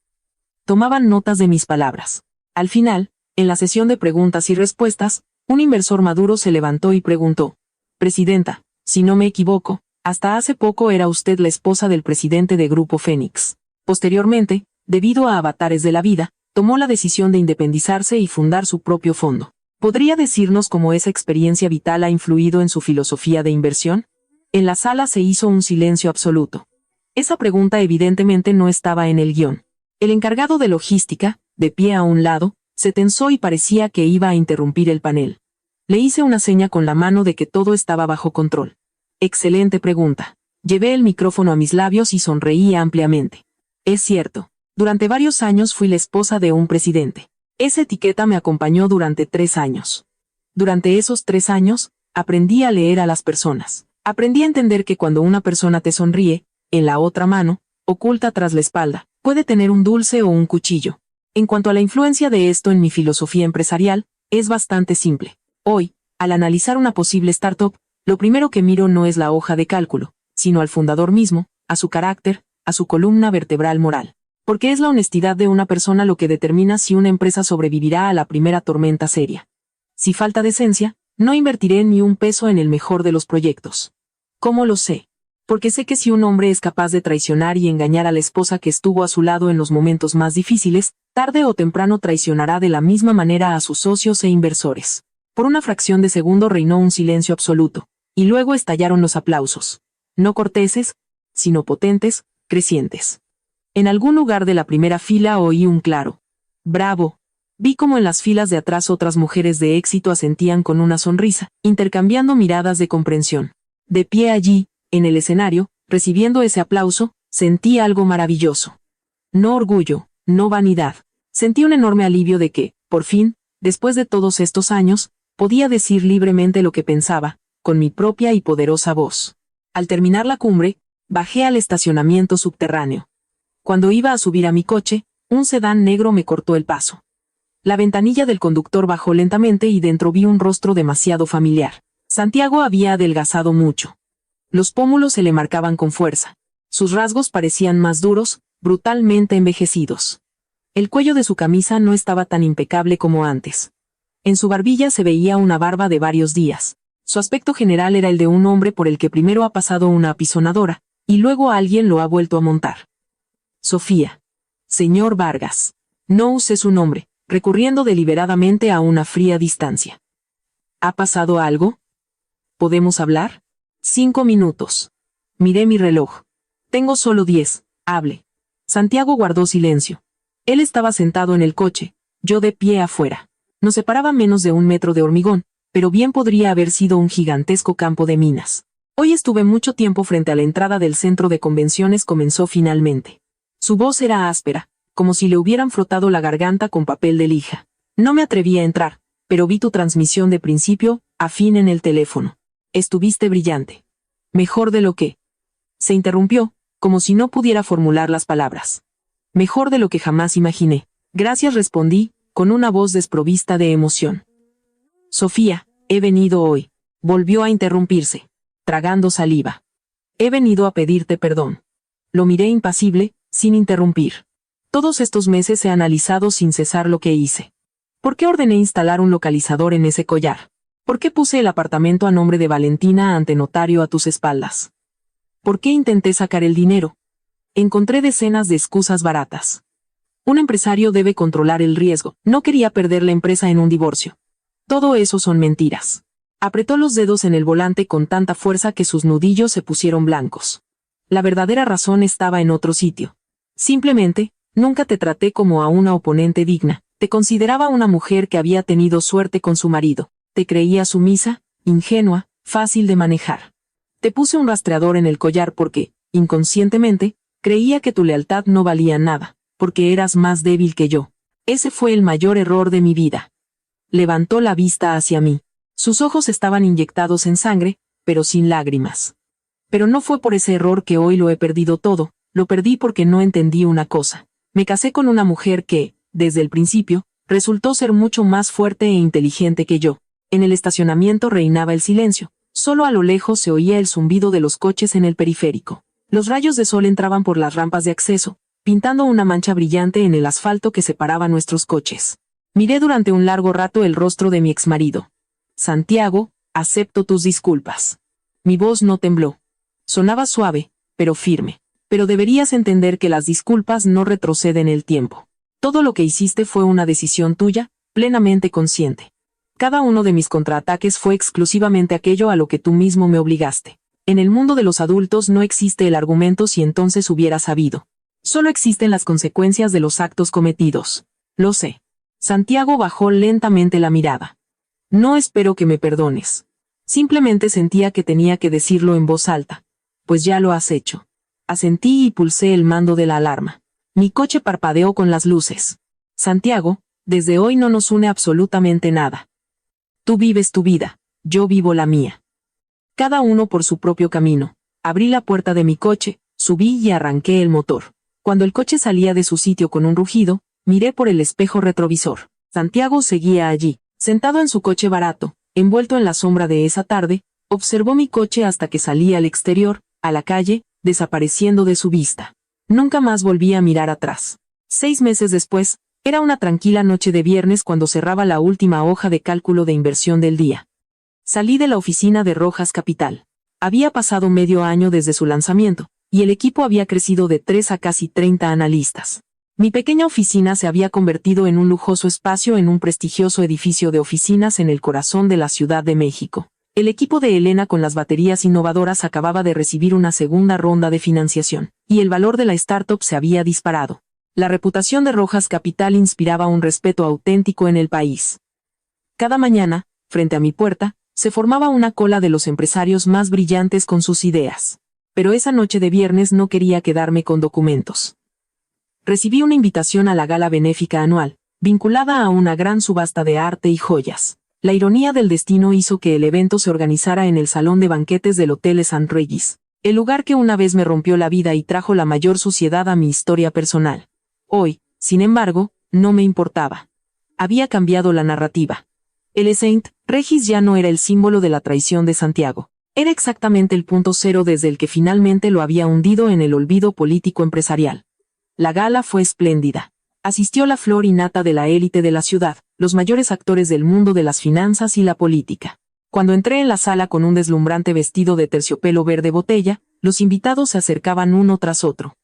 Tomaban notas de mis palabras. Al final, en la sesión de preguntas y respuestas, un inversor maduro se levantó y preguntó: Presidenta, si no me equivoco, hasta hace poco era usted la esposa del presidente de Grupo Fénix. Posteriormente, debido a avatares de la vida, tomó la decisión de independizarse y fundar su propio fondo. ¿Podría decirnos cómo esa experiencia vital ha influido en su filosofía de inversión? En la sala se hizo un silencio absoluto. Esa pregunta evidentemente no estaba en el guión. El encargado de logística, de pie a un lado, se tensó y parecía que iba a interrumpir el panel. Le hice una seña con la mano de que todo estaba bajo control. Excelente pregunta. Llevé el micrófono a mis labios y sonreí ampliamente. Es cierto. Durante varios años fui la esposa de un presidente. Esa etiqueta me acompañó durante 3 años. Durante esos 3 años, aprendí a leer a las personas. Aprendí a entender que cuando una persona te sonríe, en la otra mano, oculta tras la espalda, puede tener un dulce o un cuchillo. En cuanto a la influencia de esto en mi filosofía empresarial, es bastante simple. Hoy, al analizar una posible startup, lo primero que miro no es la hoja de cálculo, sino al fundador mismo, a su carácter, a su columna vertebral moral. Porque es la honestidad de una persona lo que determina si una empresa sobrevivirá a la primera tormenta seria. Si falta decencia, no invertiré ni un peso en el mejor de los proyectos. ¿Cómo lo sé? Porque sé que si un hombre es capaz de traicionar y engañar a la esposa que estuvo a su lado en los momentos más difíciles, tarde o temprano traicionará de la misma manera a sus socios e inversores. Por una fracción de segundo reinó un silencio absoluto, y luego estallaron los aplausos. No corteses, sino potentes, crecientes. En algún lugar de la primera fila oí un claro «Bravo». Vi como en las filas de atrás otras mujeres de éxito asentían con una sonrisa, intercambiando miradas de comprensión. De pie allí, en el escenario, recibiendo ese aplauso, sentí algo maravilloso. No orgullo, no vanidad. Sentí un enorme alivio de que, por fin, después de todos estos años, podía decir libremente lo que pensaba, con mi propia y poderosa voz. Al terminar la cumbre, bajé al estacionamiento subterráneo. Cuando iba a subir a mi coche, un sedán negro me cortó el paso. La ventanilla del conductor bajó lentamente y dentro vi un rostro demasiado familiar. Santiago había adelgazado mucho. Los pómulos se le marcaban con fuerza. Sus rasgos parecían más duros, brutalmente envejecidos. El cuello de su camisa no estaba tan impecable como antes. En su barbilla se veía una barba de varios días. Su aspecto general era el de un hombre por el que primero ha pasado una apisonadora, y luego alguien lo ha vuelto a montar. Sofía. Señor Vargas. No usé su nombre, recurriendo deliberadamente a una fría distancia. ¿Ha pasado algo? ¿Podemos hablar? 5 minutos. Miré mi reloj. Tengo solo 10. Hable. Santiago guardó silencio. Él estaba sentado en el coche, yo de pie afuera. Nos separaba menos de 1 metro de hormigón, pero bien podría haber sido un gigantesco campo de minas. Hoy estuve mucho tiempo frente a la entrada del centro de convenciones, comenzó finalmente. Su voz era áspera, como si le hubieran frotado la garganta con papel de lija. No me atreví a entrar, pero vi tu transmisión de principio a fin en el teléfono. Estuviste brillante. Mejor de lo que... Se interrumpió, como si no pudiera formular las palabras. Mejor de lo que jamás imaginé. Gracias, respondí, con una voz desprovista de emoción. Sofía, he venido hoy. Volvió a interrumpirse, tragando saliva. He venido a pedirte perdón. Lo miré impasible, sin interrumpir. Todos estos meses he analizado sin cesar lo que hice. ¿Por qué ordené instalar un localizador en ese collar? ¿Por qué puse el apartamento a nombre de Valentina ante notario a tus espaldas? ¿Por qué intenté sacar el dinero? Encontré decenas de excusas baratas. Un empresario debe controlar el riesgo. No quería perder la empresa en un divorcio. Todo eso son mentiras. Apretó los dedos en el volante con tanta fuerza que sus nudillos se pusieron blancos. La verdadera razón estaba en otro sitio. Simplemente, nunca te traté como a una oponente digna. Te consideraba una mujer que había tenido suerte con su marido. Te creía sumisa, ingenua, fácil de manejar. Te puse un rastreador en el collar porque, inconscientemente, creía que tu lealtad no valía nada, porque eras más débil que yo. Ese fue el mayor error de mi vida. Levantó la vista hacia mí. Sus ojos estaban inyectados en sangre, pero sin lágrimas. Pero no fue por ese error que hoy lo he perdido todo, lo perdí porque no entendí una cosa. Me casé con una mujer que, desde el principio, resultó ser mucho más fuerte e inteligente que yo. En el estacionamiento reinaba el silencio, solo a lo lejos se oía el zumbido de los coches en el periférico. Los rayos de sol entraban por las rampas de acceso, pintando una mancha brillante en el asfalto que separaba nuestros coches. Miré durante un largo rato el rostro de mi exmarido. Santiago, acepto tus disculpas. Mi voz no tembló. Sonaba suave, pero firme. Pero deberías entender que las disculpas no retroceden el tiempo. Todo lo que hiciste fue una decisión tuya, plenamente consciente. Cada uno de mis contraataques fue exclusivamente aquello a lo que tú mismo me obligaste. En el mundo de los adultos no existe el argumento si entonces hubiera sabido. Solo existen las consecuencias de los actos cometidos. Lo sé. Santiago bajó lentamente la mirada. No espero que me perdones. Simplemente sentía que tenía que decirlo en voz alta. Pues ya lo has hecho. Asentí y pulsé el mando de la alarma. Mi coche parpadeó con las luces. Santiago, desde hoy no nos une absolutamente nada. Tú vives tu vida, yo vivo la mía. Cada uno por su propio camino. Abrí la puerta de mi coche, subí y arranqué el motor. Cuando el coche salía de su sitio con un rugido, miré por el espejo retrovisor. Santiago seguía allí, sentado en su coche barato, envuelto en la sombra de esa tarde, observó mi coche hasta que salí al exterior, a la calle, desapareciendo de su vista. Nunca más volví a mirar atrás. 6 meses después, era una tranquila noche de viernes cuando cerraba la última hoja de cálculo de inversión del día. Salí de la oficina de Rojas Capital. Había pasado medio año desde su lanzamiento, y el equipo había crecido de 3 a casi 30 analistas. Mi pequeña oficina se había convertido en un lujoso espacio en un prestigioso edificio de oficinas en el corazón de la Ciudad de México. El equipo de Elena con las baterías innovadoras acababa de recibir una segunda ronda de financiación, y el valor de la startup se había disparado. La reputación de Rojas Capital inspiraba un respeto auténtico en el país. Cada mañana, frente a mi puerta, se formaba una cola de los empresarios más brillantes con sus ideas. Pero esa noche de viernes no quería quedarme con documentos. Recibí una invitación a la gala benéfica anual, vinculada a una gran subasta de arte y joyas. La ironía del destino hizo que el evento se organizara en el salón de banquetes del Hotel St. Regis, el lugar que una vez me rompió la vida y trajo la mayor suciedad a mi historia personal. Hoy, sin embargo, no me importaba. Había cambiado la narrativa. El St. Regis ya no era el símbolo de la traición de Santiago. Era exactamente el punto cero desde el que finalmente lo había hundido en el olvido político-empresarial. La gala fue espléndida. Asistió la flor y nata de la élite de la ciudad, los mayores actores del mundo de las finanzas y la política. Cuando entré en la sala con un deslumbrante vestido de terciopelo verde botella, los invitados se acercaban uno tras otro.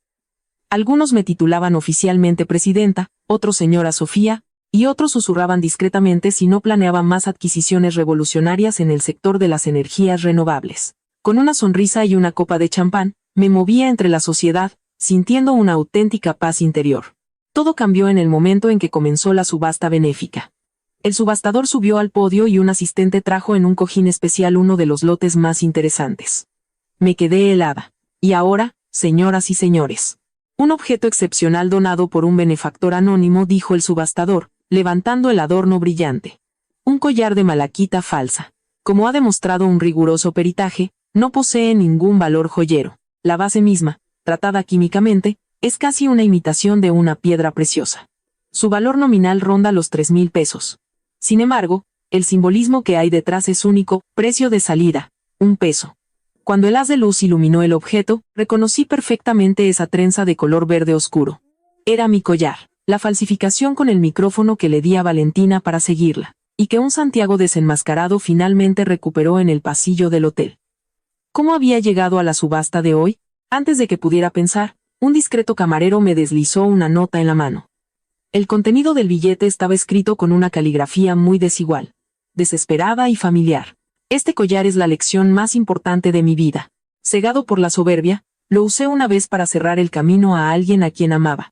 Algunos me titulaban oficialmente presidenta, otros señora Sofía, y otros susurraban discretamente si no planeaba más adquisiciones revolucionarias en el sector de las energías renovables. Con una sonrisa y una copa de champán, me movía entre la sociedad, sintiendo una auténtica paz interior. Todo cambió en el momento en que comenzó la subasta benéfica. El subastador subió al podio y un asistente trajo en un cojín especial uno de los lotes más interesantes. Me quedé helada. Y ahora, señoras y señores. Un objeto excepcional donado por un benefactor anónimo, dijo el subastador, levantando el adorno brillante. Un collar de malaquita falsa. Como ha demostrado un riguroso peritaje, no posee ningún valor joyero. La base misma, tratada químicamente, es casi una imitación de una piedra preciosa. Su valor nominal ronda los 3,000 pesos. Sin embargo, el simbolismo que hay detrás es único, precio de salida, 1 peso. Cuando el haz de luz iluminó el objeto, reconocí perfectamente esa trenza de color verde oscuro. Era mi collar, la falsificación con el micrófono que le di a Valentina para seguirla, y que un Santiago desenmascarado finalmente recuperó en el pasillo del hotel. ¿Cómo había llegado a la subasta de hoy? Antes de que pudiera pensar, un discreto camarero me deslizó una nota en la mano. El contenido del billete estaba escrito con una caligrafía muy desigual, desesperada y familiar. Este collar es la lección más importante de mi vida. Cegado por la soberbia, lo usé una vez para cerrar el camino a alguien a quien amaba.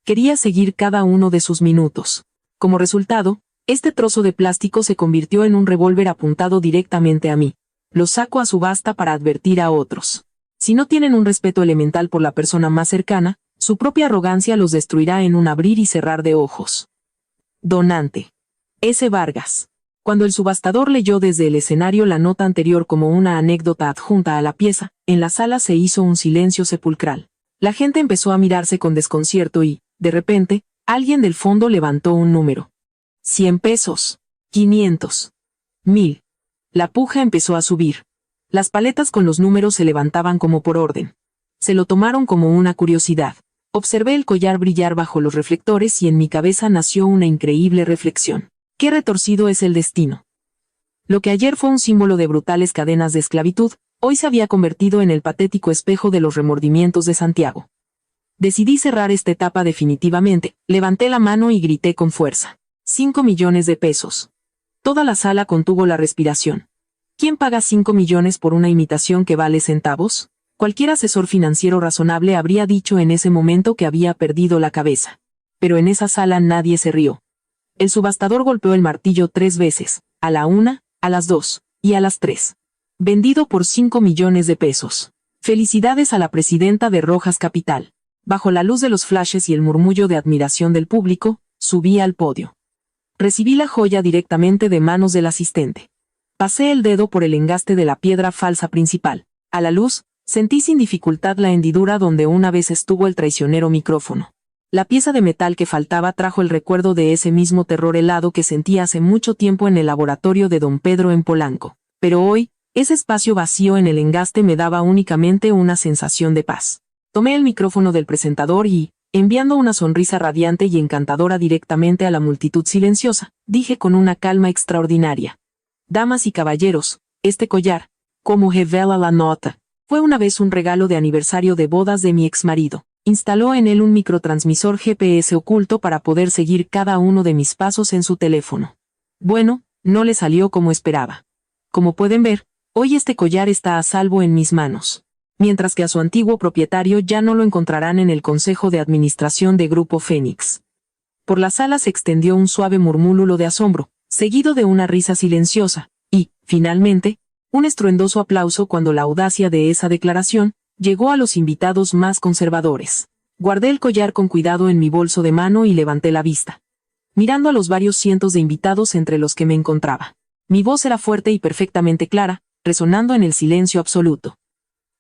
Quería seguir cada uno de sus minutos. Como resultado, este trozo de plástico se convirtió en un revólver apuntado directamente a mí. Lo saco a subasta para advertir a otros. Si no tienen un respeto elemental por la persona más cercana, su propia arrogancia los destruirá en un abrir y cerrar de ojos. Donante. S. Vargas. Cuando el subastador leyó desde el escenario la nota anterior como una anécdota adjunta a la pieza, en la sala se hizo un silencio sepulcral. La gente empezó a mirarse con desconcierto y, de repente, alguien del fondo levantó un número. 100 pesos. 500. 1000. La puja empezó a subir. Las paletas con los números se levantaban como por orden. Se lo tomaron como una curiosidad. Observé el collar brillar bajo los reflectores y en mi cabeza nació una increíble reflexión. Qué retorcido es el destino. Lo que ayer fue un símbolo de brutales cadenas de esclavitud, hoy se había convertido en el patético espejo de los remordimientos de Santiago. Decidí cerrar esta etapa definitivamente, levanté la mano y grité con fuerza. 5 millones de pesos. Toda la sala contuvo la respiración. ¿Quién paga 5 millones por una imitación que vale centavos? Cualquier asesor financiero razonable habría dicho en ese momento que había perdido la cabeza. Pero en esa sala nadie se rió. El subastador golpeó el martillo 3 veces, a la 1, a las 2, y a las 3. Vendido por 5 millones de pesos. Felicidades a la presidenta de Rojas Capital. Bajo la luz de los flashes y el murmullo de admiración del público, subí al podio. Recibí la joya directamente de manos del asistente. Pasé el dedo por el engaste de la piedra falsa principal. A la luz, sentí sin dificultad la hendidura donde una vez estuvo el traicionero micrófono. La pieza de metal que faltaba trajo el recuerdo de ese mismo terror helado que sentí hace mucho tiempo en el laboratorio de Don Pedro en Polanco. Pero hoy, ese espacio vacío en el engaste me daba únicamente una sensación de paz. Tomé el micrófono del presentador y, enviando una sonrisa radiante y encantadora directamente a la multitud silenciosa, dije con una calma extraordinaria. Damas y caballeros, este collar, como revela la nota, fue una vez un regalo de aniversario de bodas de mi exmarido. Instaló en él un microtransmisor GPS oculto para poder seguir cada uno de mis pasos en su teléfono. Bueno, no le salió como esperaba. Como pueden ver, hoy este collar está a salvo en mis manos. Mientras que a su antiguo propietario ya no lo encontrarán en el Consejo de Administración de Grupo Fénix. Por la sala se extendió un suave murmúlulo de asombro, seguido de una risa silenciosa, y, finalmente, un estruendoso aplauso cuando la audacia de esa declaración llegó a los invitados más conservadores. Guardé el collar con cuidado en mi bolso de mano y levanté la vista, mirando a los varios cientos de invitados entre los que me encontraba. Mi voz era fuerte y perfectamente clara, resonando en el silencio absoluto.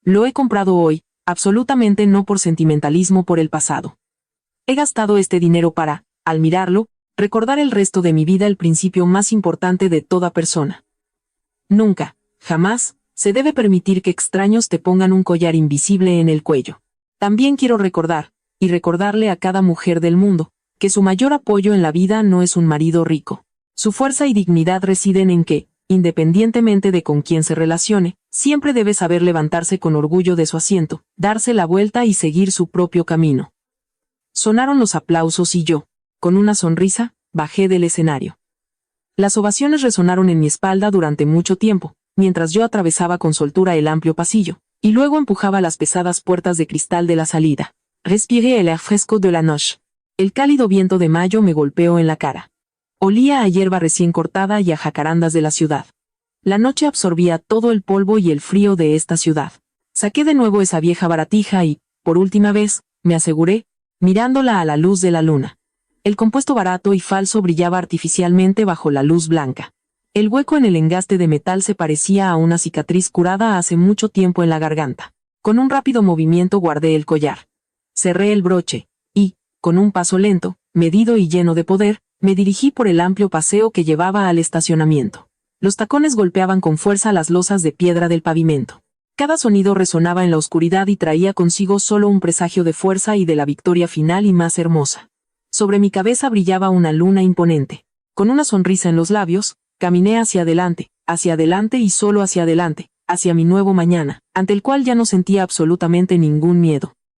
Lo he comprado hoy, absolutamente no por sentimentalismo por el pasado. He gastado este dinero para, al mirarlo, recordar el resto de mi vida el principio más importante de toda persona. Nunca, jamás, se debe permitir que extraños te pongan un collar invisible en el cuello. También quiero recordar, y recordarle a cada mujer del mundo, que su mayor apoyo en la vida no es un marido rico. Su fuerza y dignidad residen en que, independientemente de con quién se relacione, siempre debe saber levantarse con orgullo de su asiento, darse la vuelta y seguir su propio camino. Sonaron los aplausos y yo, con una sonrisa, bajé del escenario. Las ovaciones resonaron en mi espalda durante mucho tiempo, mientras yo atravesaba con soltura el amplio pasillo, y luego empujaba las pesadas puertas de cristal de la salida. Respiré el aire fresco de la noche. El cálido viento de mayo me golpeó en la cara. Olía a hierba recién cortada y a jacarandas de la ciudad. La noche absorbía todo el polvo y el frío de esta ciudad. Saqué de nuevo esa vieja baratija y, por última vez, me aseguré, mirándola a la luz de la luna. El compuesto barato y falso brillaba artificialmente bajo la luz blanca. El hueco en el engaste de metal se parecía a una cicatriz curada hace mucho tiempo en la garganta. Con un rápido movimiento guardé el collar. Cerré el broche, y, con un paso lento, medido y lleno de poder, me dirigí por el amplio paseo que llevaba al estacionamiento. Los tacones golpeaban con fuerza las losas de piedra del pavimento. Cada sonido resonaba en la oscuridad y traía consigo solo un presagio de fuerza y de la victoria final y más hermosa. Sobre mi cabeza brillaba una luna imponente. Con una sonrisa en los labios, caminé hacia adelante y solo hacia adelante, hacia mi nuevo mañana, ante el cual ya no sentía absolutamente ningún miedo.